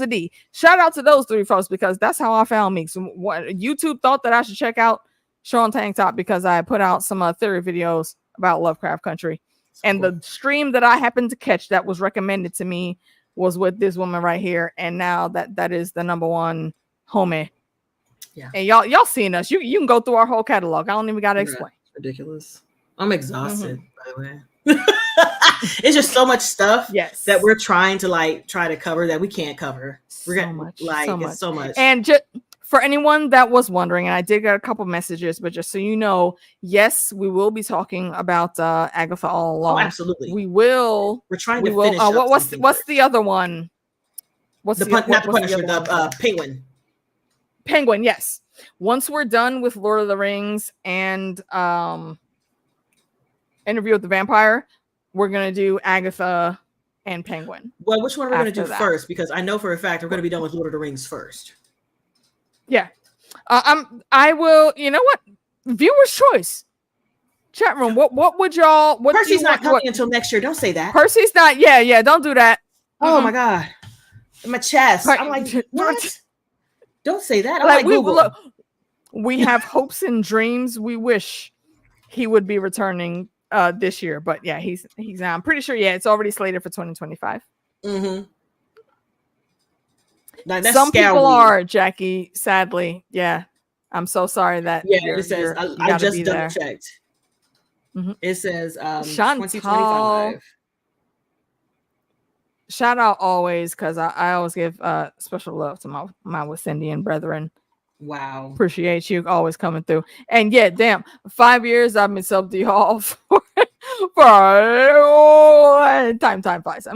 a D. Shout out to those 3 folks because that's how I found Meeks. What YouTube thought that I should check out Sean Tank Top because I put out some theory videos about Lovecraft Country. And the stream that I happened to catch that was recommended to me was with this woman right here. And now that is the #1 homie. Yeah. And y'all seen us. You can go through our whole catalog. I don't even gotta explain. Ridiculous. I'm exhausted, by the way. It's just so much stuff that we're trying to cover that we can't cover. We're so much. And just for anyone that was wondering, and I did get a couple messages, but just so you know, yes, we will be talking about Agatha all along. Oh, absolutely. We will. We're trying to finish up what's the other one? Penguin. Penguin, yes. Once we're done with Lord of the Rings and Interview with the Vampire, we're gonna do Agatha and Penguin. Well, which one are we gonna do first? Because I know for a fact we're gonna be done with Lord of the Rings first. Yeah. I will, you know what? Viewer's choice. Chat room. What would y'all Percy's not coming until next year. Don't say that. Percy's not, don't do that. Oh my god. My chest. I'm like, what? Don't say that. I'm like Google. We have hopes and dreams. We wish he would be returning this year. But yeah, he's I'm pretty sure, it's already slated for 2025. Mm-hmm. Some people are, Jackie, sadly. Yeah. I'm so sorry that it says I just double checked. Mm-hmm. It says 2025. Shout out always, because I always give special love to my West Indian brethren. Wow. Appreciate you always coming through. And damn, 5 years I've been subbed to y'all for time flies.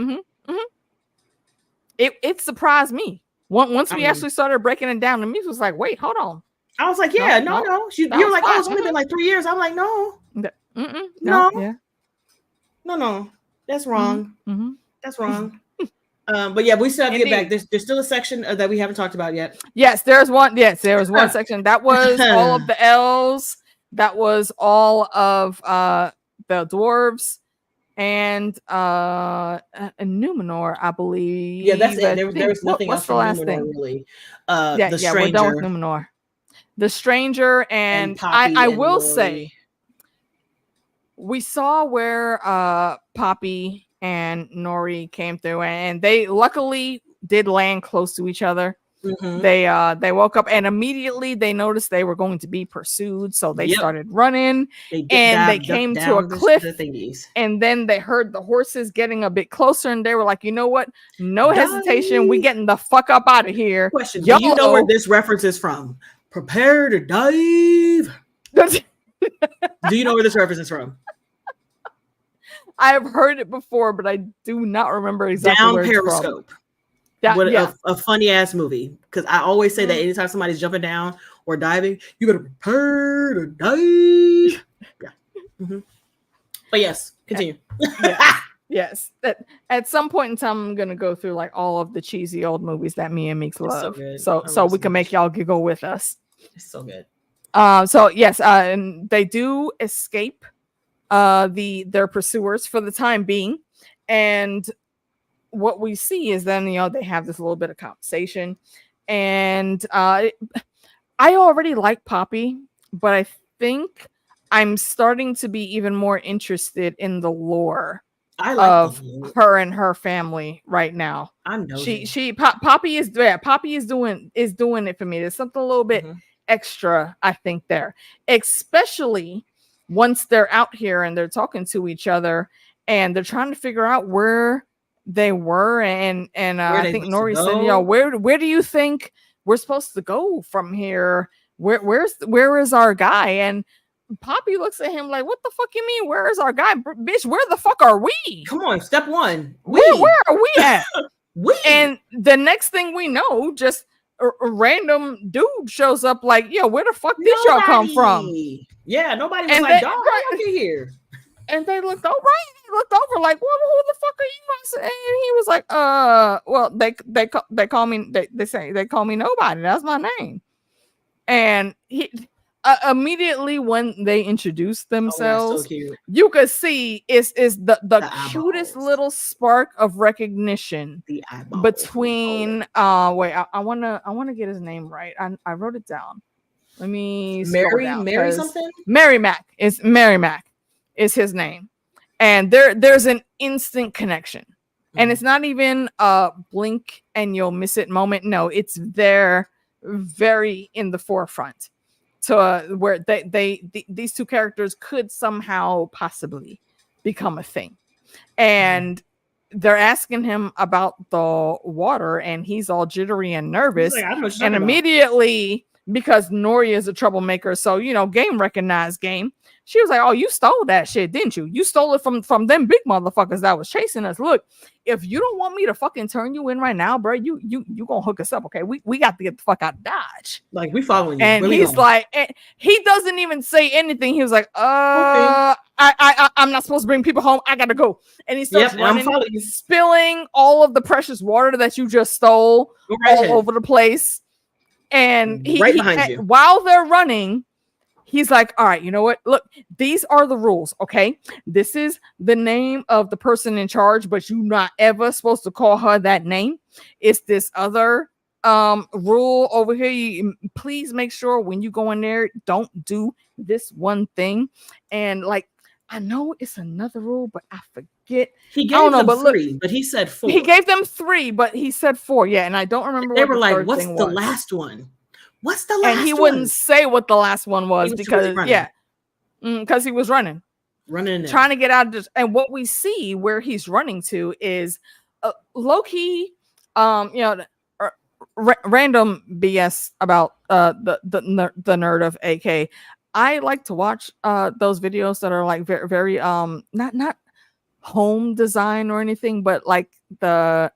It surprised me. Once we actually started breaking it down, the Meeks was like, wait, hold on. I was like, no. You're like, it's only been like 3 years. I'm like, no. No. That's wrong. Mm-hmm. That's wrong. But yeah, we still have to get back. There's still a section that we haven't talked about yet. Yes, there's one. Yes, there was one section. That was all of the elves. That was all of the dwarves and Numenor, I believe. Yeah, that's it. There was nothing else from Numenor, really. The Stranger. We're done with Numenor. The Stranger and I will say, we saw where Poppy and Nori came through, and they luckily did land close to each other. Mm-hmm. They woke up and immediately they noticed they were going to be pursued, so they started running. They came to a cliff, and then they heard the horses getting a bit closer, and they were like, you know what? No hesitation, we getting the fuck up out of here. Question: do you know where this reference is from? Prepare to dive. Do you know where this reference is from? I have heard it before, but I do not remember exactly Down where Periscope. A funny ass movie. Because I always say that anytime somebody's jumping down or diving, you better prepare to dive. Yeah. Mm-hmm. But yes, continue. Yes. At some point in time, I'm gonna go through like all of the cheesy old movies that me and Meeks love. So we can make y'all giggle with us. It's so good. So yes, and they do escape their pursuers for the time being, and what we see is then they have this little bit of conversation, and I already like Poppy, but I think I'm starting to be even more interested in the lore of her and her family right now. I'm Poppy is doing it for me. There's something a little bit extra, I think, there, especially once they're out here and they're talking to each other and they're trying to figure out where they were, and I think Nori said, where do you think we're supposed to go from here? Where is our guy? And Poppy looks at him like, what the fuck you mean? Where is our guy? Bitch, where the fuck are we? Come on, step one. Where are we at? And the next thing we know, just a random dude shows up like, yo, where the fuck did y'all come from? Yeah, nobody was like, dog, how you get here? And they looked over. He looked over like, well, who the fuck are you? And he was like, well, they call me. They call me nobody. That's my name. And he immediately when they introduced themselves, so you could see is the cutest little spark of recognition between. Wait, I wanna get his name right. I wrote it down. Let me Mary something. Mary Mac. It's Mary Mac. is his name. And there's an instant connection. And it's not even a blink and you'll miss it moment. No, it's there very in the forefront to where these two characters could somehow possibly become a thing. And they're asking him about the water and he's all jittery and nervous. And immediately, because Nori is a troublemaker, so, you know, game recognized game. She was like, oh, you stole that shit, didn't you? You stole it from them big motherfuckers that was chasing us. Look, if you don't want me to fucking turn you in right now, bro, you gonna hook us up, okay? We got to get the fuck out of Dodge. Like, we following you. And he's like, he doesn't even say anything. He was like, okay. I'm not supposed to bring people home. I gotta go. And he starts running, spilling all of the precious water that you just stole all over the place. And behind you. While they're running, he's like, all right, you know what? Look, these are the rules, okay? This is the name of the person in charge, but you're not ever supposed to call her that name. It's this other rule over here. Please make sure when you go in there, don't do this one thing. And like, I know it's another rule, but I forget. He gave them 3, but he said 4. He gave them 3, but he said 4. Yeah, and I don't remember. They were like, "What's the last one? What's the last one?" And he wouldn't say what the last one was because because he was running, trying to get out of this. And what we see where he's running to is low key, random BS about the nerd of AK. I like to watch those videos that are like very, very not home design or anything, but like I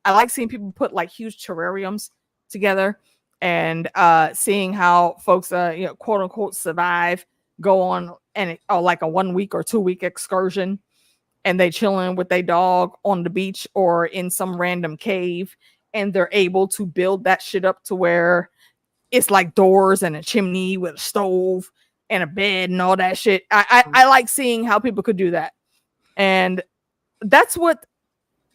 like seeing people put like huge terrariums together and seeing how folks quote unquote survive, go on and like a 1 week or 2 week excursion, and they chilling with their dog on the beach or in some random cave, and they're able to build that shit up to where it's like doors and a chimney with a stove and a bed and all that shit. I like seeing how people could do that. And that's what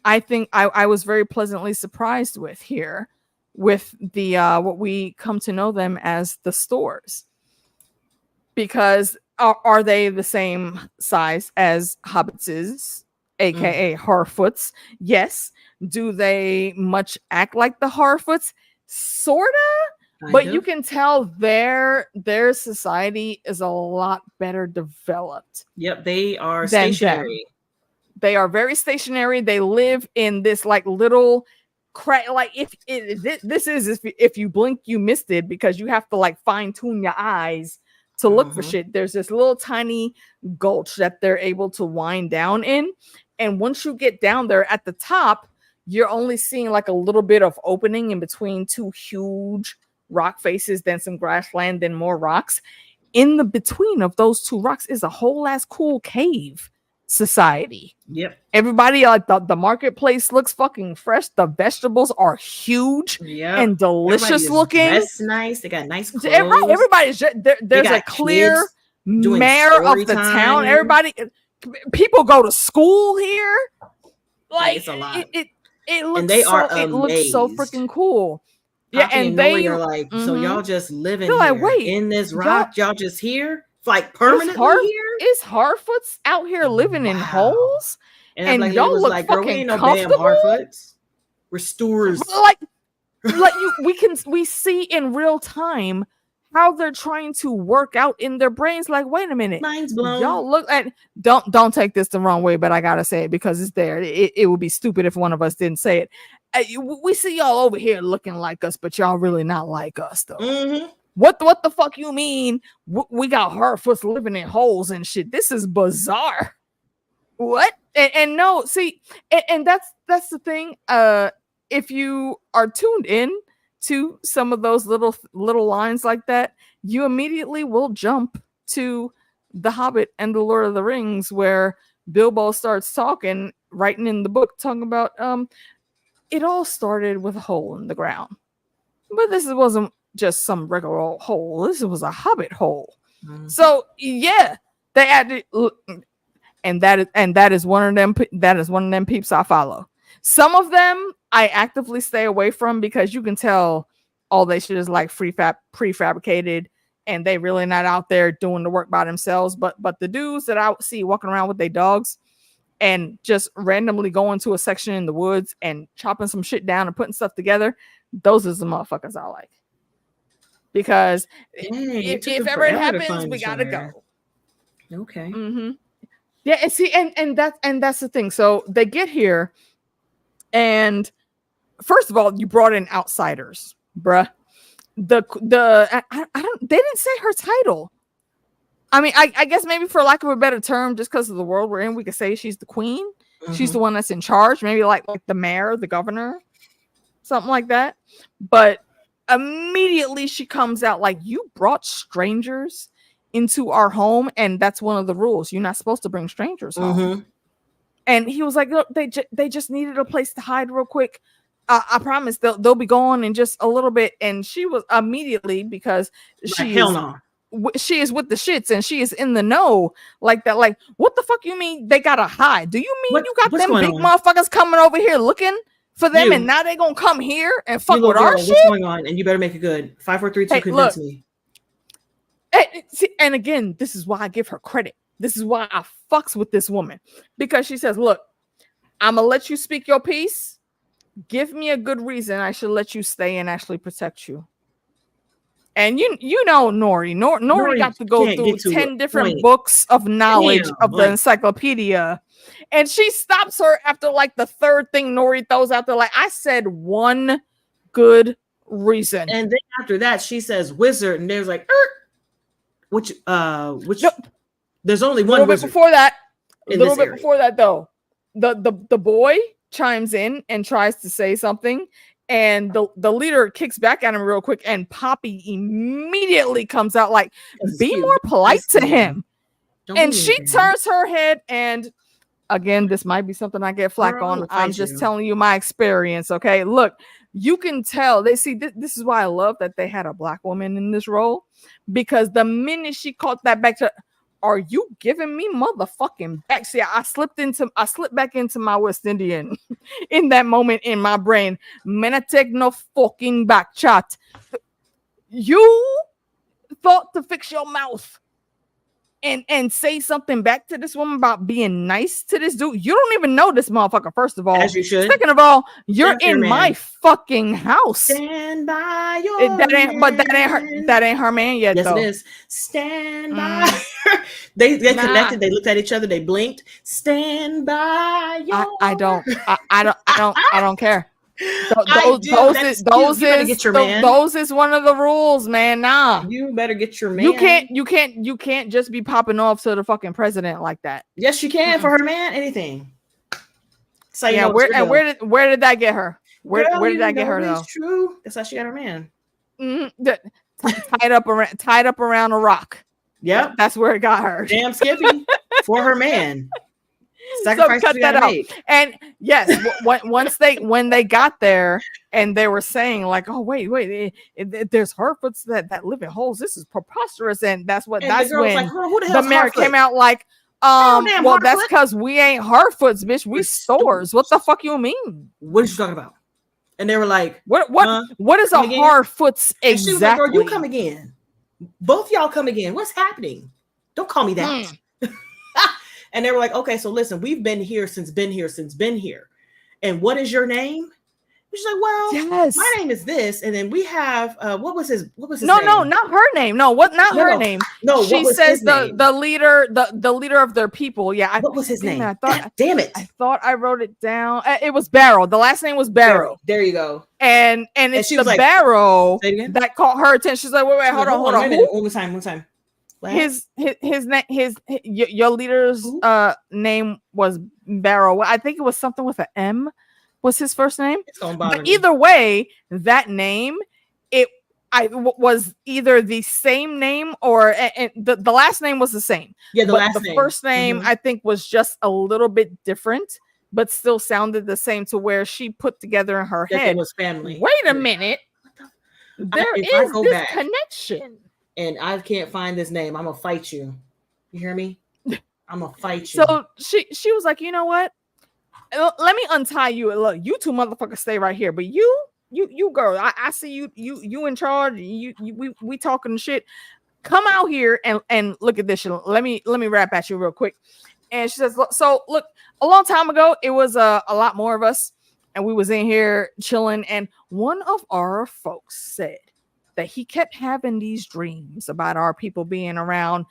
I think I was very pleasantly surprised with here with the what we come to know them as the stores. Because are they the same size as Hobbitses, aka Harfoots? Yes. Do they much act like the Harfoots? Sorta. But you can tell their society is a lot better developed. Yep, they are stationary. They are very stationary. They live in this like little like if you blink, you missed it, because you have to like fine tune your eyes to look for shit. There's this little tiny gulch that they're able to wind down in, and once you get down there at the top, you're only seeing like a little bit of opening in between 2 huge rock faces, then some grassland, then more rocks. In the between of those 2 rocks is a whole ass cool cave society. Yep. Everybody like the marketplace looks fucking fresh. The vegetables are huge and delicious looking. That's nice. They got nice clothes. Everybody's there's a clear mayor of the town. Everybody, people go to school here. Like it's a lot. It looks so freaking cool. Yeah, and they are like, so y'all just living here like, wait, in this rock? Y'all just here, like permanently here? Is Harfoots out here living in holes? And like, y'all look like, fucking we ain't no comfortable. damn Harfoots. We're stewards. Like we see in real time how they're trying to work out in their brains. Like, wait a minute, mind's blown. Y'all look at don't take this the wrong way, but I gotta say it because it's there. It would be stupid if one of us didn't say it. We see y'all over here looking like us, but y'all really not like us though. Mm-hmm. What the fuck you mean? We got Harfoots living in holes and shit. This is bizarre. What? And no, see, and that's the thing. If you are tuned in to some of those little lines like that, you immediately will jump to The Hobbit and the Lord of the Rings, where Bilbo starts writing in the book, talking about it all started with a hole in the ground. But this wasn't just some regular old hole. This was a hobbit hole. Mm-hmm. So yeah, they added, and that is one of them. That is one of them peeps I follow. Some of them I actively stay away from because you can tell all they shit is like prefabricated and they really not out there doing the work by themselves. But the dudes that I see walking around with their dogs and just randomly going to a section in the woods and chopping some shit down and putting stuff together, those are the motherfuckers I like. Because if ever it happens, we gotta go. Okay. Yeah, and see, and that's the thing. So they get here, and first of all, you brought in outsiders, bruh. I don't. They didn't say her title. I mean, I guess maybe for lack of a better term, just because of the world we're in, we could say she's the queen. She's the one that's in charge. Maybe like the mayor, the governor, something like that. But immediately she comes out like, you brought strangers into our home, and that's one of the rules. You're not supposed to bring strangers home. And he was like, look, they just needed a place to hide real quick. I promise they'll be gone in just a little bit. And she was immediately, because she is with the shits and she is in the know like that. Like, what the fuck you mean they gotta hide? Do you mean you got them big motherfuckers coming over here looking for them, and now they gonna come here and fuck with our shit? What's going on? And you better make it good. 5, 4, 3, 2, convince me. And again, this is why I give her credit. This is why I fucks with this woman, because she says, look, I'm gonna let you speak your piece. Give me a good reason I should let you stay and actually protect you. And you know Nori got to go through 10 different books of knowledge of the encyclopedia. And she stops her after like the third thing Nori throws out there. Like, I said one good reason. And then after that, she says wizard, and there's like, which there's only one wizard. Before that, a little bit before that though, the boy chimes in and tries to say something. And the leader kicks back at him real quick, and Poppy immediately comes out like, be more polite to him. And she turns her head, and again, this might be something I get flack on. I'm just telling you my experience, okay? Look, you can tell. They see this is why I love that they had a black woman in this role, because the minute she caught that back to, are you giving me motherfucking back? See, I slipped back into my West Indian in that moment in my brain. Man, I take no fucking back, chat. You thought to fix your mouth and say something back to this woman about being nice to this dude. You don't even know this motherfucker, first of all. As you should. Second of all, you're in my fucking house. Stand by your that ain't her man yet, yes, though. It is. Stand by her. They connected, they looked at each other, they blinked. Stand by your I don't care. Those is one of the rules, man. Nah, you better get your man. You can't just be popping off to the fucking president like that. Yes, you can for her man. Anything. So yeah, where did that get her? Where did that get her though? True. That's how she got her man. Tied up around a rock. Yep, that's where it got her. Damn Skippy for her man. So cut that out. And yes, when they got there and they were saying like, oh wait, there's Harfoots that live in holes. This is preposterous, and that's when like, the mayor came out like, well, that's because we ain't Harfoots, bitch. We stores. What the fuck you mean? What are you talking about? And they were like, what is a Harfoots exactly? She was like, girl, you come again. Both y'all come again. What's happening? Don't call me that. And they were like, okay, so listen, we've been here since been here. And what is your name? She's like, well, yes, my name is this. And then we have what was his name? No, not her name. No, her name. No, she says the leader of their people. Yeah. What was his name? Damn it. I thought I wrote it down. It was Barrow. The last name was Barrow. There you go. And it's the like, Barrow that caught her attention. She's like, wait, hold on. One time. His your leader's name was Barrow. I think it was something with an M. Was his first name? But either way, that name was either the same name or the last name was the same. Yeah, the first name I think was just a little bit different, but still sounded the same, to where she put together in her head. It was family. Wait a minute, there is this connection. And I can't find this name. I'm gonna fight you. You hear me? I'm gonna fight you. So she was like, you know what? Let me untie you. Look, you two motherfuckers stay right here. But you girl, I see you in charge. We talking shit. come out here and look at this. Let me rap at you real quick. And she says, so look, a long time ago, it was a lot more of us, and we was in here chilling. And one of our folks said that he kept having these dreams about our people being around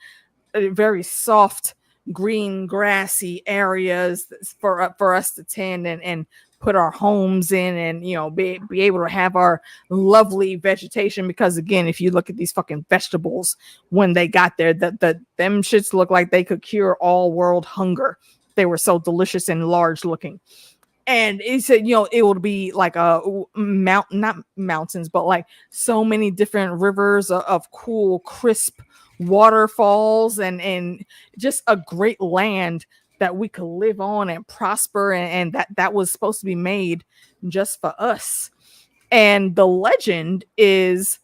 very soft, green, grassy areas for us to tend and put our homes in, and be able to have our lovely vegetation. Because again, if you look at these fucking vegetables when they got there, them shits look like they could cure all world hunger. They were so delicious and large looking. And he said, it would be like a not mountains, but like so many different rivers of cool, crisp waterfalls, and just a great land that we could live on and prosper, and that was supposed to be made just for us. And the legend is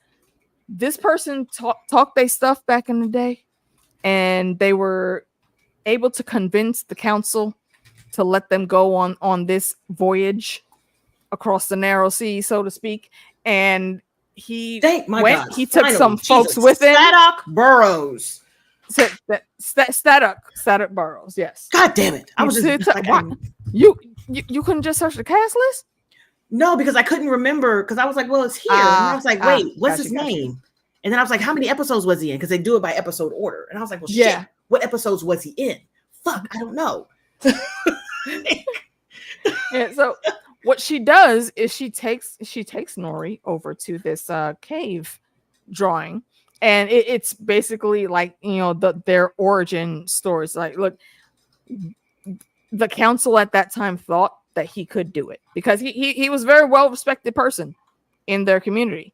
this person talked their stuff back in the day, and they were able to convince the council to let them go on this voyage across the narrow sea, so to speak. And he took some folks with him. Static Burrows. Static Burrows, yes. God damn it. I was just you couldn't just search the cast list? No, because I couldn't remember, because I was like, well, it's here. And I was like, wait, what's his name? And then I was like, how many episodes was he in? Because they do it by episode order. And I was like, well, shit, what episodes was he in? Fuck, I don't know. Yeah, so what she does is she takes Nori over to this cave drawing, and it's basically like their origin stories. Like, look, the council at that time thought that he could do it because he was a very well respected person in their community,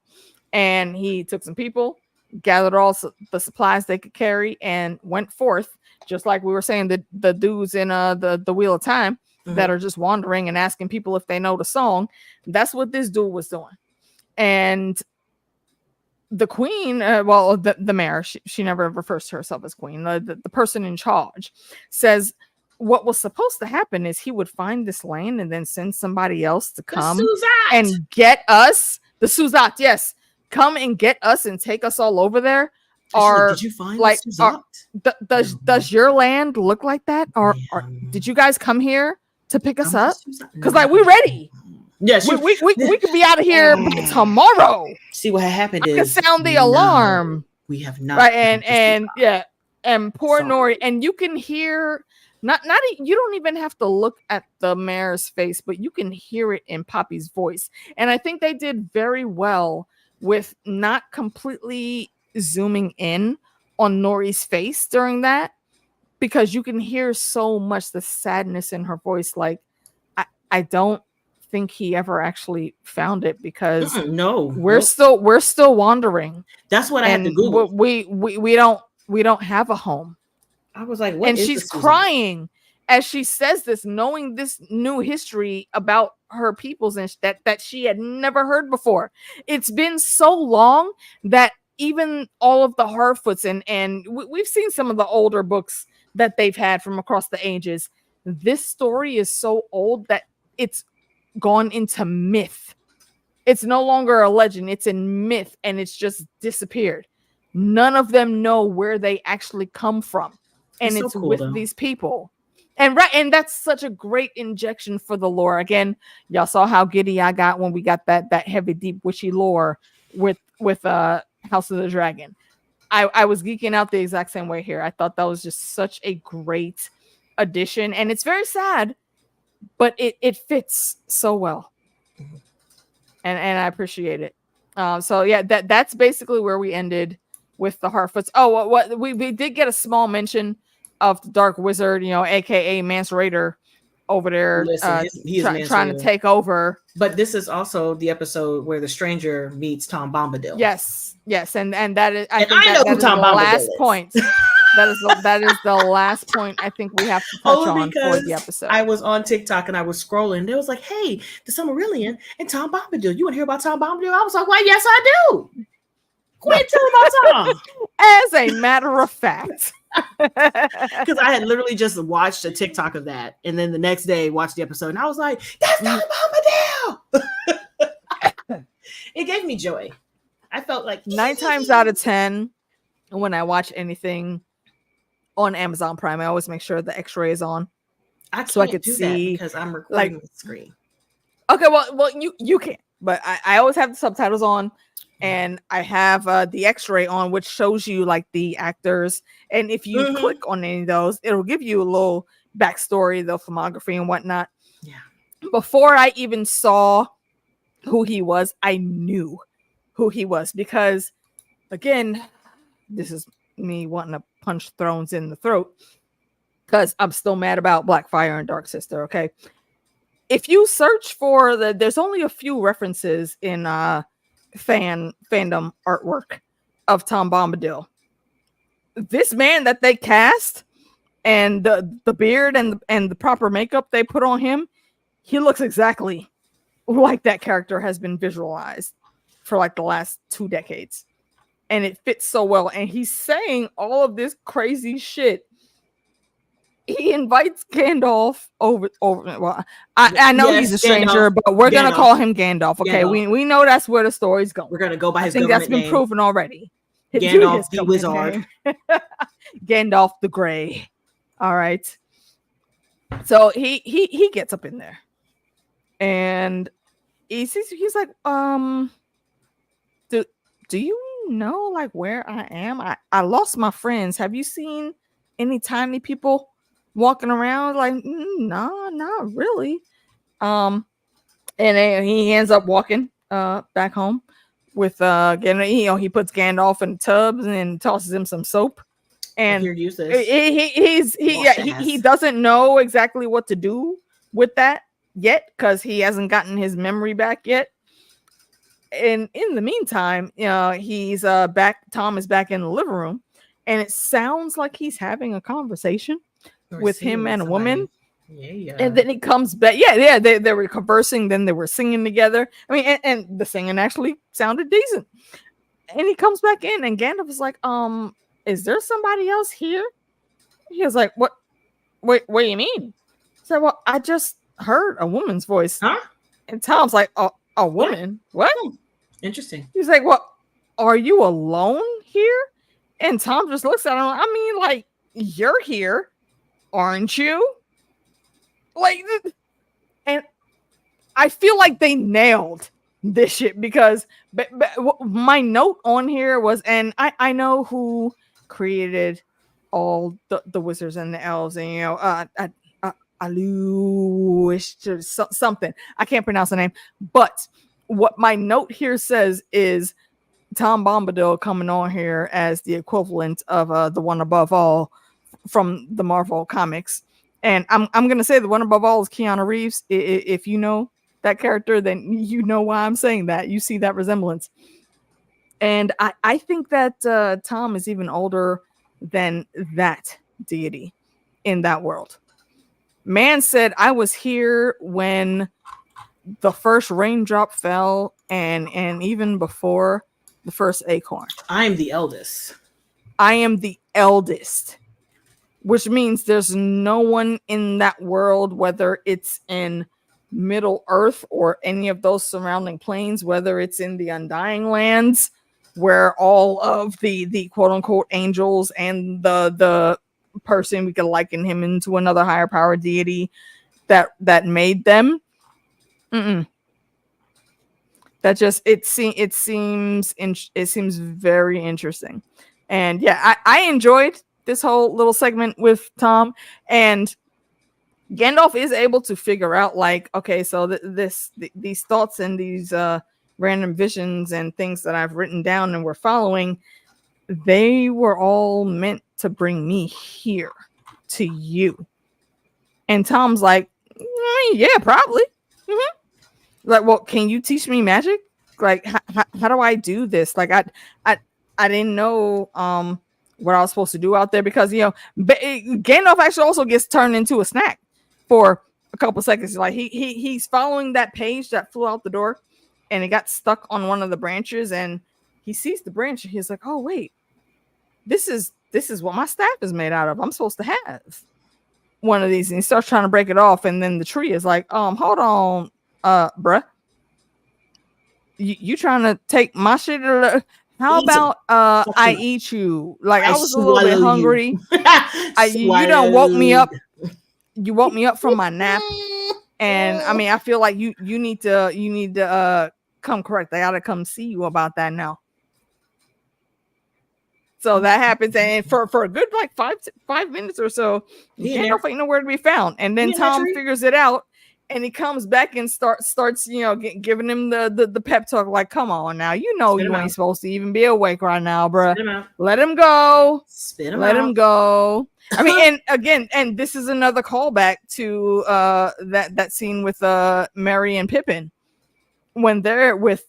and he took some people, gathered all the supplies they could carry, and went forth. Just like we were saying, the dudes in the Wheel of Time that are just wandering and asking people if they know the song. That's what this dude was doing. And the queen, the mayor, she never refers to herself as queen. The person in charge says what was supposed to happen is he would find this land and then send somebody else to come and get us. The Suzat, yes. Come and get us and take us all over there. Did you find does your land look like that? Or did you guys come here to pick us up? Because like we're ready. Yes, we could be out of here by tomorrow. See what happened I could sound the alarm. We have not. Right, and poor Nori, and you can hear not you don't even have to look at the mayor's face, but you can hear it in Poppy's voice. And I think they did very well with not completely zooming in on Nori's face during that, because you can hear so much the sadness in her voice. Like, I don't think he ever actually found it, because we're still wandering. That's what I had to Google. We don't have a home. I was like, and she's crying as she says this, knowing this new history about her peoples and that she had never heard before. It's been so long that even all of the Harfoots and we've seen some of the older books that they've had from across the ages. This story is so old that it's gone into myth. It's no longer a legend. It's in myth, and it's just disappeared. None of them know where they actually come from. And it's so cool, with these people. And that's such a great injection for the lore. Again, y'all saw how giddy I got when we got that heavy, deep, witchy lore with House of the Dragon. I was geeking out the exact same way here. I thought that was just such a great addition, and it's very sad, but it fits so well, and I appreciate it. So yeah, that's basically where we ended with the Harfoots. Oh, what we did get a small mention of the Dark Wizard, aka Mance Raider, over there. Listen, trying to take over. But this is also the episode where the stranger meets Tom Bombadil. Yes, and that is I know who Tom Bombadil is. Last point. That is the last point I think we have to touch on for the episode. I was on TikTok and I was scrolling. They was like, "Hey, the Silmarillion and Tom Bombadil. You want to hear about Tom Bombadil?" I was like, "Why? Yes, I do." Quit telling about Tom. As a matter of fact. Because I had literally just watched a TikTok of that, and then the next day watched the episode, and I was like, "That's Tom Bombadil." It gave me joy. I felt like 9 times out of 10, when I watch anything on Amazon Prime, I always make sure the X-ray is on. So I could see that because I'm recording the screen. Okay, well, you can, but I always have the subtitles on, and I have the X-ray on, which shows you like the actors, and if you click on any of those, it'll give you a little backstory, the filmography and whatnot. Yeah. Before I even saw who he was, I knew who he was because, again, this is me wanting to punch Thrones in the throat because I'm still mad about Blackfire and Dark Sister. Okay. If you search for there's only a few references in fandom artwork of Tom Bombadil. This man that they cast and the beard and the proper makeup they put on him, he looks exactly like that character has been visualized for like the last 2 decades. And it fits so well. And he's saying all of this crazy shit. He invites Gandalf over. Well, I know he's a stranger, Gandalf, but we're going to call him Gandalf. Okay, we know that's where the story's going. We're going to go by his government name. I think that's been proven already. Gandalf the Wizard. Gandalf the Grey. All right. So he gets up in there. And he's like, do you know like where I am? I lost my friends. Have you seen any tiny people walking around? Like, nah, not really. And then he ends up walking back home with he puts Gandalf in tubs and tosses him some soap. And he doesn't know exactly what to do with that yet because he hasn't gotten his memory back yet. And in the meantime, he's back. Tom is back in the living room, and it sounds like he's having a conversation with him and a woman. Yeah. And then he comes back. Yeah. They were conversing. Then they were singing together. I mean, and the singing actually sounded decent. And he comes back in, and Gandalf is like, is there somebody else here? He was like, what? Wait, what do you mean? He said, well, I just heard a woman's voice. Huh? And Tom's like, a woman? What? Interesting. He's like, well, are you alone here? And Tom just looks at him. I mean, like, you're here, aren't you? Like, and I feel like they nailed this shit because but my note on here was, and I know who created all the wizards and the elves, and something. I can't pronounce the name, but what my note here says is Tom Bombadil coming on here as the equivalent of the One Above All from the Marvel comics. And I'm gonna say the One Above All is Keanu Reeves. If you know that character, then you know why I'm saying that. You see that resemblance. And I think that Tom is even older than that deity in that world. Man said, I was here when the first raindrop fell and even before the first acorn. I am the eldest. I am the eldest, which means there's no one in that world, whether it's in Middle Earth or any of those surrounding planes, whether it's in the Undying Lands, where all of the quote unquote angels and the person, we could liken him into another higher power deity that made them. That just it seems very interesting. And yeah, I enjoyed this whole little segment with Tom, and Gandalf is able to figure out, like, okay, so these thoughts and these random visions and things that I've written down and we're following, they were all meant to bring me here to you. And Tom's like, yeah, probably. Like, well, can you teach me magic? Like, how do I do this? Like, I didn't know what I was supposed to do out there, because Gandalf actually also gets turned into a snack for a couple seconds. Like he's following that page that flew out the door, and it got stuck on one of the branches, and he sees the branch, and he's like, oh wait, this is what my staff is made out of. I'm supposed to have one of these. And he starts trying to break it off, and then the tree is like, hold on, bruh, you trying to take my shit? How about I eat you? Like I was a little bit hungry. You done woke me up. You woke me up from my nap. And I mean, I feel like you need to come correct. I gotta come see you about that now. So that happens, and for a good like 5 minutes or so, Gandalf ain't nowhere to be found. And then Tom figures it out, and he comes back and starts giving him the pep talk, like, "Come on now, you know you ain't supposed to even be awake right now, bruh. Let him go. Let him go." I mean, and this is another callback to that scene with Merry and Pippin when they're with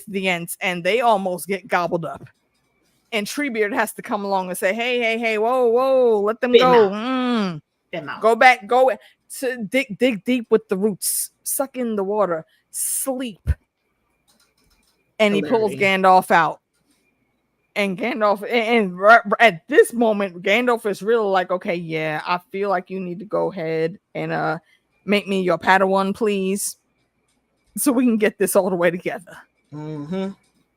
the Ents and they almost get gobbled up. And Treebeard has to come along and say, hey, whoa, let them go. Go back, go to dig deep with the roots, suck in the water, sleep. And he pulls Gandalf out. And Gandalf, and at this moment, Gandalf is really like, okay, yeah, I feel like you need to go ahead and make me your Padawan, please, so we can get this all the way together. Mm-hmm.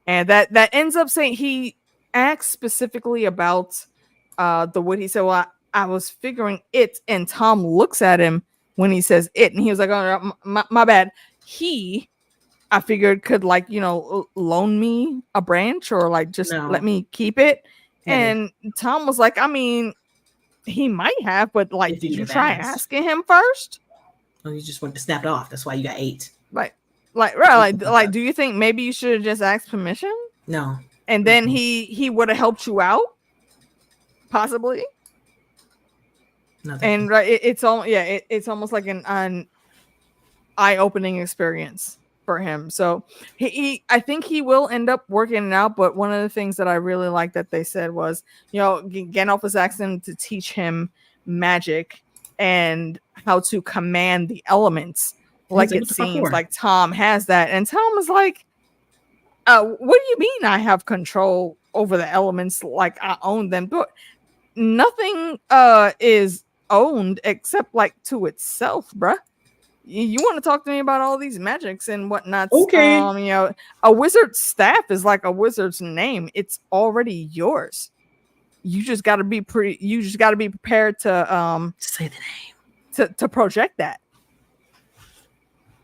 And that ends up saying he asks specifically about the wood. He said, well, I was figuring it, and Tom looks at him when he says it, and he was like, oh, my bad. I figured could loan me a branch or like just let me keep it. And Tom was like, I mean, he might have, but like, did you try asking him first? Oh, you just wanted to snap it off. That's why you got 8. Like, do you think maybe you should have just asked permission? No. And then he would have helped you out, possibly. Nothing. And it's almost like an eye-opening experience for him. So I think he will end up working it out. But one of the things that I really like that they said was, Gandalf was asking him to teach him magic and how to command the elements. Like it seems like Tom has that, and Tom was like, what do you mean I have control over the elements? Like I own them, but nothing is owned except like to itself, bruh. You want to talk to me about all these magics and whatnot? Okay. A wizard's staff is like a wizard's name. It's already yours. You just got to be prepared to say the name, to project that.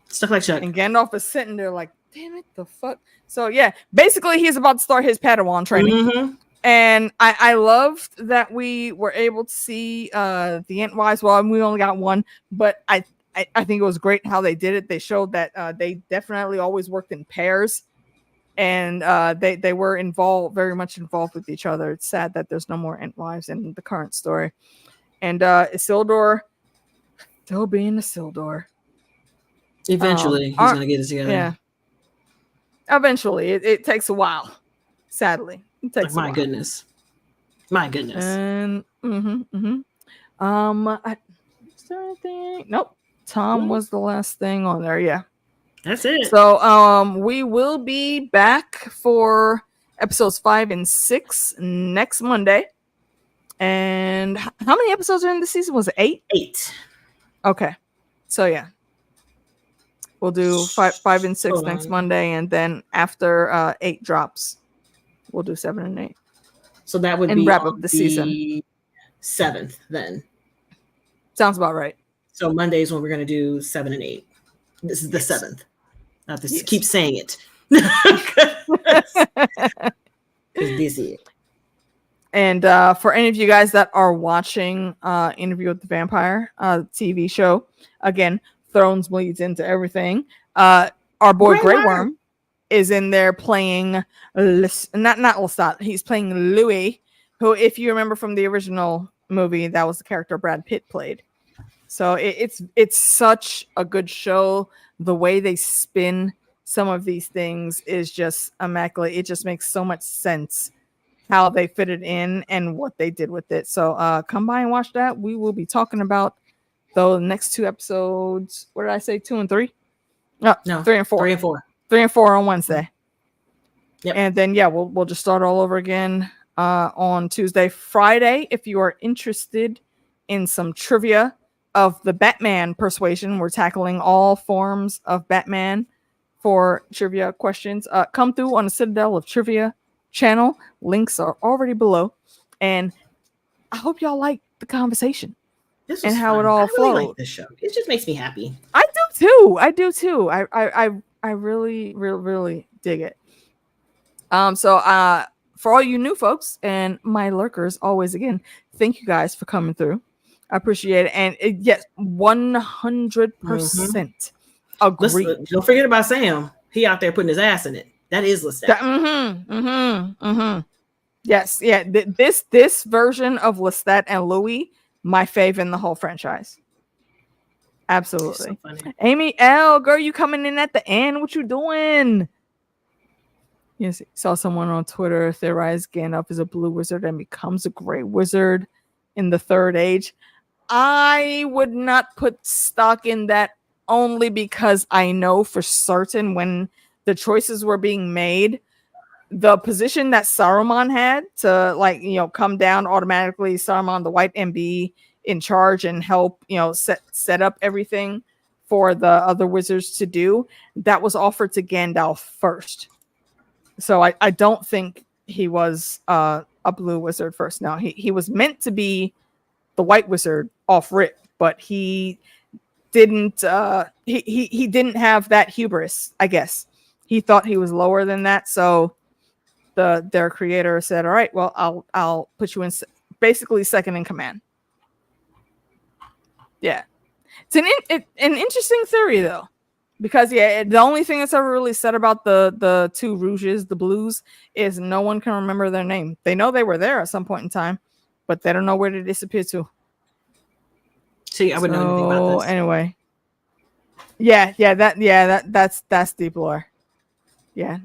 Stuff like Chuck. And Gandalf is sitting there like, damn it, the fuck. So yeah, basically he's about to start his Padawan training. Mm-hmm. And I loved that we were able to see the Entwise. Well, we only got one, but I think it was great how they did it. They showed that they definitely always worked in pairs, and they were very much involved with each other. It's sad that there's no more Entwives in the current story. And Isildur still being Isildur. Eventually, he's going to get it together. Yeah. Eventually. It takes a while. Sadly. It takes a while. Goodness. My goodness. And, is there anything? Nope. Tom was the last thing on there. Yeah. That's it. So, we will be back for episodes 5 and 6 next Monday. And how many episodes are in the season? Was it 8? 8. Okay. So, yeah. We'll do 5 and 6 next Monday, and then after 8 drops, we'll do 7 and 8. So that would be wrap up the season 7th. Then sounds about right. So Mondays when we're going to do 7 and 8. This is the 7th. I have to keep saying it. Because this is it. And for any of you guys that are watching Interview with the Vampire TV show, again, Thrones bleeds into everything. Our boy Grey Worm is in there playing not Lestat. He's playing Louis, who, if you remember from the original movie, that was the character Brad Pitt played. So it's such a good show. The way they spin some of these things is just immaculate. It just makes so much sense how they fit it in and what they did with it. So come by and watch that. We will be talking about the next 2 episodes. What did I say? 2 and 3? No, 3 and 4. 3 and 4. 3 and 4 on Wednesday. Yep. And then we'll just start all over again on Tuesday. Friday, if you are interested in some trivia of the Batman persuasion, we're tackling all forms of Batman for trivia questions. Come through on the Citadel of Trivia channel. Links are already below. And I hope y'all like the conversation and how it all flowed. Really like this show. It just makes me happy. I do too. I really dig it. So for all you new folks and my lurkers, always again, thank you guys for coming through. I appreciate it. And yes, 100% agree. Listen, don't forget about Sam. He out there putting his ass in it. That is Lestat. Yes, yeah. This version of Lestat and Louis, my fave in the whole franchise. Absolutely. So Amy L, girl, you coming in at the end? What you doing? Yes, saw someone on Twitter theorize Gandalf is a blue wizard and becomes a gray wizard in the Third Age. I would not put stock in that, only because I know for certain when the choices were being made, the position that Saruman had to come down automatically, Saruman the White, and be in charge and help set up everything for the other wizards to do, that was offered to Gandalf first. So I don't think he was a blue wizard first. Now he was meant to be the White Wizard off rip, but he didn't he didn't have that hubris, I guess. He thought he was lower than that, so their creator said, all right, well, I'll put you in basically second in command. Yeah, it's an interesting theory though, because the only thing that's ever really said about the two Rouges, the Blues, is no one can remember their name. They know they were there at some point in time, but they don't know where they disappeared to. See, I wouldn't know anything about this. Anyway, that's deep lore. Yeah,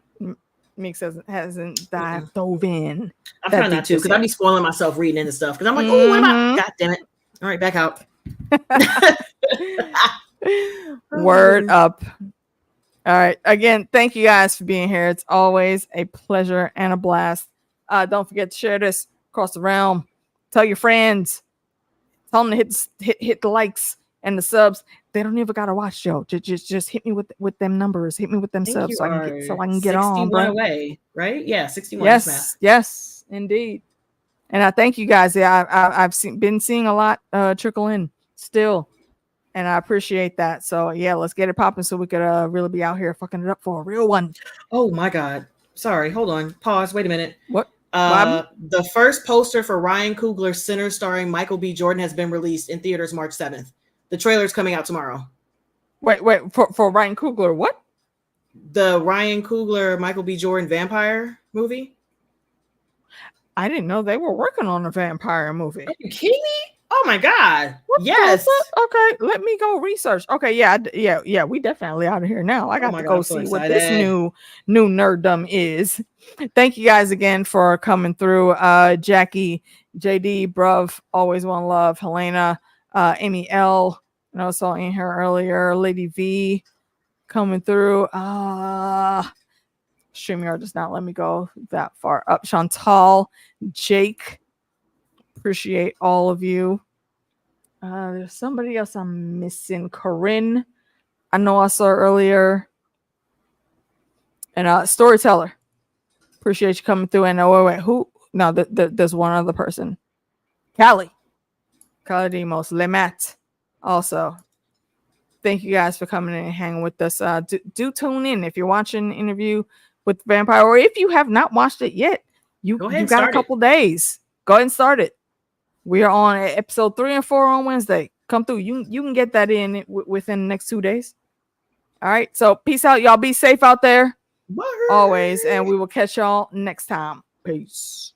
Meeks hasn't dove in. I found that too, because I'd be spoiling myself reading into stuff, because I'm like, oh, what about? God damn it! All right, back out. Word up. All right, again, thank you guys for being here. It's always a pleasure and a blast. Don't forget to share this across the realm. Tell your friends. Tell them to hit the likes and the subs. They don't even gotta watch, Joe. Just hit me with them numbers. Hit me with them subs so I can get on. 61 away, right? Yeah, 61. Yes, indeed. And I thank you guys. Yeah, I've been seeing a lot trickle in still, and I appreciate that. So yeah, let's get it popping so we could really be out here fucking it up for a real one. Oh my God! Sorry, hold on. Pause. Wait a minute. What? The first poster for Ryan Coogler's Sinner starring Michael B. Jordan has been released in theaters March 7th. The trailer's coming out tomorrow. Wait, for Ryan Coogler, what? The Ryan Coogler, Michael B. Jordan vampire movie. I didn't know they were working on a vampire movie. Are you kidding me? Oh my God. What yes. Okay, let me go research. Okay, yeah, we definitely out of here now. I got to go see what this new nerddom is. Thank you guys again for coming through. Jackie, JD, Bruv, always one love. Helena, Amy L, and I saw in here earlier. Lady V coming through. StreamYard does not let me go that far up. Chantal, Jake, appreciate all of you. There's somebody else I'm missing. Corinne, I know I saw earlier. And Storyteller, appreciate you coming through. And wait, who? No, there's one other person. Callie Demos, Lemat, also. Thank you guys for coming in and hanging with us. Do tune in if you're watching Interview with Vampire, or if you have not watched it yet, you got a couple days. Go ahead and start it. We are on episode 3 and 4 on Wednesday. Come through. You can get that in within the next 2 days. All right. So peace out, y'all. Be safe out there. Bye. Always, and we will catch y'all next time. Peace.